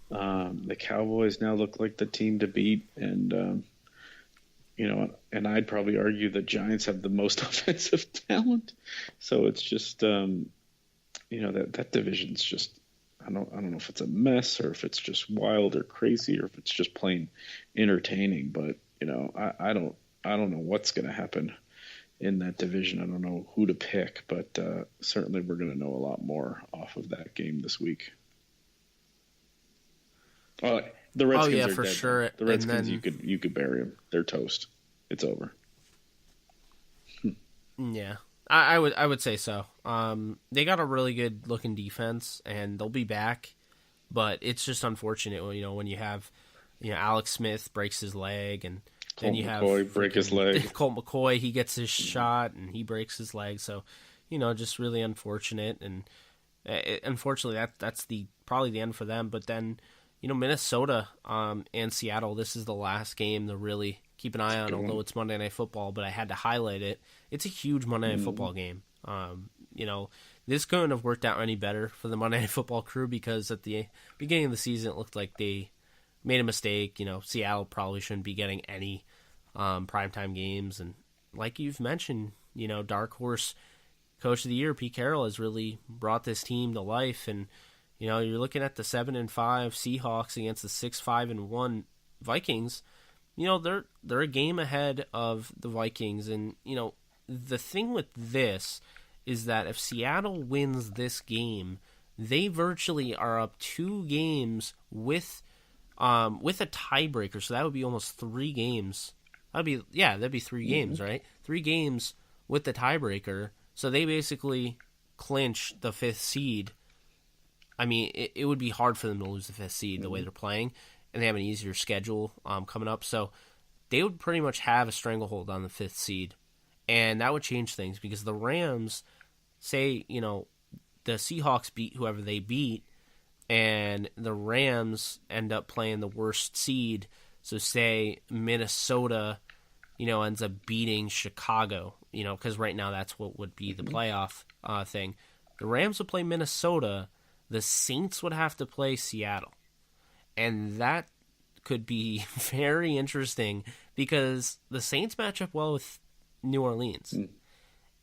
The Cowboys now look like the team to beat, and and I'd probably argue the Giants have the most offensive talent. So it's just that division's just I don't know if it's a mess or if it's just wild or crazy or if it's just plain entertaining. But I don't know what's going to happen in that division. I don't know who to pick, but certainly we're going to know a lot more off of that game this week. The Redskins are for dead. Sure. The Redskins, you could bury them. They're toast. It's over. Yeah, I would say so. They got a really good looking defense, and they'll be back. But it's just unfortunate, when you have, Alex Smith breaks his leg, and then you have McCoy break his leg. Colt McCoy, he gets his shot, and he breaks his leg. So, just really unfortunate. And unfortunately, that's probably the end for them. But then, Minnesota and Seattle, this is the last game to really keep an eye on, although it's Monday Night Football, but I had to highlight it. It's a huge Monday Night Football game. This couldn't have worked out any better for the Monday Night Football crew, because at the beginning of the season, it looked like they made a mistake. Seattle probably shouldn't be getting any primetime games. And like you've mentioned, Dark Horse Coach of the Year, Pete Carroll, has really brought this team to life. And, you're looking at the 7-5 Seahawks against the 6-5-1 Vikings. They're a game ahead of the Vikings. And, the thing with this is that if Seattle wins this game, they virtually are up 2 games with a tiebreaker. So that would be almost 3 games. That'd be 3 games, right? 3 games with the tiebreaker. So they basically clinch the 5th seed. I mean, it would be hard for them to lose the 5th seed the way they're playing, and they have an easier schedule coming up. So they would pretty much have a stranglehold on the 5th seed, and that would change things, because the Rams, say, the Seahawks beat whoever they beat, and the Rams end up playing the worst seed. So say Minnesota, ends up beating Chicago, because right now that's what would be the playoff thing. The Rams would play Minnesota. The Saints would have to play Seattle. And that could be very interesting, because the Saints match up well with New Orleans.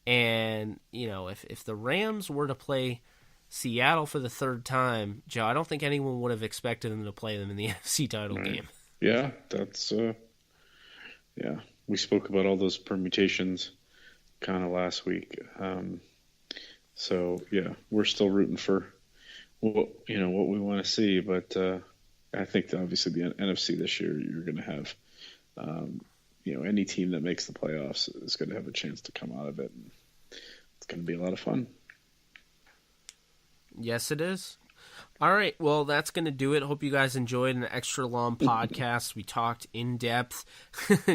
And, if the Rams were to play Seattle for the 3rd time, Joe, I don't think anyone would have expected them to play them in the NFC title game. Yeah, that's we spoke about all those permutations kind of last week. So yeah, we're still rooting for what we want to see, but I think that obviously the NFC this year, you're going to have any team that makes the playoffs is going to have a chance to come out of it. It's going to be a lot of fun. Yes, it is. All right, well, that's going to do it. Hope you guys enjoyed an extra long podcast. We talked in depth.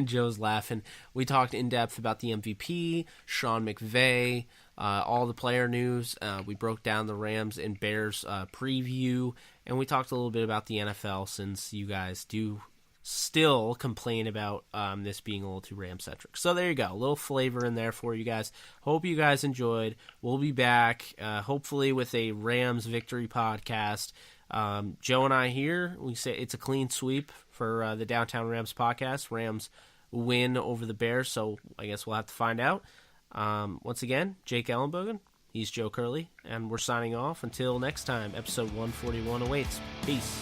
Joe's laughing. We talked in depth about the MVP, Sean McVay, all the player news. We broke down the Rams and Bears preview, and we talked a little bit about the NFL, since you guys do still complain about this being a little too Ram-centric. So there you go. A little flavor in there for you guys. Hope you guys enjoyed. We'll be back, hopefully, with a Rams victory podcast. Joe and I here, we say it's a clean sweep for the Downtown Rams podcast. Rams win over the Bears, so I guess we'll have to find out. Once again, Jake Ellenbogen, he's Joe Curley, and we're signing off. Until next time, episode 141 awaits. Peace.